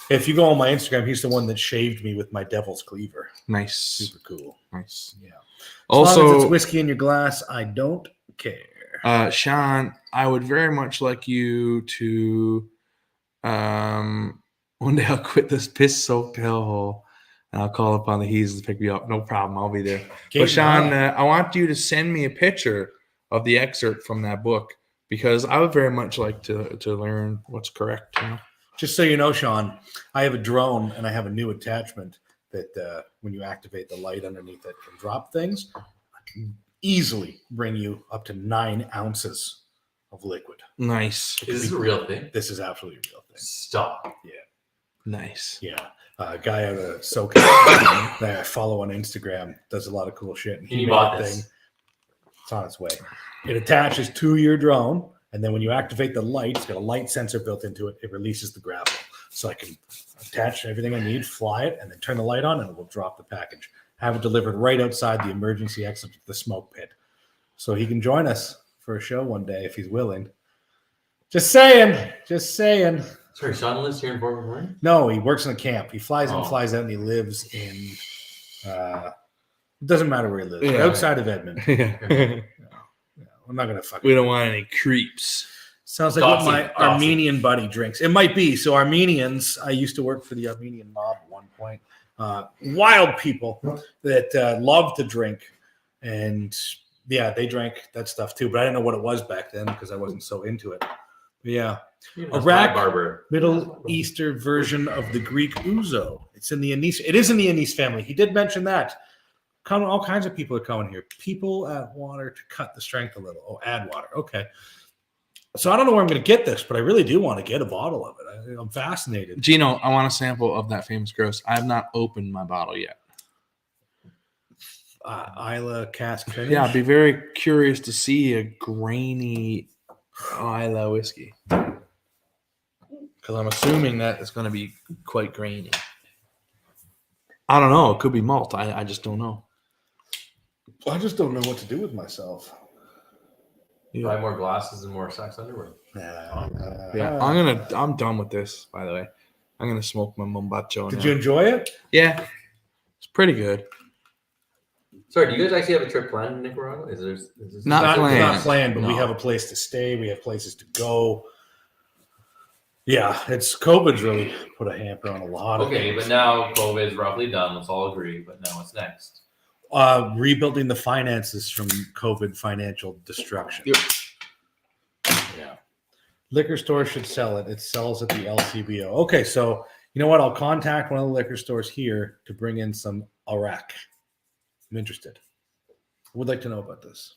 If you go on my Instagram, he's the one that shaved me with my devil's cleaver. Nice, Super cool. nice. Yeah. As long as Also, it's whiskey in your glass, I don't care. Sean, I would very much like you to. One day I'll quit this piss-soaked hellhole, and I'll call upon the Heathens to pick me up. No problem, I'll be there. But Sean, I want you to send me a picture of the excerpt from that book, because I would very much like to learn what's correct. You know? Just so you know, Sean, I have a drone, and I have a new attachment that when you activate the light underneath it can drop things. I can easily bring you up to 9 ounces of liquid. Nice, Is this a real thing? This is absolutely a real thing. Stop. nice. Yeah. A guy out of SoCal that I follow on Instagram does a lot of cool shit. And you made bought a this? It's on its way. It attaches to your drone, and then when you activate the light, it's got a light sensor built into it. It releases the grapple. So I can attach everything I need, fly it, and then turn the light on, and it will drop the package. Have it delivered right outside the emergency exit to the smoke pit. So he can join us for a show one day if he's willing. Just saying. Just saying. Sorry, Sean lives here in Fort McMurray? No, he works in a camp. He flies in, Oh. flies out, and he lives in. It doesn't matter where he lives. Yeah. Outside of Edmonton. Yeah. I'm not gonna fucking. We don't want any creeps. Sounds like what Doxy, my doxy. Armenian buddy drinks. It might be. So Armenians. I used to work for the Armenian mob at one point. Wild people that love to drink, and yeah, they drank that stuff too. But I didn't know what it was back then because I wasn't so into it. But yeah. Arak, barber. Middle Eastern version of the Greek ouzo. It's in the anise. It is in the anise family. He did mention that. All kinds of people are coming here. People add water to cut the strength a little. Oh, add water. Okay. So I don't know where I'm going to get this, but I really do want to get a bottle of it. I'm fascinated. Gino, I want a sample of that famous grouse. I have not opened my bottle yet. Isla cask finish. Yeah, I'd be very curious to see a grainy Isla whiskey. Because I'm assuming that it's going to be quite grainy. I don't know. It could be malt. I just don't know. I just don't know what to do with myself. Buy more glasses and more sex underwear. Yeah, I'm done with this, by the way. I'm going to smoke my Mombacho Did now. you enjoy it? Yeah, it's pretty good. Sorry, do you guys actually have a trip planned in Nicaragua? Is this Not planned. Not planned, but we No. have a place to stay. We have places to go. Yeah, COVID's really put a hamper on a lot of Okay, things. but now COVID is roughly done. Let's all agree. But now what's next? Rebuilding the finances from COVID financial destruction. Yep. Yeah. Liquor store should sell it. It sells at the LCBO. Okay, so you know what? I'll contact one of the liquor stores here to bring in some Arak. I'm interested. I would like to know about this.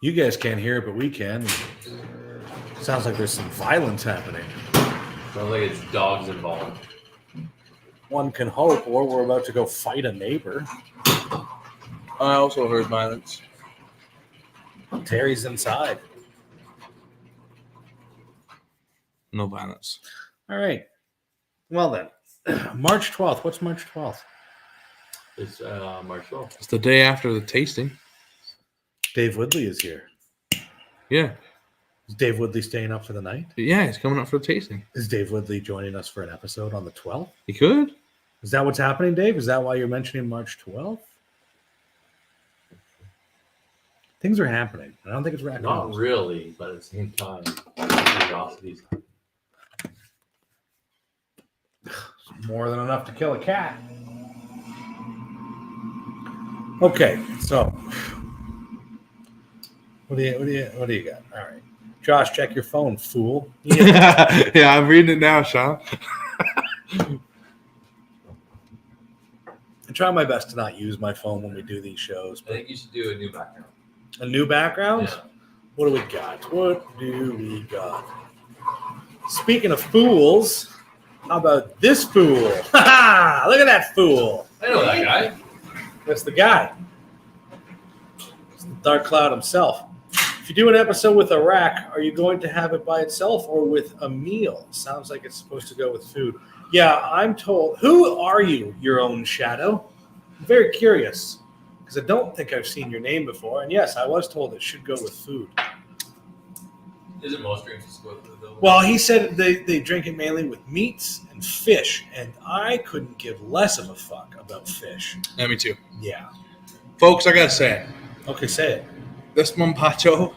You guys can't hear it, but we can. Sounds like there's some violence happening. Sounds like it's dogs involved. One can hope, or we're about to go fight a neighbor. I also heard violence. Terry's inside. No violence. All right. Well then, March 12th. What's March 12th? It's March 12th. It's the day after the tasting. Dave Woodley is here. Yeah. Is Dave Woodley staying up for the night? Yeah, he's coming up for the tasting. Is Dave Woodley joining us for an episode on the 12th? He could. Is that what's happening, Dave? Is that why you're mentioning March 12th? Things are happening. I don't think it's raccoons. Not really, but at the same time, curiosities. More than enough to kill a cat. Okay, so what do you got? All right, Josh, check your phone, fool. Yeah, I'm reading it now, Sean. I try my best to not use my phone when we do these shows. I think you should do a new background. A new background? Yeah. What do we got? What do we got? Speaking of fools, how about this fool? Look at that fool. I know that guy. That's the guy. It's the Dark Cloud himself. If you do an episode with Arak, are you going to have it by itself or with a meal? Sounds like it's supposed to go with food. Yeah, I'm told. Who are you, your own shadow? I'm very curious because I don't think I've seen your name before. And yes, I was told it should go with food. Isn't most drinks just go with food though? Well, he said they drink it mainly with meats and fish, and I couldn't give less of a fuck about fish. Yeah, me too. Yeah. Folks, I gotta say, Okay, say it. this Mompacho,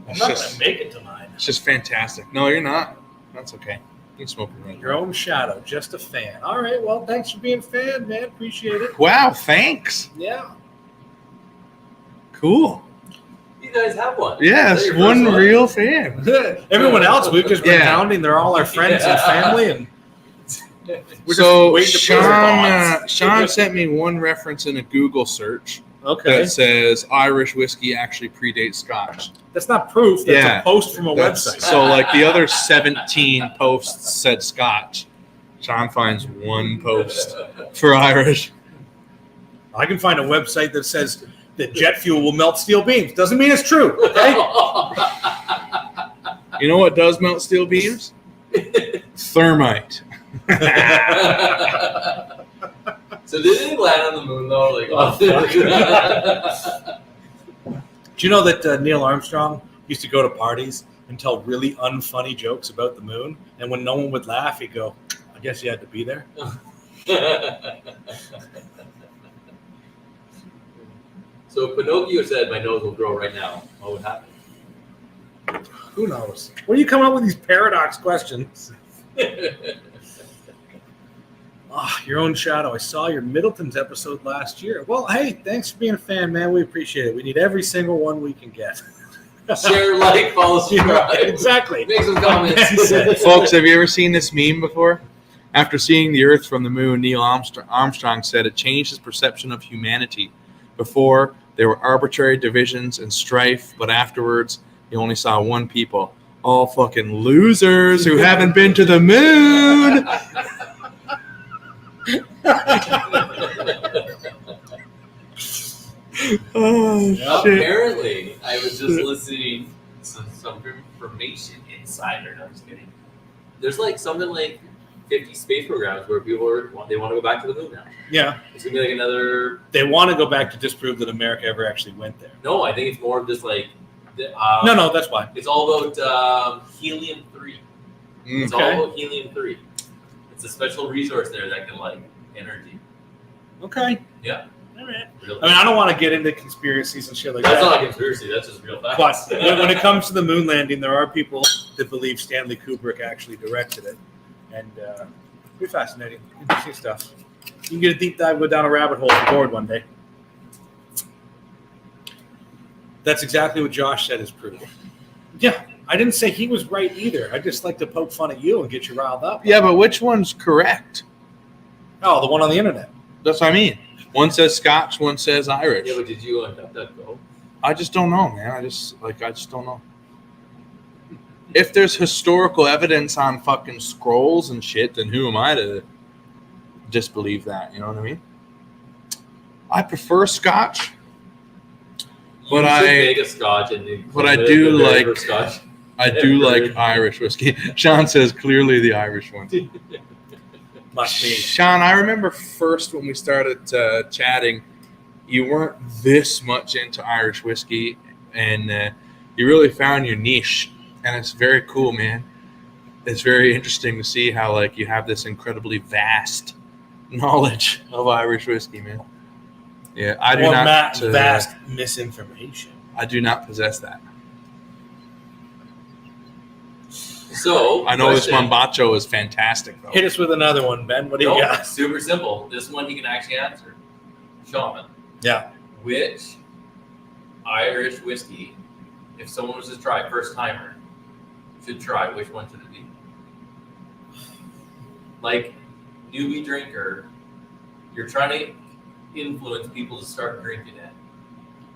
I'm it's not just, going to make it to mine. it's just fantastic. No, you're not. That's okay. You can smoke it right Your own shadow, just a fan. All right, well, thanks for being a fan, man. Appreciate it. Wow, thanks. Yeah. Cool. You guys have one. Yes, Is that your one first real fan. Everyone else, we've just been Yeah. hounding. They're all our friends and family, and we're So just waiting to prove our thoughts. Sean sent me one reference in a Google search Okay, that says Irish whiskey actually predates Scotch. that's not proof. That's Yeah. a post from a That's- website. So like the other 17 posts said Scotch. Sean finds one post for Irish. I can find a website that says that jet fuel will melt steel beams. Doesn't mean it's true. Okay. You know what does melt steel beams? Thermite. So did it land on the moon though? Like, Do you know that Neil Armstrong used to go to parties and tell really unfunny jokes about the moon? And when no one would laugh, he'd go, I guess you had to be there. So Pinocchio said, "My nose will grow right now." What would happen? Who knows? What are you coming up with these paradox questions? Your own shadow. I saw your Middleton's episode last year. Well, hey, thanks for being a fan, man. We appreciate it. We need every single one we can get. Share, like, follow, subscribe. Exactly. Make some comments. Folks, have you ever seen this meme before? After seeing the Earth from the moon, Neil Armstrong said it changed his perception of humanity. Before, there were arbitrary divisions and strife, but afterwards, he only saw one people. All fucking losers who haven't been to the moon. Oh, shit. Apparently, I was just listening to some information insider. No, I'm just kidding. There's like something like 50 space programs where people they want to go back to the moon now. Yeah. It's gonna be like another. They want to go back to disprove that America ever actually went there. No, I think it's more of just like. No, that's why. It's all about helium-3. It's all about helium-3. It's a special resource there that can like energy. Okay. Yeah. All right. Real I mean, I don't want to get into conspiracies and shit like that's that. not a conspiracy. That's just real facts. But when it comes to the moon landing, there are people that believe Stanley Kubrick actually directed it. And it'll be fascinating. Interesting stuff. You can get a deep dive, go down a rabbit hole if you're bored one day. That's exactly what Josh said is proof. Yeah, I didn't say he was right either. I just like to poke fun at you and get you riled up. Yeah, but which one's correct? Oh, the one on the internet. That's what I mean. One says Scotch, one says Irish. Yeah, but did you go? I just don't know, man. I just don't know. if there's historical evidence on fucking scrolls and shit, then who am I to disbelieve that? You know what I mean? I prefer Scotch, You should make a Scotch and I do the like- River Scotch. I do like Irish whiskey. Sean says clearly the Irish one. Must be. Sean, I remember first when we started chatting, you weren't this much into Irish whiskey, and you really found your niche, and it's very cool, man. It's very interesting to see how like you have this incredibly vast knowledge of Irish whiskey, man. Yeah, I do not. Vast misinformation. I do not possess that. So I know this question. Mambacho is fantastic, though. Hit us with another one, Ben. What do you No, got? super simple. This one he can actually answer. Sean, Yeah. which Irish whiskey, if someone was to try, first timer, should try, which one should it be? Like, newbie drinker, you're trying to influence people to start drinking it.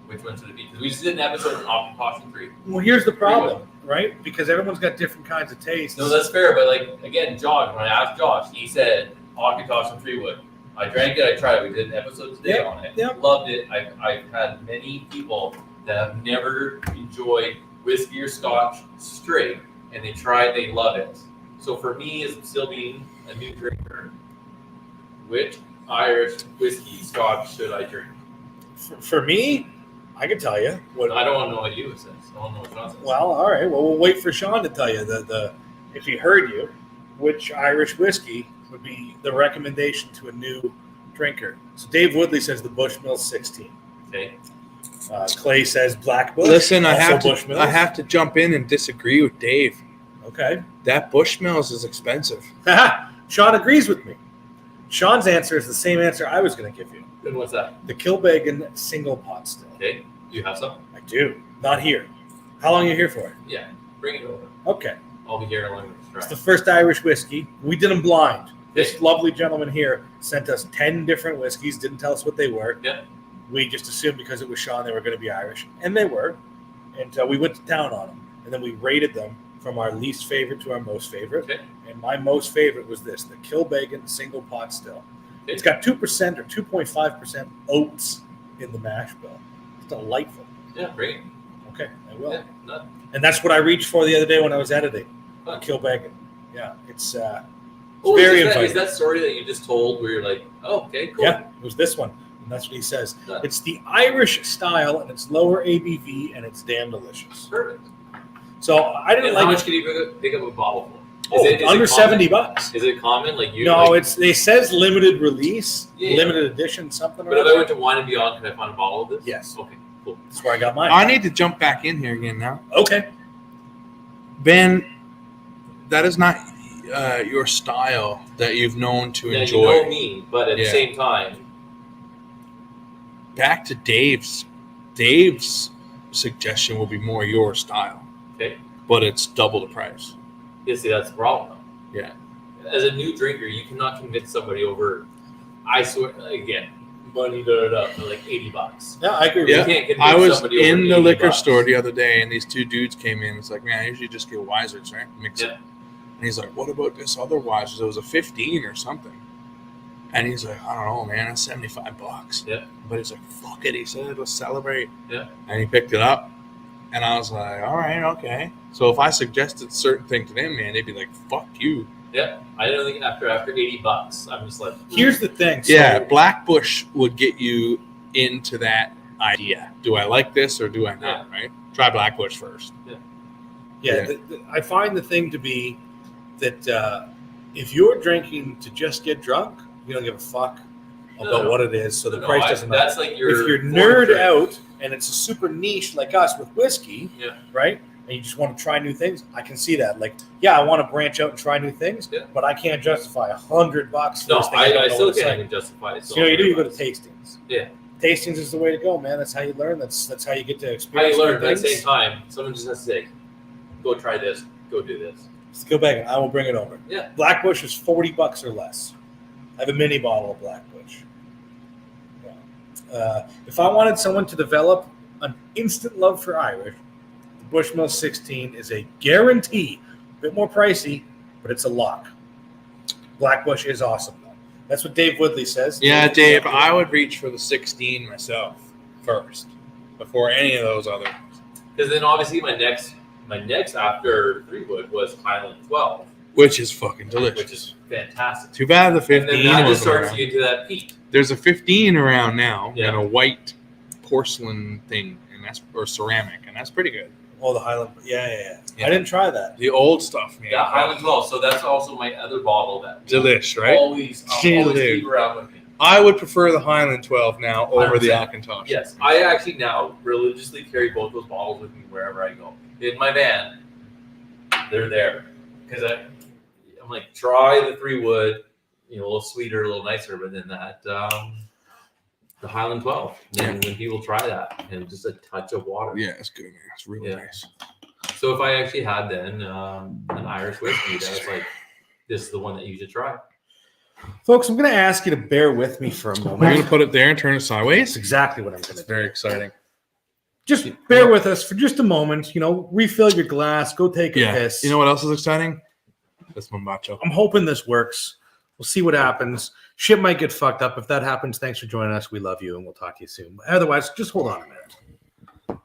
Which one should it be? Because we just did an episode on Occupation 3. Well, here's the problem, right? Because everyone's got different kinds of tastes. No, that's fair, but like, again, Josh, when I asked Josh, he said Occupation 3 wood. I drank it, I tried it. We did an episode today Yep, on it. yep. Loved it. I've had many people that have never enjoyed whiskey or Scotch straight, and they try it, they love it. So for me, as still being a new drinker, which Irish whiskey Scotch should I drink? For me, I can tell you what. I don't want to know what you says. I want to know what Sean says. Well, all right. Well, we'll wait for Sean to tell you the if he heard you, which Irish whiskey would be the recommendation to a new drinker. So Dave Woodley says the Bushmill 16. Okay. Clay says Black Bush. Listen, I also have to jump in and disagree with Dave. Okay. That Bushmills is expensive. Sean agrees with me. Sean's answer is the same answer I was going to give you. Then what's that? The Kilbeggan single pot still. Okay. Do you have some? I do. Not here. How long are you here for? Yeah. Bring it over. Okay. I'll be here along with the It's strap. the first Irish whiskey. We did them blind. This Okay. lovely gentleman here sent us 10 different whiskeys, didn't tell us what they were. Yeah. We just assumed because it was Sean they were going to be Irish, and they were. And we went to town on them, and then we rated them from our least favorite to our most favorite. Okay. And my most favorite was this, the Kilbeggan single pot still. Okay. It's got 2% or 2.5% oats in the mash bill. It's delightful. Yeah, bring it. Okay, I will. Yeah, no, And that's what I reached for the other day when I was editing. fun. Kilbeggan. Yeah, it's Oh, very is inviting. that story that you just told where you're like, oh, okay, cool. Yeah, it was this one. And that's what he says. Yeah. It's the Irish style, and it's lower ABV, and it's damn delicious. Perfect. So I didn't And like how it. much can you pick up a bottle for? Under common? $70. Is it common? Like you? No, like, it says limited release, Yeah. limited edition, something. But or if I other. went to Wine and Beyond, can I find a bottle of this? Yes. Okay. Cool. That's where I got mine. I need to jump back in here again now. Okay. Ben, that is not your style that you've known to Yeah, enjoy. you know me, but at the Yeah. same time, Back to Dave's suggestion will be more your style, okay. but it's double the price. You see, that's the problem. Yeah. As a new drinker, you cannot convince somebody over. I swear, again, money for like $80. Yeah, I agree with Yeah. You can't convince I was somebody over in the liquor $80. store the other day, and these two dudes came in. It's like, man, I usually just get Wisers, right? Mix it. Yeah. And he's like, what about this other Wisers? It was a 15 or something. And he's like, I don't know, man, that's $75. Yeah. But he's like, fuck it. He said, let's celebrate. Yeah. And he picked it up. And I was like, all right, okay. So if I suggested certain thing to them, man, they'd be like, fuck you. Yeah, I don't think after $80, I'm just like, Here's the thing. So, Yeah, Black Bush would get you into that idea. Do I like this or do I not, right? Try Black Bush first. Yeah, I find the thing to be that if you're drinking to just get drunk, you don't give a fuck about No. what it is, so the no, price doesn't matter. That's like your. If you're fourth nerd drink. out and it's a super niche like us with whiskey, Yeah. right? And you just want to try new things, I can see that. Like, yeah, I want to branch out and try new things, Yeah. but I can't justify $100 for No, this thing. I don't know still what it's can't like. even justify it. So, you know, you go to tastings. Yeah. Tastings is the way to go, man. That's how you learn. That's how you get to How experience you learn, but new at the things. same time, someone just has to say, go try this, go do this. Let's go back. I will bring it over. Yeah. Black Bush is $40 or less. I have a mini bottle of Black Bush. Yeah. If I wanted someone to develop an instant love for Irish, the Bushmill 16 is a guarantee. A bit more pricey, but it's a lock. Blackbush is awesome, though. That's what Dave Woodley says. Yeah, Dave, I would reach for the 16 myself first before any of those other. Because then obviously my next after 3-wood was Highland 12, Which is fucking delicious. which is fantastic. Too bad the And 15 then that just wasn't starts around. you into that peak. There's a 15 around now Yeah. and a white porcelain thing, and that's or ceramic, and that's pretty good. Oh, the Highland. Yeah. Yeah. I didn't try that. The old stuff, man. Yeah, Highland 12. So that's also my other bottle that Delish, I'll right? always keep around with me. I would prefer the Highland 12 now over the 100%. Alcantosh. Yes, I actually now religiously carry both those bottles with me wherever I go. In my van, they're there because I'm like, try the 3-wood, a little sweeter, a little nicer, but then that the Highland 12. And when people try that, and just a touch of water. Yeah, it's good, man. It's really Yeah. nice. So if I actually had then an Irish whiskey, that's like, this is the one that you should try. Folks, I'm going to ask you to bear with me for a We're moment. gonna put it there and turn it That's sideways. exactly what I'm going It's to do. very exciting. Just bear with us for just a moment. Refill your glass. Go take a Yeah. piss. You know what else is exciting? This Mombacho. I'm hoping this works. We'll see what happens. Shit might get fucked up. If that happens, thanks for joining us. We love you, and we'll talk to you soon. Otherwise, just hold on a minute.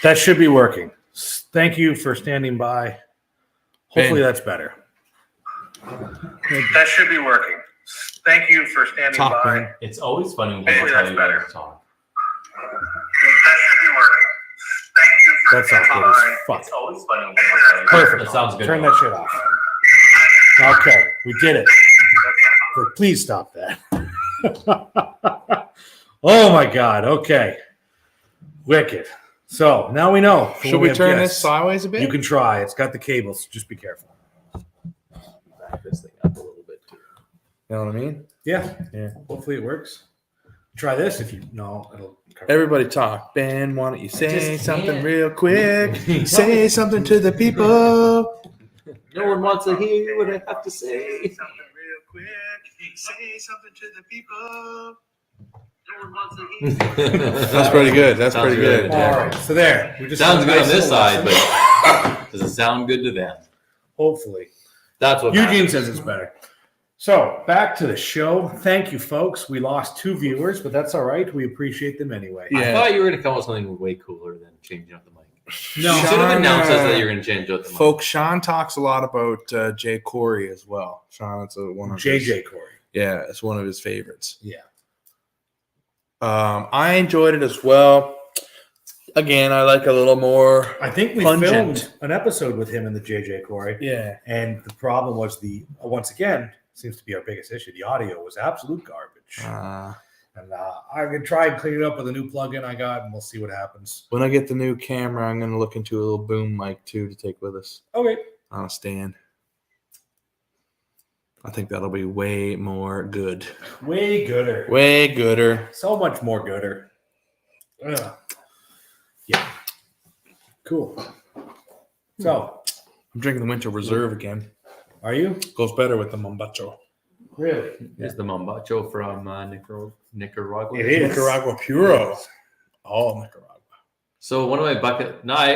That should be working. Thank you for standing by. Hopefully, that's better. That should be working. Thank you for standing Talk, by. man. It's always funny when Hopefully people tell that's you better. to talk. That should be working. Thank you for That sounds standing good by. as fuck. It's always funny when people tell you. Perfect. That sounds good. Turn that shit off. Okay, we did it. Please stop that. Oh my God. Okay. Wicked. So now we know. for Should when we have turn this guests. sideways a bit? You can try. It's got the cables. Just be careful. Back this thing up a little bit too. You know what I mean? Yeah. Yeah. Hopefully it works. Try this if you. No, it'll cover. Everybody talk. Ben, why don't you say just something can't. real quick? Say something to the people. No one wants to hear what I have to say. Something real quick. Say something to the people. No one wants to hear. That's pretty good. That's Sounds pretty really good. good. All right. So there. We just Sounds had a good on nice this little side, lesson. but does it sound good to them? Hopefully. That's what Eugene matters. says it's better. So back to the show. Thank you, folks. We lost 2 viewers, but that's all right. We appreciate them anyway. I Yeah. thought you were going to come up with something way cooler than changing up the mic. No. You should have announced us that you were going to change up the mic. Folks, Sean talks a lot about Jay Corey as well. Sean, it's one of his, JJ Corey. Yeah, it's one of his favorites. Yeah. I enjoyed it as well. Again, I like a little more. I think we Pungent. filmed an episode with him and the JJ Corey. Yeah. And the problem was once again, seems to be our biggest issue. The audio was absolute garbage. And I'm going to try and clean it up with a new plugin I got, and we'll see what happens. When I get the new camera, I'm going to look into a little boom mic too to take with us Okay. on a stand. I think that'll be way more good. Way gooder. Way gooder. So much more gooder. Ugh. Yeah. Cool. So, I'm drinking the Winter Reserve again. are you? Goes better with the Mombacho. Really? Is the Mombacho from Nicaragua? It is. Nicaragua Puro. All Nicaragua. So one of my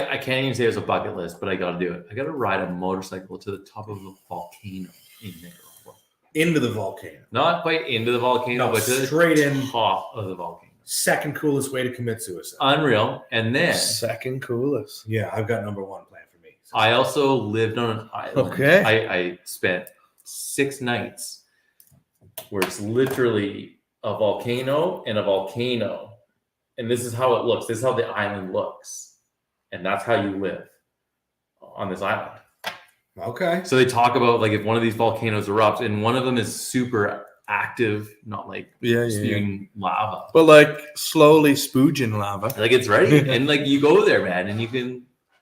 I can't even say it's a bucket list, but I got to do it. I got to ride a motorcycle to the top of a volcano in Nicaragua. Into the volcano. Not quite into the volcano, No, but to straight the in. top of the volcano. Second coolest way to commit suicide. Unreal. And then Second coolest. Yeah, I've got number 1 planned for me. I also lived on an island. Okay. I spent 6 nights where it's literally a volcano and a volcano. And this is how it looks. This is how the island looks. And that's how you live on this island. Okay. So they talk about like if one of these volcanoes erupts and one of them is super active, not like spewing lava. But like slowly spooging lava. Like it's ready. And like you go there, man, and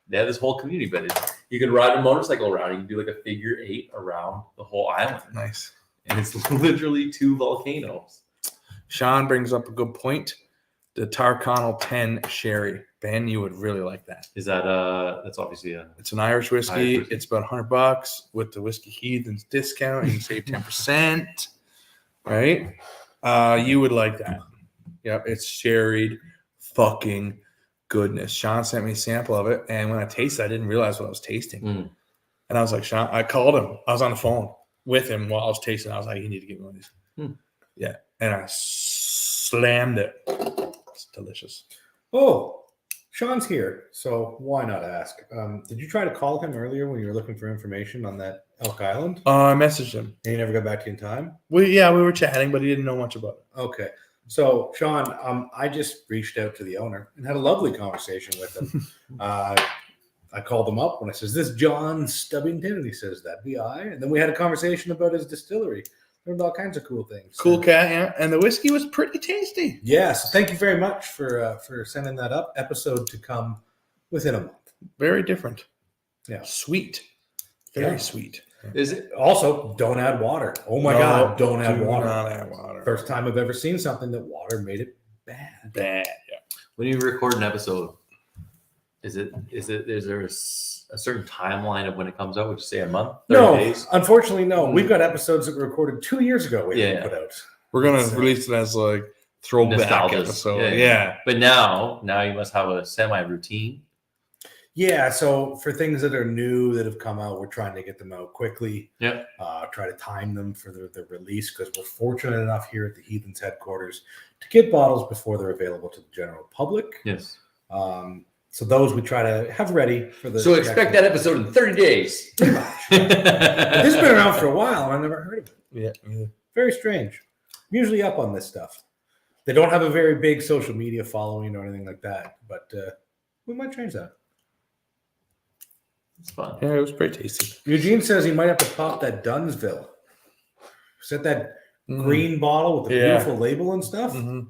they have this whole community, but you can ride a motorcycle around. You can do like a figure 8 around the whole island. Nice. And it's literally 2 volcanoes. Sean brings up a good point. The Tarconnell 10 Sherry. Ben, you would really like that. Is that that's obviously It's an Irish whiskey. It's about $100 with the Whiskey Heathens discount. You can save 10%. Right? You would like that. Yep, it's sherried fucking goodness. Sean sent me a sample of it, and when I tasted it, I didn't realize what I was tasting. And I was like, Sean, I called him. I was on the phone with him while I was tasting. I was like, you need to get me one of these. Yeah. And I slammed it. It's delicious. Oh, Sean's here, so why not ask? Did you try to call him earlier when you were looking for information on that Elk Island? I messaged him. And he never got back to you in time? We were chatting, but he didn't know much about it. Okay. So, Sean, I just reached out to the owner and had a lovely conversation with him. I called him up and I says, "This John Stubbington?" And he says, "That'd be I." And then we had a conversation about his distillery. Learned all kinds of cool things. Cool cat, yeah. And the whiskey was pretty tasty. Yes. Thank you very much for sending that up. Episode to come within a month. Very different. Yeah. Sweet. Very sweet. Is it Also, don't add water. Oh my God, don't add water. Not add water. First time I've ever seen something that water made it bad. Bad. Yeah. when you record an episode? Is there a certain timeline of when it comes out? Would you say a month? 30 No, days? unfortunately, no. We've got episodes that were recorded 2 years ago. We didn't put out. We're gonna release it as like throwback Nostalgia. episode. Yeah. But now you must have a semi-routine. Yeah, so for things that are new that have come out, we're trying to get them out quickly. Yeah. Try to time them for the release because we're fortunate enough here at the Heathens headquarters to get bottles before they're available to the general public. Yes. So those we try to have ready for the. So expect that episode in 30 days. Pretty much. This has been around for a while, and I've never heard of it. Yeah. Very strange. I'm usually up on this stuff. They don't have a very big social media following or anything like that, but we might change that. It's fun. Yeah, it was pretty tasty. Eugene says he might have to pop that Dunsville. Is that green bottle with the beautiful label and stuff? Mm-hmm.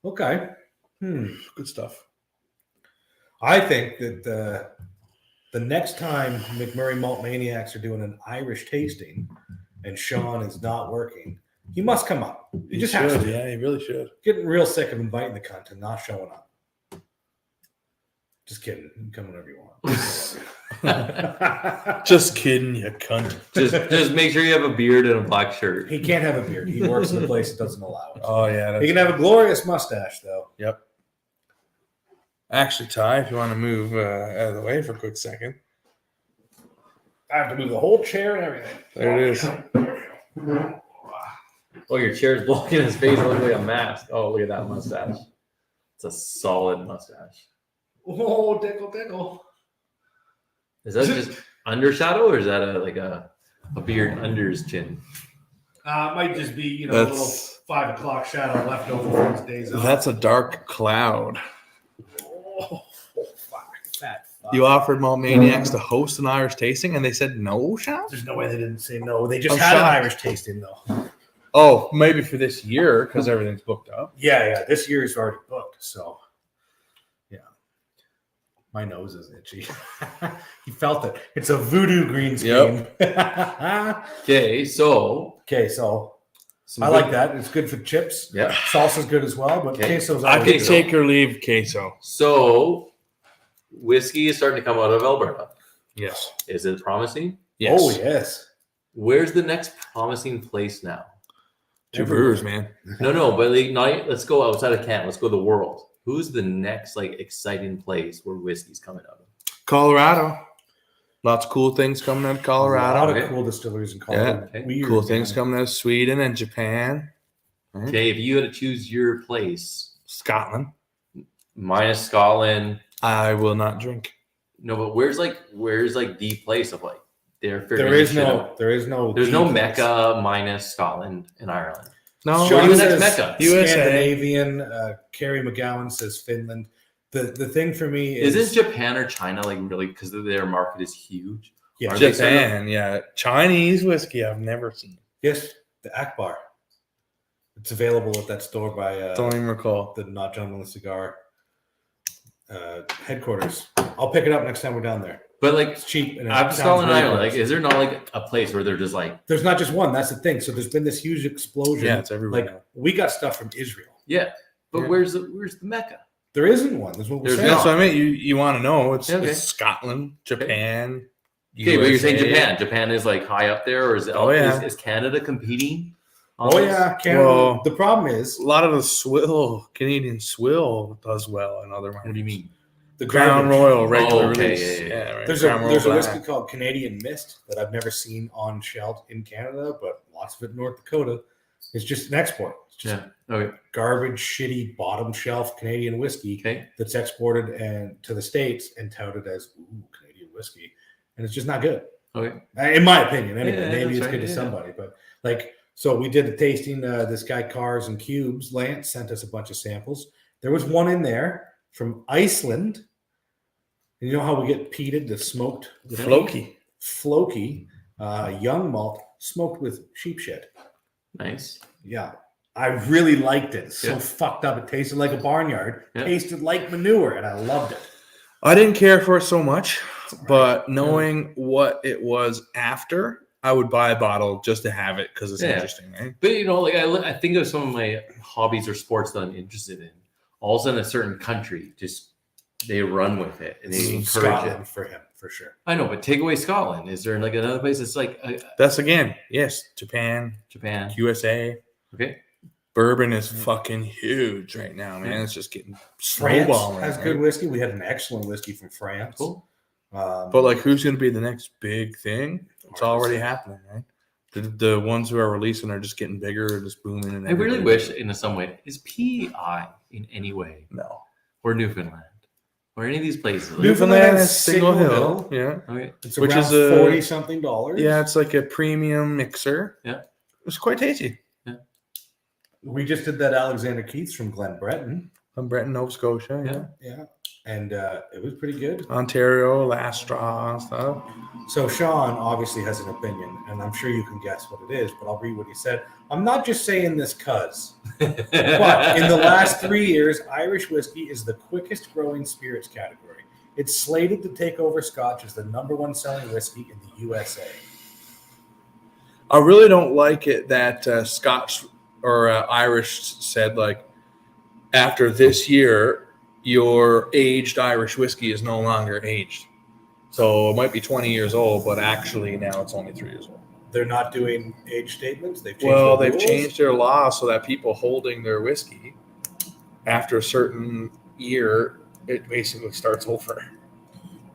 Okay. Good stuff. I think that the next time McMurray Malt Maniacs are doing an Irish tasting and Sean is not working, he must come up. He just has to. Yeah, he really should. Getting real sick of inviting the cunt and not showing up. Just kidding. You can come whenever you want. Just kidding, you cunt. Just make sure you have a beard and a black shirt. He can't have a beard. He works in a place that doesn't allow it. Oh yeah, He can have a glorious mustache, though. Yep. Actually, Ty, if you want to move out of the way for a quick second. I have to move the whole chair and everything. There it is. Oh, your chair's blocking his face. Look like a mask. Oh, look at that mustache. It's a solid mustache. Oh, tickle. Is that just undershadow, or is that a beard under his chin? It might just be, a little 5 o'clock shadow left over from his days off. That's a dark cloud. Oh, fuck. Fat fuck. You offered Malt Maniacs to host an Irish tasting, and they said no, Sean? There's no way they didn't say no. They just I'm had an shocked. Irish tasting, though. Oh, maybe for this year because everything's booked up. Yeah. This year is already booked, so yeah. My nose is itchy. He felt it. It's a voodoo green screen. Okay, so I like that. It's good for chips. Yeah. Salsa's good as well, but queso's I always could take or leave queso. So whiskey is starting to come out of Alberta. Yes. Is it promising? Yes. Oh, yes. Where's the next promising place now? Two brewers, man. No, but let's go outside of Canada. Let's go to the world. Who's the next exciting place where whiskey's coming out of? Colorado. Lots of cool things coming out of A Colorado. lot of cool distilleries in Colorado. Okay. Weird, Cool things man. coming out of Sweden and Japan. Right? Okay, if you had to choose your place, Scotland. minus Scotland, I will not drink. No, but where's the place of like There is no there's no place. Mecca minus Scotland and Ireland. No, Sean Where's the says next Mecca? USA. Scandinavian. Carrie McGowan says Finland. The thing for me is Isn't Japan or China like really because their market is huge? yeah, Are they Japan, yeah. Chinese whiskey I've never seen. yes, the Akbar. It's available at that store by Don't even recall. the Not Gentleman Cigar headquarters. I'll pick it up next time we're down there. But like It's cheap. And it I'm sounds Scotland really Island, good. like is there not like a place where they're just like There's not just one. That's the thing. So there's been this huge explosion. Yeah, it's everywhere. Like we got stuff from Israel. yeah, but Yeah. where's the Mecca? There isn't one. That's what we're There's saying. That's what I mean. You want to know? It's, Okay. it's Scotland, Japan. Okay, but you're saying USA. Japan. Japan is like high up there, or is Oh, yeah. is Canada competing? on Oh this? yeah, Canada. Well- the problem is A lot of the Canadian swill does well in other markets. What do you mean? the Crown garbage. Royal regular Oh, okay, release. yeah. Right. There's Crown a Royal there's a Black. whiskey called Canadian Mist that I've never seen on shelf in Canada, but lots of it in North Dakota. It's just an export. It's just Yeah. Okay. garbage, shitty, bottom shelf Canadian whiskey Okay. that's exported and to the States and touted as Canadian whiskey, and it's just not good. Okay. In my opinion, anyway. Yeah, Maybe that's it's right, good to yeah. somebody, but like, so we did a tasting. This guy Cars and Cubes, Lance, sent us a bunch of samples. There was one in there from Iceland. And you know how we get peated, the smoked, the floki, young malt smoked with sheep shit. Nice. Yeah, I really liked it. It's so Yeah. fucked up. It tasted like a barnyard. Yeah. Tasted like manure, and I loved it. I didn't care for it so much, but knowing what it was after, I would buy a bottle just to have it because it's Yeah. interesting, right? But you know, like I think of some of my hobbies or sports that I'm interested in. All of a sudden, a certain country just they run with it and they encourage Scotland it. for him, for sure. I know, but take away Scotland. Is there like another place that's like That's again, yes, Japan, Japan? USA. Okay. Bourbon is fucking huge right now, man. It's just getting France snowballing. has right? good whiskey. We had an excellent whiskey from France. Cool. But like, who's going to be the next big thing? It's already happening, right? The ones who are releasing are just getting bigger and just booming. And I really everything. wish, in some way, is PI in any way No. or Newfoundland or any of these places? Like, Newfoundland has is Single Single Hill. Yeah. okay. it's which around is a- $40-something. Yeah, it's like a premium mixer. Yeah. It's quite tasty. We just did that Alexander Keith's from Glen Breton. From Breton, Nova Scotia. Yeah. Yeah. And it was pretty good. Ontario, Last Straw and stuff. So Sean obviously has an opinion, and I'm sure you can guess what it is, but I'll read what he said. I'm not just saying this cuz. But in the last 3 years, Irish whiskey is the quickest growing spirits category. It's slated to take over Scotch as the #1 selling whiskey in the USA. I really don't like it that Scotch or Irish said, like, after this year, your aged Irish whiskey is no longer aged. So it might be 20 years old, but actually now it's only 3 years old. They're not doing age statements. They've changed Well, the they've rules. changed their law so that people holding their whiskey after a certain year, it basically starts over.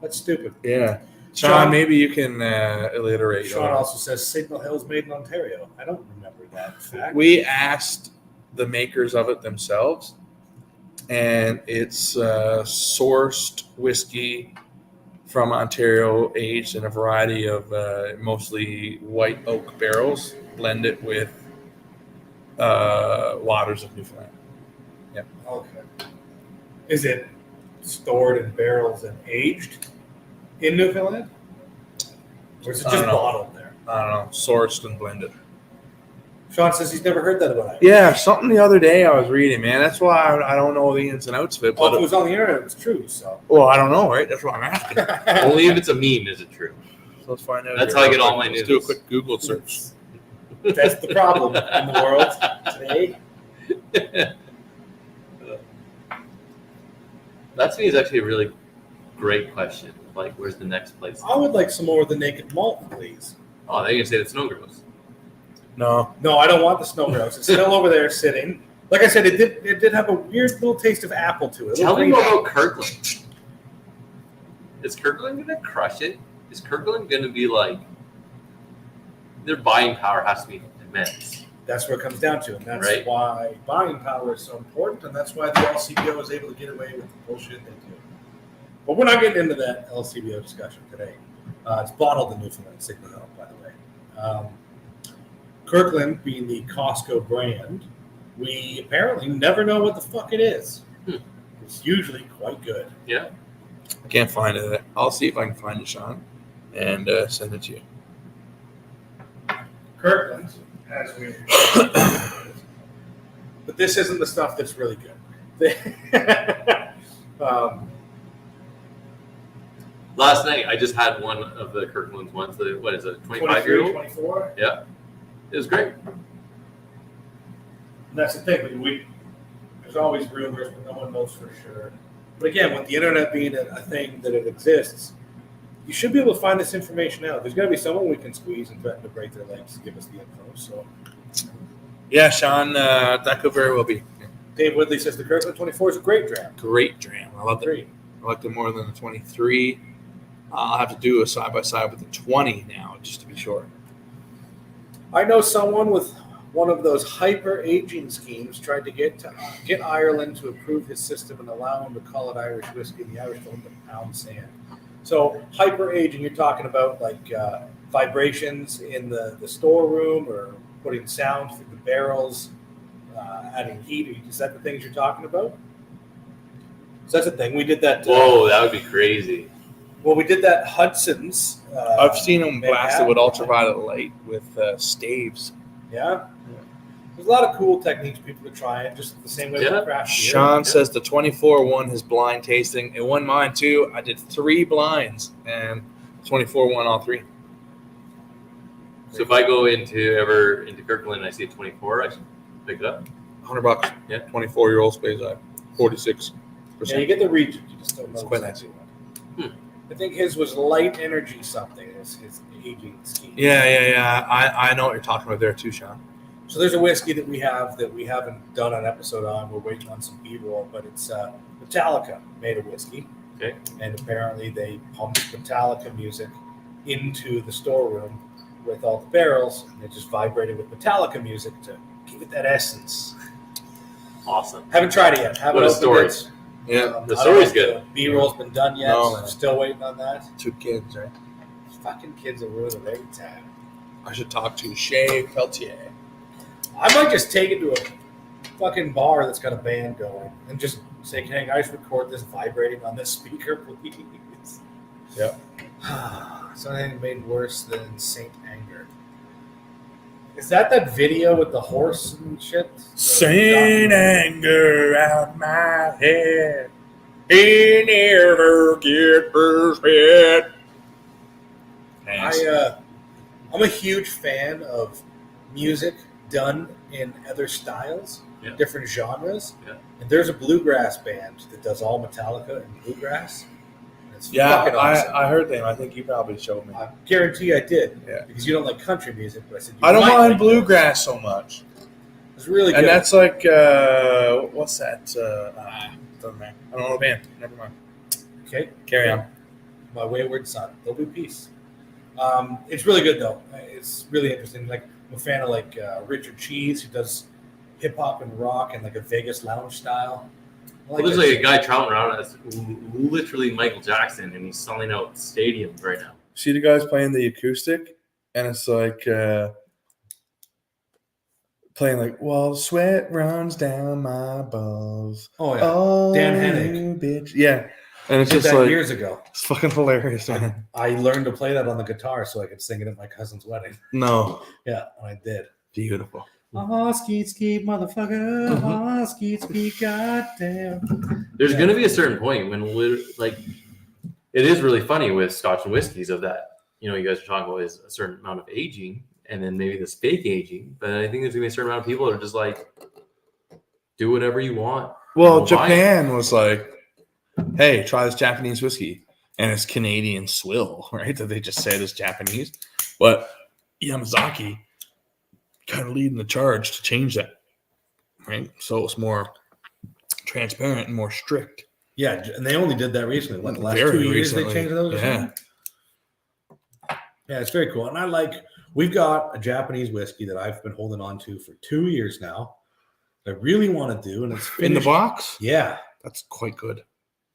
That's stupid. Yeah. Sean- Sean, maybe you can alliterate. Sean also says Signal Hill's made in Ontario. I don't remember that fact. We asked the makers of it themselves, and it's sourced whiskey from Ontario, aged in a variety of mostly white oak barrels, blended with waters of Newfoundland. Okay. Is it stored in barrels and aged in Newfoundland? Or is it I just don't know. bottled there? I don't know, sourced and blended. Sean says he's never heard that about it. Yeah, something the other day I was reading, man. That's why I don't know the ins and outs of it. Well, if But it was on the internet, it was true. So well, I don't know, right? That's what I'm asking. Only if it's a meme is it true. So let's find out. That's here. how I get all my Let's do a news. quick Google search. that's the problem in the world today. That to me is actually a really great question. Like, where's the next place? I would like some more of the Naked Malt, please. Oh, they're gonna say the Snow Grouse. No, No, I don't want the Snow Grouse. It's still over there sitting. Like I said, it did have a weird little taste of apple to it. Tell me more about Kirkland. Is Kirkland gonna crush it? Is Kirkland gonna be like their buying power has to be immense? That's what it comes down to, and that's Right. why buying power is so important, and that's why the LCBO is able to get away with the bullshit they do. But we're not getting into that LCBO discussion today. It's bottled in Newfoundland, Signal Hill, by the way. Kirkland being the Costco brand, we apparently never know what the fuck it is. It's usually quite good. Yeah. I can't find it. I'll see if I can find it, Sean, and send it to you. Kirkland has weird. But this isn't the stuff that's really good. Last night, I just had one of the Kirkland ones. What is it, 25-year-old? 24. Yeah. It was great. And that's the thing. There's always rumors, but no one knows for sure. But again, with the internet being a thing that it exists, you should be able to find this information out. There's got to be someone we can squeeze and threaten to break their legs to give us the info. So, Yeah, Sean, that could very well be. Dave Woodley says the Kirkland 24 is a great dram. Great dram. I love it. I liked it more than the 23. I'll have to do a side-by-side with the 20 now, just to be sure. I know someone with one of those hyper-aging schemes tried to get Ireland to approve his system and allow him to call it Irish whiskey, and the Irish told him to pound sand. So hyper-aging, you're talking about like vibrations in the storeroom or putting sound through the barrels, adding heat. Is that the things you're talking about? So that's a thing. We did that. Whoa, that would be crazy. Well, we did that Hudson's. I've seen them blasted with Manhattan. ultraviolet light with staves. Yeah. There's a lot of cool techniques people are trying, just the same way Yeah. with craft beer. Sean says the 24 won his blind tasting. It won mine too. I did 3 blinds, and 24 won all 3. So if I go into Kirkland and I see a 24, I should pick it up. $100. Yeah. 24-year-old Speyside. 46%. Yeah, you get the region. You just don't know. It's quite exactly nice. what. I think his was light energy something. His aging scheme. Yeah. I know what you're talking about there too, Sean. So there's a whiskey that we haven't done an episode on. We're waiting on some B-roll, but it's Metallica made a whiskey. Okay. And apparently they pumped Metallica music into the storeroom with all the barrels, and it just vibrated with Metallica music to give it that essence. Awesome. Haven't tried it yet. Haven't What a opened story. it. Yeah. The I don't story's know if good. the B-roll's been done yet. No, man. Still waiting on that. 2 kids, right? Fucking kids are ruining every time. I should talk to Shay Peltier. I might just take it to a fucking bar that's got a band going and just say, "Can you guys record this vibrating on this speaker, please?" Yep. Something made worse than Saint Anger. Is that video with the horse and shit? Saint Anger out my head. He never get first hit. I'm a huge fan of music done in other styles, Yeah. different genres. Yeah. And there's a bluegrass band that does all Metallica and bluegrass. And it's Yeah, fucking awesome. I heard them. I think you probably showed me. I guarantee I did. Yeah. Because you don't like country music, but I said you I don't might mind like bluegrass so much. this. It's really good. And that's like, what's that? Doesn't matter. I don't know the band. Never mind. okay. Carry on. My Wayward Son. There'll be peace. It's really good though. It's really interesting. Like I'm a fan of like Richard Cheese, who does hip hop and rock and like a Vegas lounge style. I Well, there's that like a guy trouting around that's literally Michael Jackson, and he's selling out stadiums right now. See the guys playing the acoustic, and it's like playing like, "Well, sweat runs down my balls." Oh yeah. Oh, Dan Hennig. you bitch. Yeah, and it's Did just that like years ago. it's fucking hilarious, man. I learned to play that on the guitar so I could sing it at my cousin's wedding. No, Yeah, and I did. beautiful. Skeet skeet, motherfucker. Skeet skeet, goddamn. There's Yeah. going to be a certain point when, like, it is really funny with Scotch and whiskeys of that. You know, you guys are talking about is a certain amount of aging, and then maybe this fake aging. But I think there's going to be a certain amount of people that are just like, do whatever you want. Well, Well, Japan was like, "Hey, try this Japanese whiskey," and it's Canadian swill, right? That they just said is Japanese, but Yamazaki kind of leading the charge to change that, right? So it's more transparent and more strict. Yeah, and they only did that recently. What, the last Very 2 years recently. they changed those? Or Yeah. something? Yeah, it's very cool. And we've got a Japanese whiskey that I've been holding on to for 2 years now. That I really want to do, and it's In the finished. box, Yeah. that's quite good.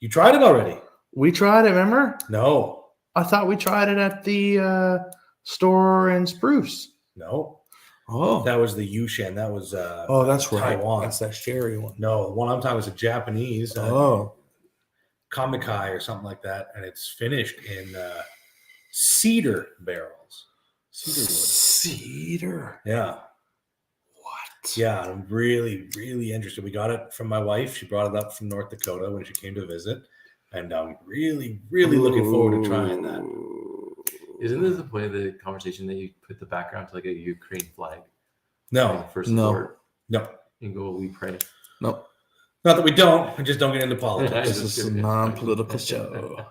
You tried it already? We tried it, remember? No. I thought we tried it at the store in Spruce. No. Oh. That was the Yushan. That was That's right. Taiwan. That's that sherry one. No, the one I'm talking was a Japanese Kamikai or something like that, and it's finished in cedar barrels. Cedar wood. Cedar. Yeah. What? Yeah, I'm really, really interested. We got it from my wife. She brought it up from North Dakota when she came to visit. And I'm really, really looking forward to trying that. Isn't this the point of the conversation that you put the background to like a Ukraine flag? No. For support? No. And go, we pray. Nope. Not that we don't. We just don't get into politics. This is a non-political show.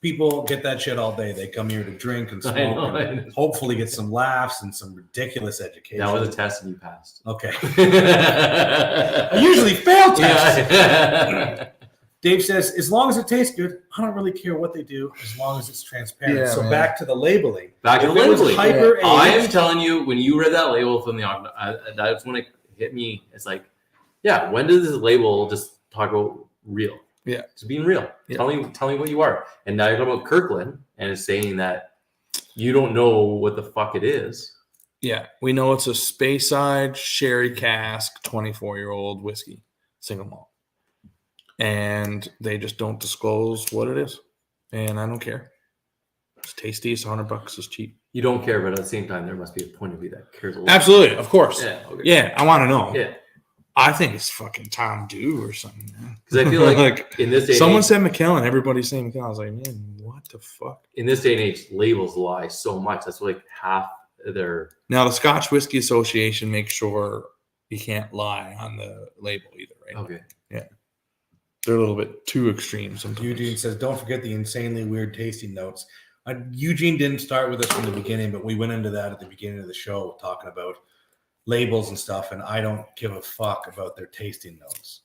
People get that shit all day. They come here to drink and smoke and hopefully get some laughs and some ridiculous education. That was a test and you passed. Okay. I usually fail tests. Yeah. Dave says, as long as it tastes good, I don't really care what they do, as long as it's transparent. Yeah, so man. back to the labeling. Back to the labeling. Hyper-aged, I am telling you, when you read that label from the that's when it hit me. It's like, yeah, when does this label just talk about real? Yeah. It's being real. Yeah. Tell me what you are. And now you're talking about Kirkland, and it's saying that you don't know what the fuck it is. Yeah, we know it's a Speyside sherry cask 24-year-old whiskey, single malt. And they just don't disclose what it is. And I don't care. It's tasty. It's $100. It's cheap. You don't care, but at the same time, there must be a point of view that cares a lot. Absolutely. Of course. Yeah. Okay. Yeah, I want to know. Yeah. I think it's fucking Tom Dew or something. Because I feel like in this day someone and age, said McKellen. Everybody's saying McKellen. I was like, man, what the fuck? in this day and age, labels lie so much. That's like half their. Now, the Scotch Whisky Association makes sure you can't lie on the label either, right? Okay. Yeah. They're a little bit too extreme sometimes. Eugene says, don't forget the insanely weird tasting notes. Eugene didn't start with us from the beginning, but we went into that at the beginning of the show talking about labels and stuff, and I don't give a fuck about their tasting notes.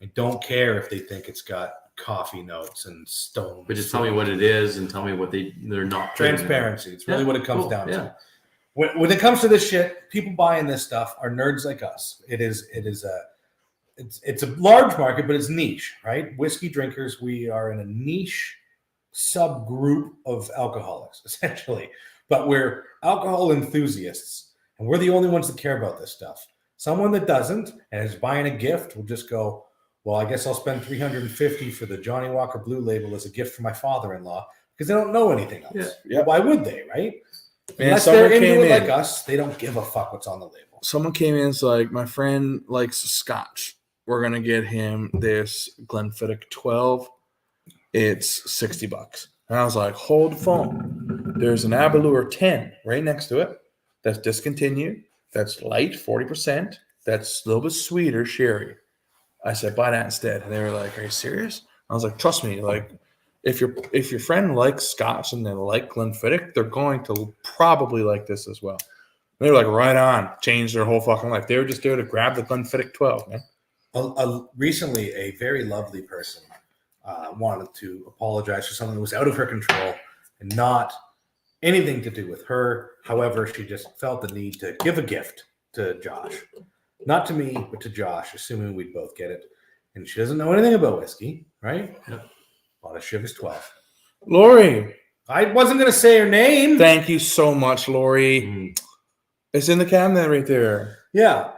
I don't care if they think it's got coffee notes and stone. But just tell me what it is and tell me what they're not. Transparency. It's really what it comes down yeah. to. When it comes to this shit, people buying this stuff are nerds like us. It's a large market, but it's niche, right? Whiskey drinkers, we are in a niche subgroup of alcoholics, essentially. But we're alcohol enthusiasts, and we're the only ones that care about this stuff. Someone that doesn't and is buying a gift will just go, well, I guess I'll spend $350 for the Johnny Walker Blue Label as a gift for my father-in-law, because they don't know anything else. Yeah. Why would they, right? Man, Unless they're into it like us, they don't give a fuck what's on the label. Someone came in and was like, my friend likes Scotch. We're going to get him this Glenfiddich 12. It's $60. And I was like, hold the phone. There's an Aberlour 10 right next to it. That's discontinued. That's light, 40%. That's a little bit sweeter sherry. I said, buy that instead. And they were like, are you serious? I was like, trust me. Like, if your friend likes Scotch and they like Glenfiddich, they're going to probably like this as well. And they were like, right on. Changed their whole fucking life. They were just there to grab the Glenfiddich 12, man. Recently, a very lovely person wanted to apologize for something that was out of her control and not anything to do with her. However, she just felt the need to give a gift to Josh. Not to me, but to Josh, assuming we'd both get it. And she doesn't know anything about whiskey, right? Yep. Bought a Chivas 12. Lori. I wasn't going to say her name. Thank you so much, Lori. It's in the cabinet right there. Yeah.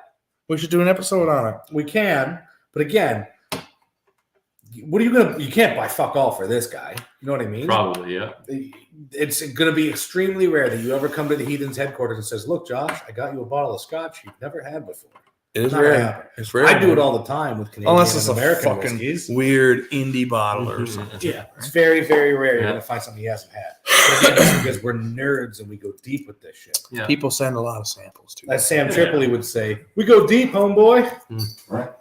We should do an episode on it. We can, but again, what are you gonna? You can't buy fuck all for this guy. You know what I mean? Probably, yeah. It's gonna be extremely rare that you ever come to the Heathens headquarters and says, "Look, Josh, I got you a bottle of Scotch you've never had before." It is Not gonna rare. happen. It's rare. I do it all the time with Canadian Unless it's and a American fucking whiskeys. weird indie bottler or something. Yeah, it's very, very rare. You're Yeah. gonna find something he hasn't had. But again, that's because we're nerds and we go deep with this shit. Yeah. People send a lot of samples too. As Sam Tripoli would say, "We go deep, homeboy." Right.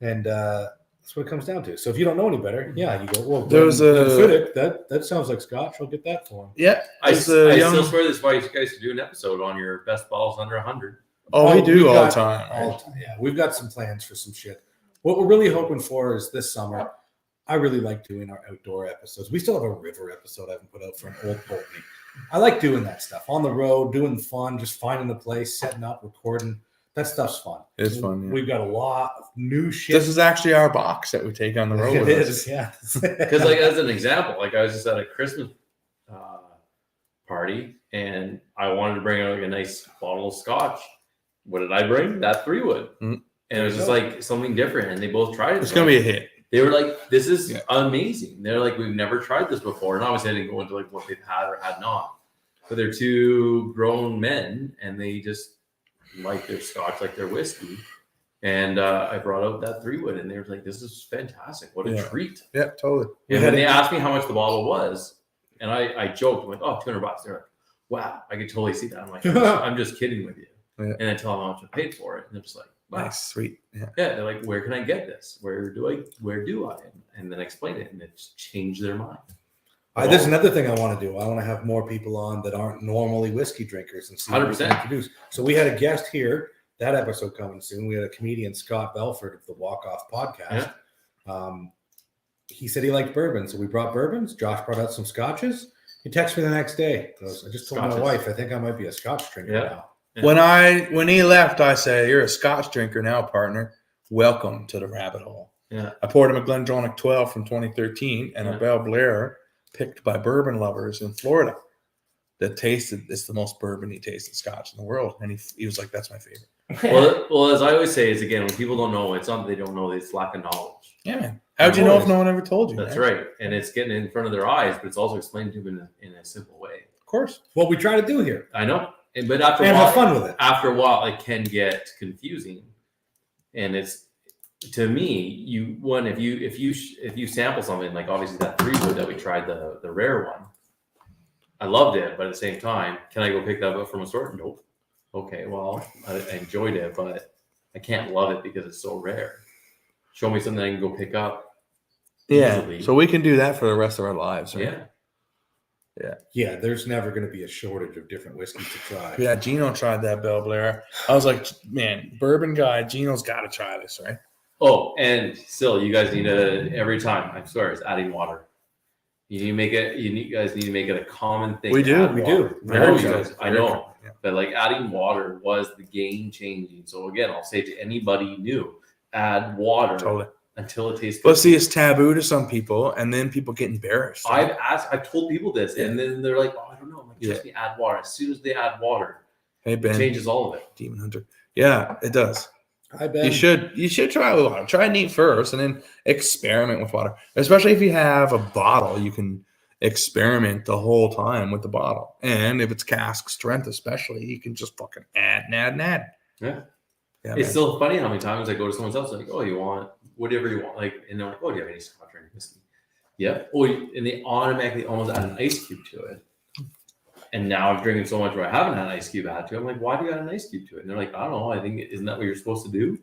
And that's what it comes down to. So if you don't know any better, yeah, you go, well, There's Glenfiddich, that sounds like Scotch. I'll get that for him. Yeah. I it's still a young- swear this is why you guys should do an episode on your best bottles under 100. Oh, we do we've all got- the time. All the time. Yeah, we've got some plans for some shit. What we're really hoping for is this summer. I really like doing our outdoor episodes. We still have a river episode I haven't put out for an old Pulteney. I like doing that stuff on the road, doing fun, just finding the place, setting up, recording. That stuff's fun. It's fun. Yeah. We've got a lot of new shit. This is actually our box that we take on the road. It with is, us. yeah. Because, like, as an example, like I was just at a Christmas party, and I wanted to bring out like a nice bottle of scotch. What did I bring? That 3-wood, and it was just like something different. And they both tried it. It's gonna be a hit. They were like, "This is amazing." They're like, "We've never tried this before." And obviously, I didn't go into like what they've had or had not. But they're two grown men, and they just like their scotch, like their whiskey. And I brought out that 3-wood, and they were like, "This is fantastic! What a treat!" Yeah, totally. And then they asked me how much the bottle was, and I joked, I'm like, "Oh, $200." They're like, "Wow, I could totally see that." I'm like, "I'm just kidding with you." Yeah. And I tell them how much I paid for it, and they're just like, "Wow, Nice, sweet. Yeah. yeah." They're like, "Where can I get this? Where do I?" And then I explain it, and it's changed their mind. There's another thing I want to do. I want to have more people on that aren't normally whiskey drinkers and see what we can 100%. introduce. So we had a guest here. That episode coming soon. We had a comedian, Scott Belford of the Walk Off podcast. He said he liked bourbon, so we brought bourbons. Josh brought out some scotches. He texted me the next day. He goes, "I just told my wife I think I might be a scotch drinker now." Yeah. When he left, I said, "You're a scotch drinker now, partner. Welcome to the rabbit hole." Yeah. I poured him a Glendronach 12 from 2013 and a Belle Blair picked by bourbon lovers in Florida that tasted, it's the most bourbon-y tasted scotch in the world. And he was like, "That's my favorite." Well, as I always say, is again, when people don't know, it's not that they don't know, it's lack of knowledge. Yeah, man. How'd you know if no one ever told you? That's man? right. And it's getting in front of their eyes, but it's also explained to them in a simple way. Of course. What we try to do here. I know. But after a And while, have fun with it. After a while, it can get confusing. And it's, to me, if you sample something, like obviously that 3-wood that we tried, the rare one, I loved it, but at the same time, can I go pick that up from a store? Nope. Okay, well, I enjoyed it, but I can't love it because it's so rare. Show me something I can go pick up. Yeah. easily. So we can do that for the rest of our lives, right? Yeah. Yeah, there's never going to be a shortage of different whiskeys to try. Yeah, Gino tried that Belle Blair. I was like, man, bourbon guy, Gino's got to try this, right? Oh, and still, you guys need to, every time, I swear, it's adding water. You need to make it, you guys need to make it a common thing. We to do, add we water. do. I know Very you good. guys, I Very know. good, yeah. But like adding water was the game changing. So again, I'll say to anybody new, add water Totally. until it tastes But good. see, it's taboo to some people, and then people get embarrassed. right? I've told people this, and then they're like, "Oh, I don't know." I'm like, "Trust me, add water." As soon as they add water, Hey, it Ben, changes all of it. Demon Hunter. Yeah, it does. I bet. You should try with water. Try neat first, and then experiment with water. Especially if you have a bottle, you can experiment the whole time with the bottle. And if it's cask strength, especially, you can just fucking add and add and add. Yeah. Yeah, It's man. still funny how many times I go to someone's house like, "Oh, you want whatever you want," like, and they're like, "Oh, do you have any scotch or any whiskey?" Yeah. Oh, and they automatically almost add an ice cube to it. And now I'm drinking so much where I haven't had an ice cube added to it. I'm like, "Why do you add an ice cube to it?" And they're like, "I don't know. I think isn't that what you're supposed to do?"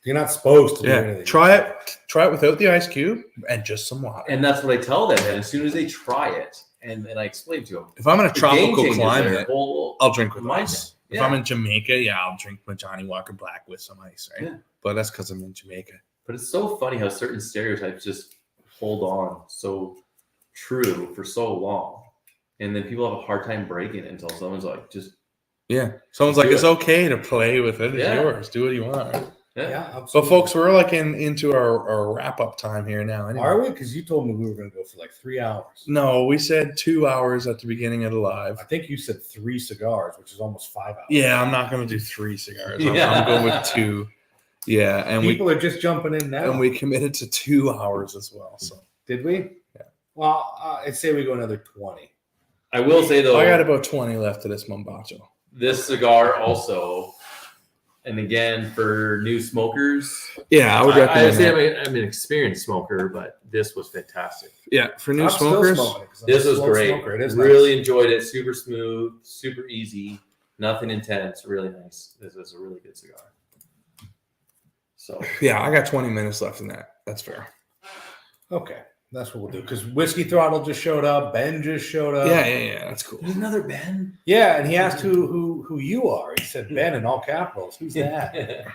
You're not supposed to do Yeah, anything. try it without the ice cube and just some water. And that's what I tell them. And as soon as they try it, and I explain to them, If I'm in a the game tropical changes their climate, whole I'll drink with mindset. ice. If Yeah. I'm in Jamaica, I'll drink my Johnny Walker Black with some ice, right? Yeah. But that's because I'm in Jamaica. But it's so funny how certain stereotypes just hold on so true for so long. And then people have a hard time breaking it until someone's like, just, Yeah. Someone's like, Do it's it. okay to play with it. It's Yeah. yours. Do what you want. Right? yeah. Yeah, But absolutely. folks, we're like into our wrap up time here now. Anyway. Are we? Because you told me we were going to go for like 3 hours. No, we said 2 hours at the beginning of the live. I think you said 3 cigars, which is almost 5 hours. Yeah, I'm not gonna do 3 cigars. I'm Yeah. going with 2. Yeah, and People are just jumping in now. we committed to 2 hours as well. So Did we? Yeah. Well, I'd say we go another 20. I will say though, I got about 20 left of this Mombacho. this cigar also, and again for new smokers, Yeah, I would I recommend say that. I'm an experienced smoker, but this was fantastic. Yeah, for new I'm still smokers. smoking it 'cause I'm This a was slow great. smoker. It is Really nice. enjoyed it. Super smooth, super easy, nothing intense. Really nice. This is a really good cigar. So Yeah, I got 20 minutes left in that. That's fair. Okay, that's what we'll do. Because Whiskey Throttle just showed up. Ben just showed up. Yeah, that's cool. there's another Ben. Yeah, and he asked who you are. He said Ben in all capitals. Who's that?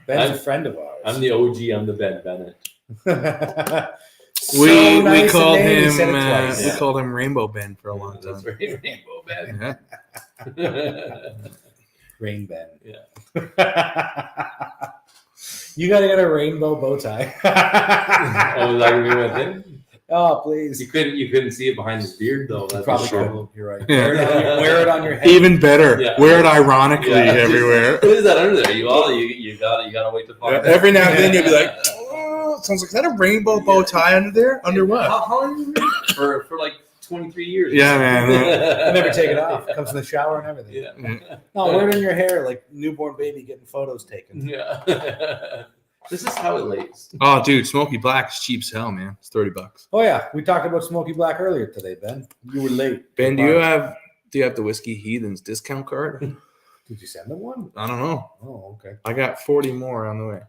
Ben's a friend of ours. I'm the OG. I'm the Ben Bennett. So We nice called a name, he him said it twice. we called him Rainbow Ben for a long That's time. right, Rainbow Ben. Yeah. Rain Ben. Yeah. You got to get a rainbow bow tie. Oh, is that gonna be one thing? Oh, please. You couldn't see it behind his beard though. That's Probably for sure. couldn't. You're right. Yeah. Wear it on your head. Even better. Yeah. Wear it ironically Yeah. everywhere. What is that under there? You gotta wait to find out. Every now and then you'll be like, oh, sounds like, is that a rainbow bow tie under there? Under what? How long have you been for like 23 years? Yeah, man. I never take it off. It comes in the shower and everything. Yeah. No, wear it in your hair like newborn baby getting photos taken. Yeah. This is how it lays. Oh, dude, Smoky Black is cheap as hell, man. It's $30. Oh yeah, we talked about Smoky Black earlier today, Ben. You were late. Ben, do you have the Whiskey Heathens discount card? Did you send them one? I don't know. Oh, okay. I got 40 more on the way.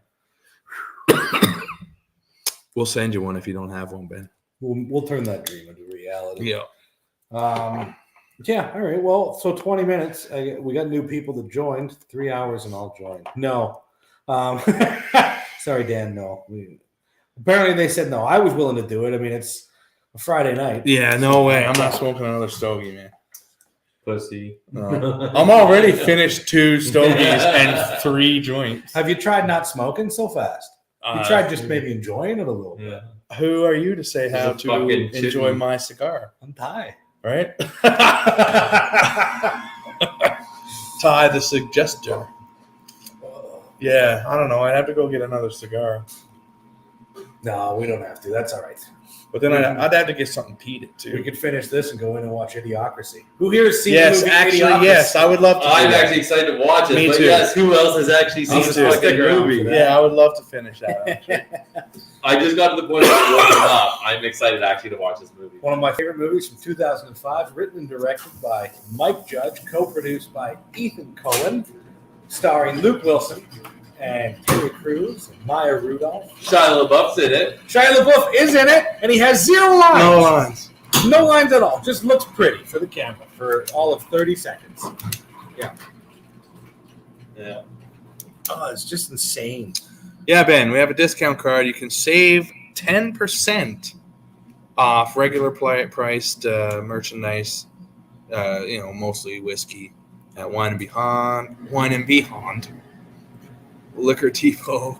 We'll send you one if you don't have one, Ben. We'll turn that dream into reality. Yeah. Yeah. All right. Well, so 20 minutes. We got new people that joined. 3 hours and all joined. No. Sorry, Dan. No. Apparently they said no. I was willing to do it. I mean, it's a Friday night. Yeah, no way. I'm not smoking another stogie, man. Pussy. No. I'm already finished 2 stogies and 3 joints. Have you tried not smoking so fast? You tried just maybe enjoying it a little bit. Yeah. Who are you to say how He's a to fucking enjoy chicken. my cigar? I'm Ty. Right? Ty the suggester. Yeah, I don't know. I'd have to go get another cigar. No, we don't have to. That's all right. But then I'd have to get something peated We too. could finish this and go in and watch Idiocracy. Who here has seen Yes, the movie actually, Idiocracy? yes. I would love to. I'm do that. actually excited to watch it. Me but too. yes, who else has actually seen Me this too. fucking Stick around movie? for that. Yeah, I would love to finish that. Actually. I just got to the point of looking up. I'm excited actually to watch this movie. One of my favorite movies from 2005, written and directed by Mike Judge, co-produced by Ethan Cohen, starring Luke Wilson and Terry Crews and Maya Rudolph. Shia LaBeouf's in it. Shia LaBeouf is in it, and he has 0 lines. No lines. No lines at all. Just looks pretty for the camera for all of 30 seconds. Yeah. Oh, it's just insane. Yeah, Ben, we have a discount card. You can save 10% off regular priced merchandise. Mostly whiskey at Wine and Beyond, Liquor Depot,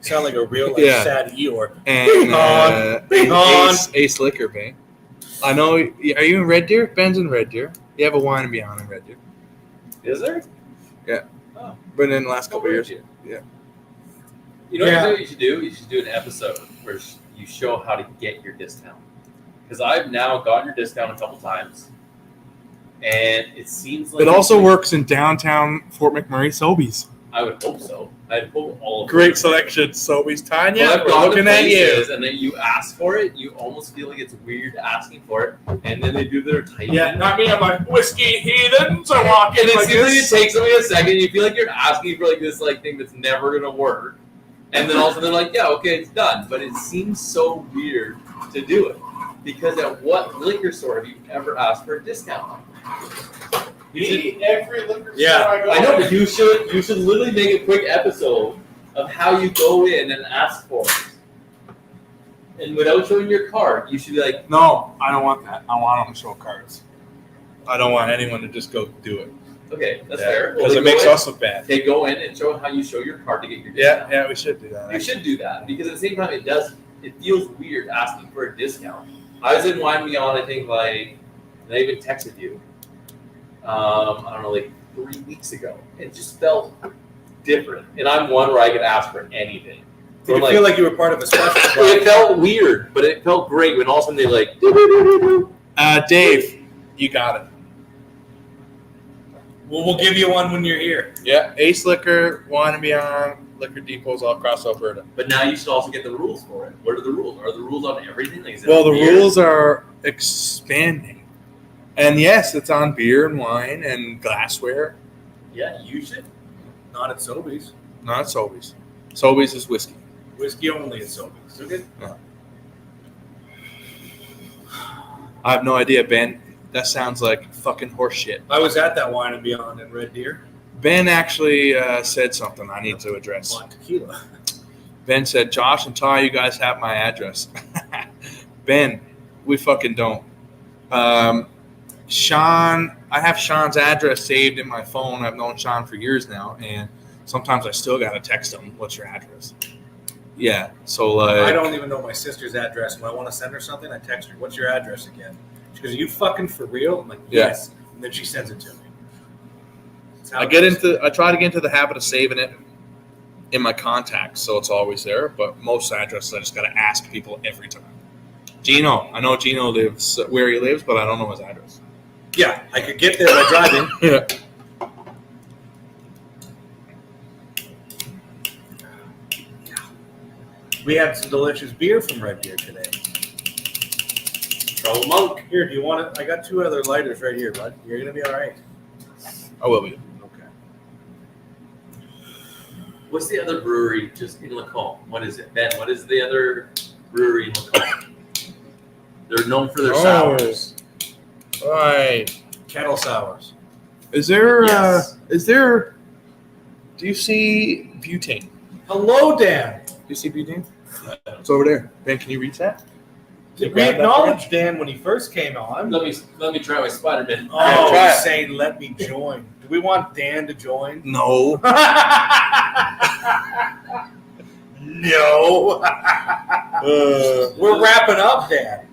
Sound like a real Yeah. sad Eeyore. and Beyond. Ace Liquor Bay. I know. Are you in Red Deer? Ben's in Red Deer. You have a Wine and Beyond in Red Deer. Is there? But in the last couple of years. You know what you should do? You should do an episode where you show how to get your discount. Because I've now gotten your discount a couple times. And it seems like... It also works in downtown Fort McMurray Sobeys. I would hope so. I'd hope all of Great them. selection, Sobeys. Tanya, Well, I've we're gone to looking at you. places and then you ask for it, you almost feel like it's weird asking for it, and then they do their typing. Yeah, not me. I'm like, Whiskey Heathens. I walk in And it like seems like it this. takes somebody a second. You feel like you're asking for like this like thing that's never gonna work, and then also they're like, "Yeah, okay, it's done." But it seems so weird to do it because at what liquor store have you ever asked for a discount? Every liquor Yeah, store I go I know, to. but you should literally make a quick episode of how you go in and ask for it, and without showing your card, you should be like, No, I don't want that. I want them to show cards. I don't want anyone to just go do it. "Okay, that's fair." Because Well, it makes go in- us look bad. They go in and show how you show your card to get your Yeah, discount. yeah, we should do that. You should do that because at the same time, it feels weird asking for a discount. I was in Wine Beyond, I think, and I even texted you. I don't know, like 3 weeks ago. It just felt different, and I'm one where I could ask for anything. Did you feel like you were part of a special it felt weird, but it felt great when all of a sudden they like. Dave, you got it. Well, we'll give you one when you're here. Yeah, Ace Liquor, Wine and Beyond, Liquor Depots all across Alberta. But now you should also get the rules for it. What are the rules? Are the rules on everything? Like, is it Well, the on beer? rules are expanding. And yes, it's on beer and wine and glassware, Yeah, you should. Not at Sobeys. not Sobeys. Sobeys is whiskey. Whiskey only at Sobeys. Okay. I have no idea, Ben. That sounds like fucking horse shit. I was at that Wine and Beyond in Red Deer. Ben actually said something I need to address. Bought tequila. Ben said, Josh and Ty, you guys have my address. Ben, we fucking don't. Sean, I have Sean's address saved in my phone. I've known Sean for years now, and sometimes I still gotta text him, "What's your address?" Yeah. So like, I don't even know my sister's address. When I want to send her something, I text her, "What's your address again?" She goes, "Are you fucking for real?" I'm like, "Yes." And then she sends it to me. I try to get into the habit of saving it in my contacts, so it's always there. But most addresses, I just gotta ask people every time. Gino, I know Gino lives where he lives, but I don't know his address. Yeah, I could get there by driving. Yeah. We had some delicious beer from Red Beer today. Trouble Monk. Here, do you want it? I got 2 other lighters right here, bud. You're gonna be all right. I will be. Okay. What's the other brewery just in Lacombe? What is it? Ben, what is the other brewery in Lacombe? They're known for their sours. Right. Kettle sours. Is there? Yes. Do you see butane? Hello, Dan. Do you see butane? It's over there. Ben, can you reach that? Did we acknowledge Dan when he first came on? Let me try my Spider-Man. Oh, try he's it. saying let me join. Do we want Dan to join? No. No. We're wrapping up, Dan.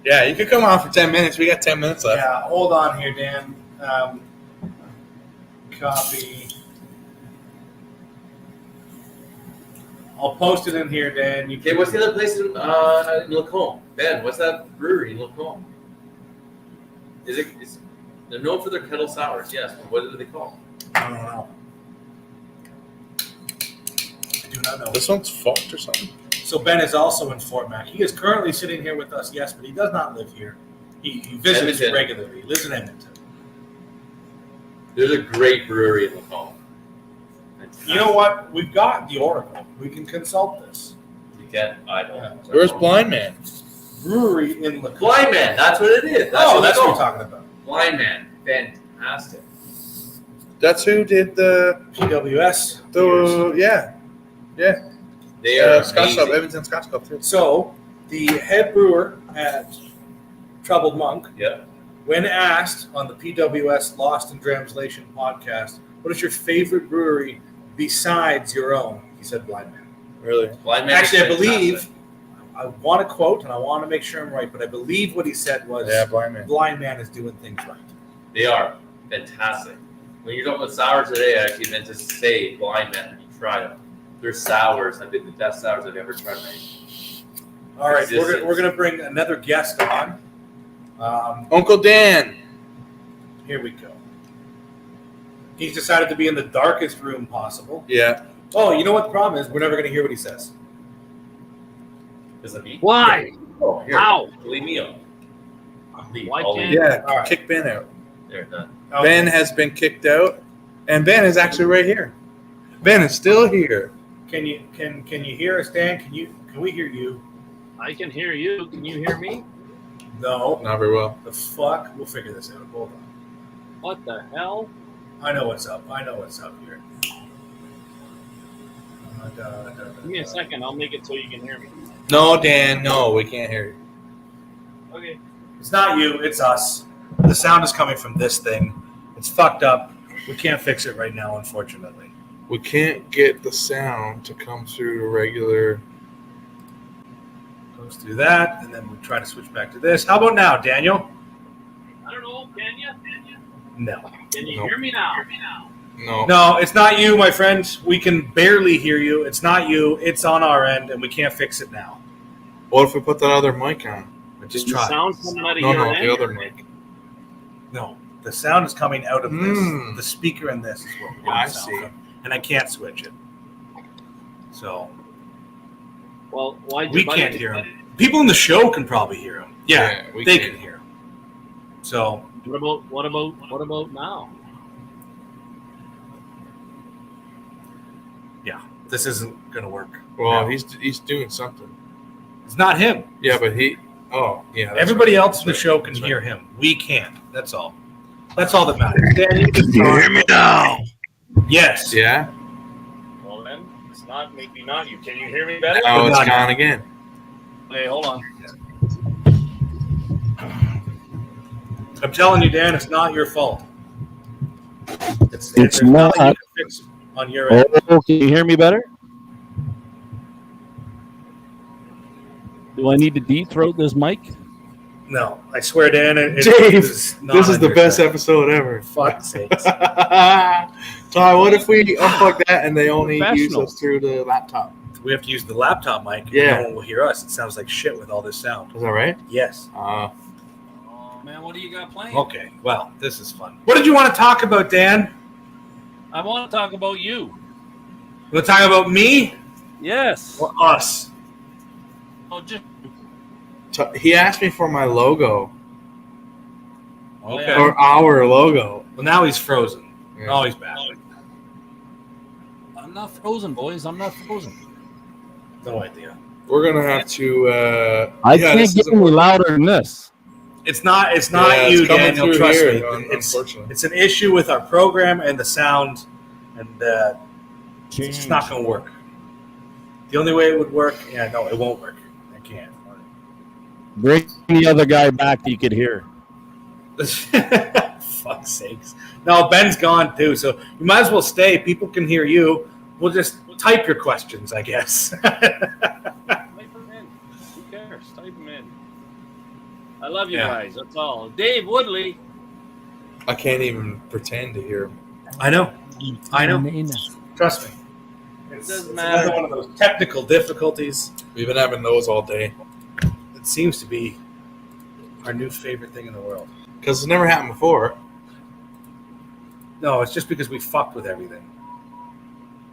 Yeah, you could come on for 10 minutes. We got 10 minutes left. Yeah, hold on here, Dan. Copy. I'll post it in here, Dan. You Okay, what's the other place in Lacombe? Ben, what's that brewery in Lacombe? They're known for their kettle sours, yes. But what are they called? I don't know. I do not know. This one's fucked or something. So Ben is also in Fort Mac. He is currently sitting here with us, yes, but he does not live here. He visits Edmonton. regularly. He lives in Edmonton. There's a great brewery in Lacombe. You know what? We've got the Oracle. We can consult this. You can. I don't. Yeah. Where's Blind Man? Brewery in Lacombe. Blind Man. That's what it is. Oh, that's what we're Lacombe. talking about. Blind Man. Fantastic. That's who did the PWS. yeah. They are Scotch Cup, amazing. Edmonton Scotch Cup too. So, the head brewer at Troubled Monk, Yeah. when asked on the PWS Lost in Translation podcast, what is your favorite brewery besides your own? He said Blind Man. Really? Blind Man. Actually, I is believe, fantastic. I want to quote, and I want to make sure I'm right, but I believe what he said was Yeah, Blind Man. Blind Man is doing things right. They are fantastic. When you're talking about sours today, I actually meant to say Blind Man. You try them. Their sours have been the best sours I've ever tried. All right, Existence. we're gonna bring another guest on. Uncle Dan. Here we go. He's decided to be in the darkest room possible. Yeah. Oh, you know what the problem is? We're never gonna hear what he says. Is it me? Why? Oh, here. How? Leave me up. Leave. Why I'll can't- leave. Yeah. All right. Kick Ben out. There, done. Okay. Ben has been kicked out, and Ben is actually right here. Ben is still here. Can you hear us, Dan? Can we hear you? I can hear you. Can you hear me? No. Not very well. The fuck? We'll figure this out. Hold on. What the hell? I know what's up. Here. Give me a second. I'll make it so you can hear me. No, Dan. No, we can't hear you. Okay. It's not you. It's us. The sound is coming from this thing. It's fucked up. We can't fix it right now, unfortunately. We can't get the sound to come through the regular. Goes through that, and then we try to switch back to this. How about now, Daniel? I don't know. Can you? No. Can you Nope. hear me now? No. No, it's not you, my friend. We can barely hear you. It's not you. It's on our end, and we can't fix it now. What if we put that other mic on? Just The try. sound coming out of No, your no, end? the other mic. No, the sound is coming out of this. Mm. The speaker in this is what we're getting I sound see. from, and I can't switch it. So Well, why we can't hear him. People in the show can probably hear him. Yeah, we they can. can hear him. So What about now? this isn't gonna work. Well, No. he's doing something. It's not him. Yeah, but he. Oh, yeah. that's Everybody right. else in the show can That's hear him. We can't. That's all. That's all that matters. Dan, you can you hear me now? Yes. Yeah. Well then, it's not maybe not you. Can you hear me better? Oh, it's Not- gone again. Hey, hold on. I'm telling you, Dan, it's not your fault. It's there's not. nothing you can fix on your end. Oh, can you hear me better? Do I need to deep throat this mic? No, I swear, Dan. Dave, this is the best episode ever. Fuck's sakes. Ty, what if we unplug that and they only use Professional. us through the laptop? We have to use the laptop mic. Yeah. No one will hear us. It sounds like shit with all this sound. Is that right? Yes. Oh, man, what do you got playing? Okay. Well, this is fun. What did you want to talk about, Dan? I want to talk about you. You want to talk about me Yes. or us? Oh, just He asked me for my logo Okay. or our logo. Well, now he's frozen. Yeah. Oh, he's back. I'm not frozen, boys. I'm not frozen. No idea. We're gonna have to. I yeah, can't this get isn't any working. louder than this. It's not. It's Yeah, not it's you, coming Daniel. through Trust here, me. It's unfortunately. an issue with our program and the sound, and it's just not going to work. The only way it would work, no, it won't work. I can't. Bring the other guy back that you could hear. Fuck's sakes. No, Ben's gone too, so you might as well stay. People can hear you. We'll just type your questions, I guess. Type them in. Who cares? Type them in. I love you Yeah. guys. That's all. Dave Woodley. I can't even pretend to hear him. I know. Trust me. It's doesn't another matter. one of those technical difficulties. We've been having those all day It seems to be our new favorite thing in the world. because it's never happened before. No, it's just because we fucked with everything.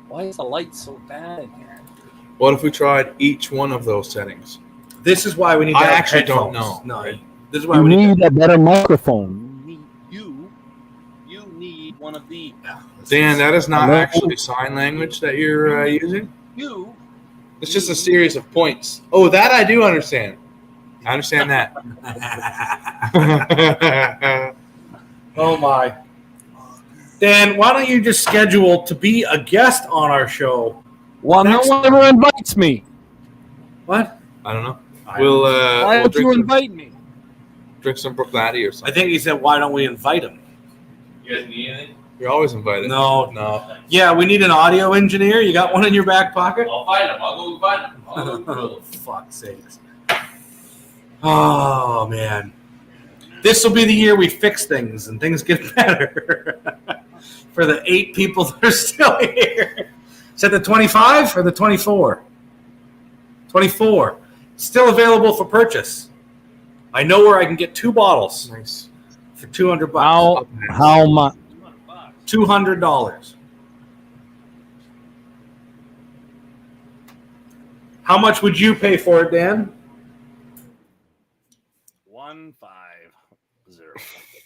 Why is the light so bad in here? What if we tried each one of those settings? This is why we need to I have actually don't headphones. know. No, this is why You we need need a better microphone. You need one of these. Dan, that is not Hello? actually sign language that you're using. You. It's just a series of points. Oh, that I do understand. I understand that. Oh my. Dan, why don't you just schedule to be a guest on our show? Well, no one ever invites me. What? I don't know. We'll Why we'll don't you drink invite me? some Brooklatty or I something. think he said, why don't we invite him? You guys need anything? You're always invited. No. Yeah, we need an audio engineer. You got one in your back pocket? I'll find him. I'll go find him. I'll go Oh, fuck's sakes. Oh, man. This will be the year we fix things and things get better. For the 8 people that are still here. Is that the 25 or the 24? 24. Still available for purchase. I know where I can get 2 bottles Nice. for $200. How much? $200. How much would you pay for it, Dan? 150.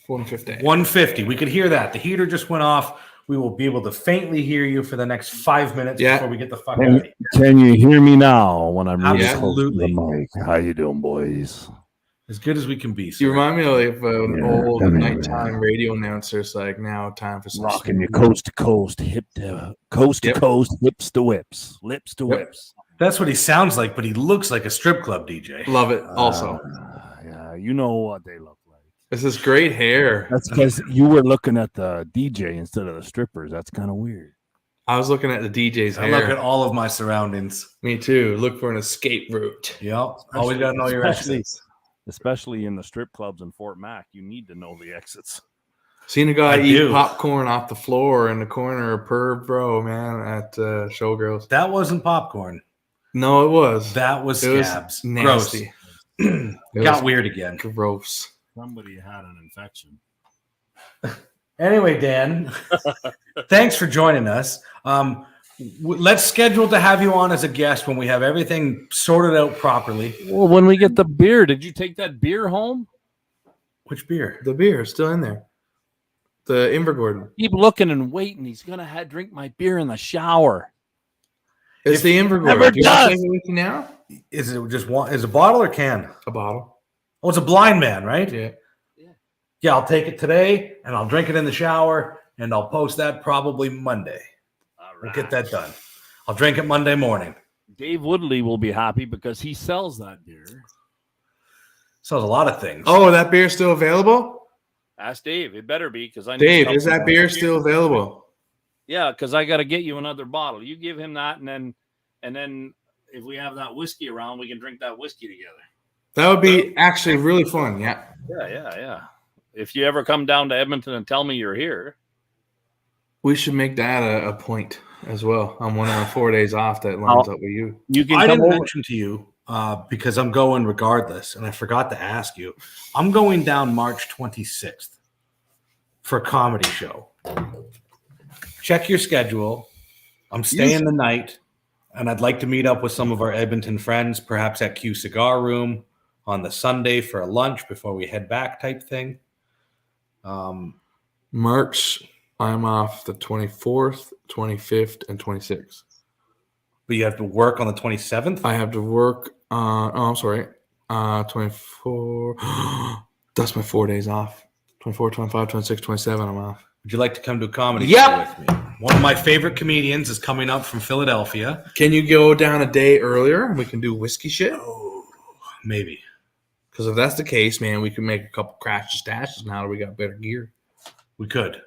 150. 150. We could hear that. The heater just went off. We will be able to faintly hear you for the next 5 minutes Yeah. before we get the fuck out of here. Can you hear me now when I'm really Absolutely. close to the mic? How you doing, boys? As good as we can be. You Sir. remind me of an Yeah, old come here, nighttime radio announcer. It's like, now time for some Rocking you coast to coast, hip to coast Yep. to coast, hips to whips, lips to Yep. whips. That's what he sounds like, but he looks like a strip club DJ. Love it. Also, Yeah, you know what they look like. this is great hair. That's because you were looking at the DJ instead of the strippers. That's kind of weird. I was looking at the DJ's I hair. look at all of my surroundings. Me too. Look for an escape route. Yep. Always got to know your Especially- exits. Especially in the strip clubs in Fort Mac, you need to know the exits. Seen a guy I eat do. popcorn off the floor in the corner of Perv Bro, man, at Showgirls. That wasn't popcorn. No, it was. That was It was scabs. nasty. Gross. It Got was weird again. gross. Somebody had an infection. Anyway, Dan, thanks for joining us. Let's schedule to have you on as a guest when we have everything sorted out properly. Well, when we get the beer, did you take that beer home? Which beer? The beer is still in there. The Invergordon. Keep looking and waiting. He's gonna drink my beer in the shower. It's the never Invergordon. Do you want does. to take it with you now? Is it just one? Is it a bottle or can? A bottle. Oh, it's a blind man, right? Yeah. Yeah, I'll take it today and I'll drink it in the shower and I'll post that probably Monday. We'll get that done. I'll drink it Monday morning. Dave Woodley will be happy because he sells that beer. Sells a lot of things. Oh, that beer's still available? Ask Dave. It better be because I. Dave, is that beer still available? Yeah, because I got to get you another bottle. You give him that, and then if we have that whiskey around, we can drink that whiskey together. That would be actually really fun. Yeah. Yeah. If you ever come down to Edmonton and tell me you're here, We should make that a point as well on one of our 4 days off that lines up with you. you can I come didn't over. mention to you because I'm going regardless, and I forgot to ask you. I'm going down March 26th for a comedy show. Check your schedule. I'm staying the night, and I'd like to meet up with some of our Edmonton friends, perhaps at Q Cigar Room on the Sunday for a lunch before we head back type thing. March, I'm off the 24th, 25th, and 26th. But you have to work on the 27th? I have to work I'm sorry. 24. That's my 4 days off. 24, 25, 26, 27, I'm off. Would you like to come to a comedy Yep. show with me? One of my favorite comedians is coming up from Philadelphia. Can you go down a day earlier and we can do whiskey shit? Oh, maybe. Because if that's the case, man, we can make a couple crashes stashes now that we got better gear. We could.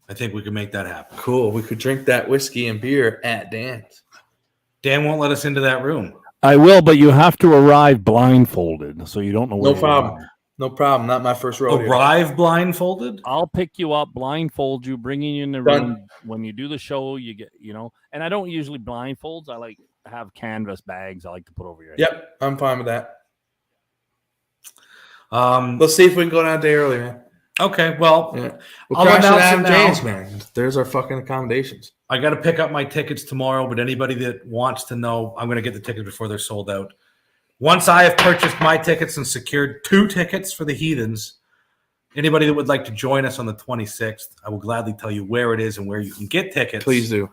I think we could make that happen. Cool. We could drink that whiskey and beer at Dan's. Dan won't let us into that room. I will, but you have to arrive blindfolded, so you don't know where No problem. No problem. Not my first rodeo. Arrive blindfolded? I'll pick you up, blindfold you, bring you in the Done. room. When you do the show, you get, and I don't usually blindfolds. I like have canvas bags I like to put over your head. Yep, I'm fine with that. Um, Let's see if we can go down a day early, man. okay, well, Yeah. We'll I'll crash at announce Adam it now. James, man. There's our fucking accommodations. I got to pick up my tickets tomorrow, but anybody that wants to know, I'm going to get the tickets before they're sold out. Once I have purchased my tickets and secured 2 tickets for the Heathens, anybody that would like to join us on the 26th, I will gladly tell you where it is and where you can get tickets. Please do.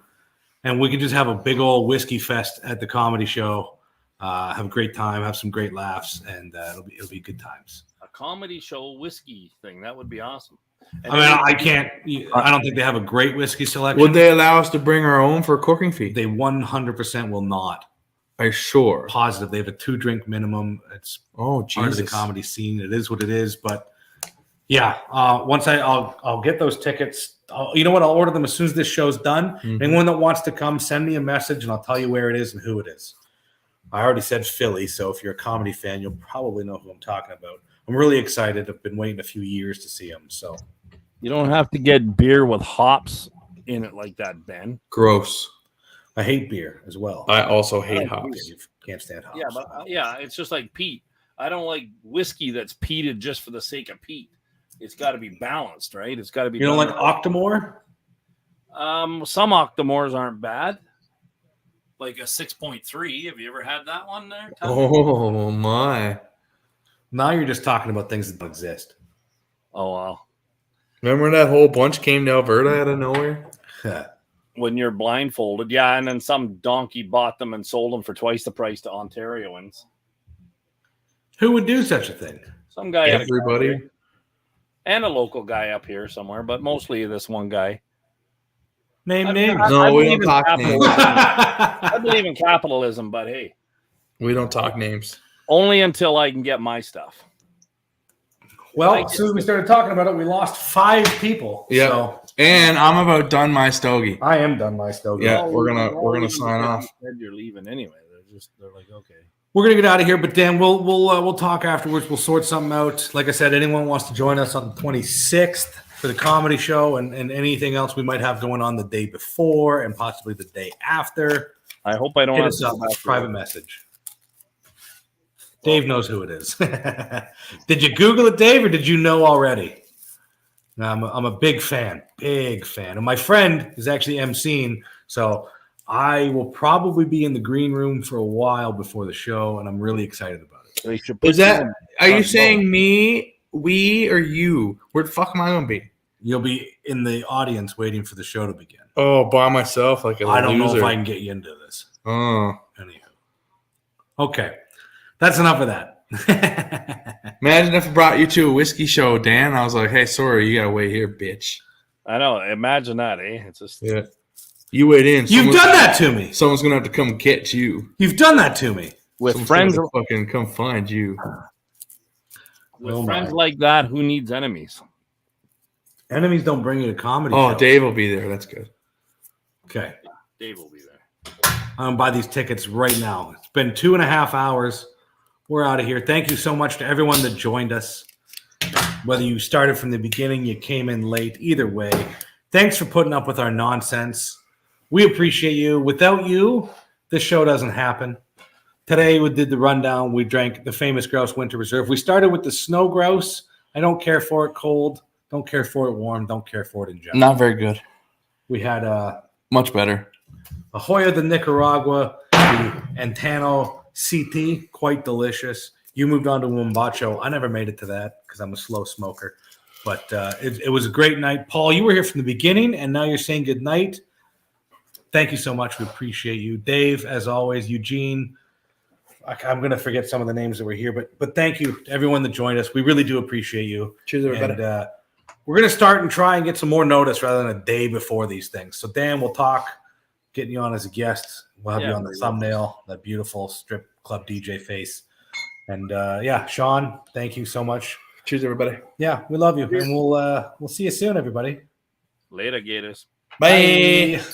And we can just have a big old whiskey fest at the comedy show. Have a great time, have some great laughs, and it'll be good times. A comedy show whiskey thing. That would be awesome. And I mean, then- I can't. I don't think they have a great whiskey selection. Would they allow us to bring our own for a cooking fee? They 100% will not. Are you sure? Positive. They have a 2-drink minimum. It's Oh, part of the Jesus. comedy scene. It is what it is. But yeah, once I'll get those tickets. You know what? I'll order them as soon as this show's done. Mhm. Anyone that wants to come, send me a message, and I'll tell you where it is and who it is. I already said Philly, so if you're a comedy fan, you'll probably know who I'm talking about. I'm really excited. I've been waiting a few years to see him. So You don't have to get beer with hops in it like that, Ben. Gross. I hate beer as well. I also hate like hops. You can't stand hops. Yeah, but it's just like peat. I don't like whiskey that's peated just for the sake of peat. It's got to be balanced, right? It's got to be. You don't like done right. Octomore? Some Octomores aren't bad. Like a 6.3. Have you ever had that one there? Tom? Oh, my. Now you're just talking about things that don't exist. Oh, well. Remember when that whole bunch came to Alberta out of nowhere? When you're blindfolded, yeah, and then some donkey bought them and sold them for twice the price to Ontarians. Who would do such a thing? Some guy, had a Everybody. car here, and a local guy up here somewhere, but mostly this one guy. Name I- names. I- No, I we believe don't in talk capitalism. names. I believe in capitalism, but hey, We don't talk names. only until I can get my stuff. Well, as soon as we started talking about it, we lost 5 people. Yeah. So And I'm about done my stogie. I am done my stogie. Yeah, Oh, we're gonna even sign if off. you said you're leaving anyway. They're like, okay. We're gonna get out of here, but Dan, we'll talk afterwards. We'll sort something out. Like I said, anyone wants to join us on the 26th for the comedy show and anything else we might have going on the day before and possibly the day after, I hope I don't hit have us to up. go back to Private work. message. Dave knows who it is. Did you Google it, Dave, or did you know already? No, I'm a big fan, and my friend is actually emceeing, so I will probably be in the green room for a while before the show, and I'm really excited about it. They should put Is that? you in- Are you saying me, we, or you? Where the fuck am I gonna be? You'll be in the audience waiting for the show to begin. Oh, by myself, like a I don't know loser. if I can get you into this. Oh, Anywho, okay, that's enough of that. imagine if I brought you to a whiskey show, Dan. I was like, "Hey, sorry, you gotta wait here, bitch." I know. Imagine that, eh? It's just Yeah, you wait in. You've done that to me. Someone's gonna have to come get you. You've done that to me. with Someone's friends gonna fucking come find you. with Oh, friends my. like that. Who needs enemies? Enemies don't bring you to comedy. Oh, shows. Dave will be there. That's good. Okay. Dave will be there. I'm gonna buy these tickets right now. It's been 2.5 hours. We're out of here. Thank you so much to everyone that joined us. Whether you started from the beginning, you came in late, either way. Thanks for putting up with our nonsense. We appreciate you. Without you, this show doesn't happen. Today we did the rundown. We drank the famous Grouse Winter Reserve. We started with the Snow Grouse. I don't care for it cold. Don't care for it warm. Don't care for it in general. Not very good. We had Much better. a Hoya de Nicaragua, the Antano CT, quite delicious. You moved on to Wombacho. I never made it to that because I'm a slow smoker. But it was a great night. Paul, you were here from the beginning, and now you're saying good night. Thank you so much. We appreciate you. Dave, as always. Eugene. I'm going to forget some of the names that were here, but thank you to everyone that joined us. We really do appreciate you. Cheers, everybody. And we're going to start and try and get some more notice rather than a day before these things. So, Dan, we'll talk, getting you on as a guest. We'll have you on the thumbnail, that beautiful strip club DJ face. And, Sean, thank you so much. Cheers, everybody. Yeah, we love you. And we'll see you soon, everybody. Later, Gators. Bye. Bye.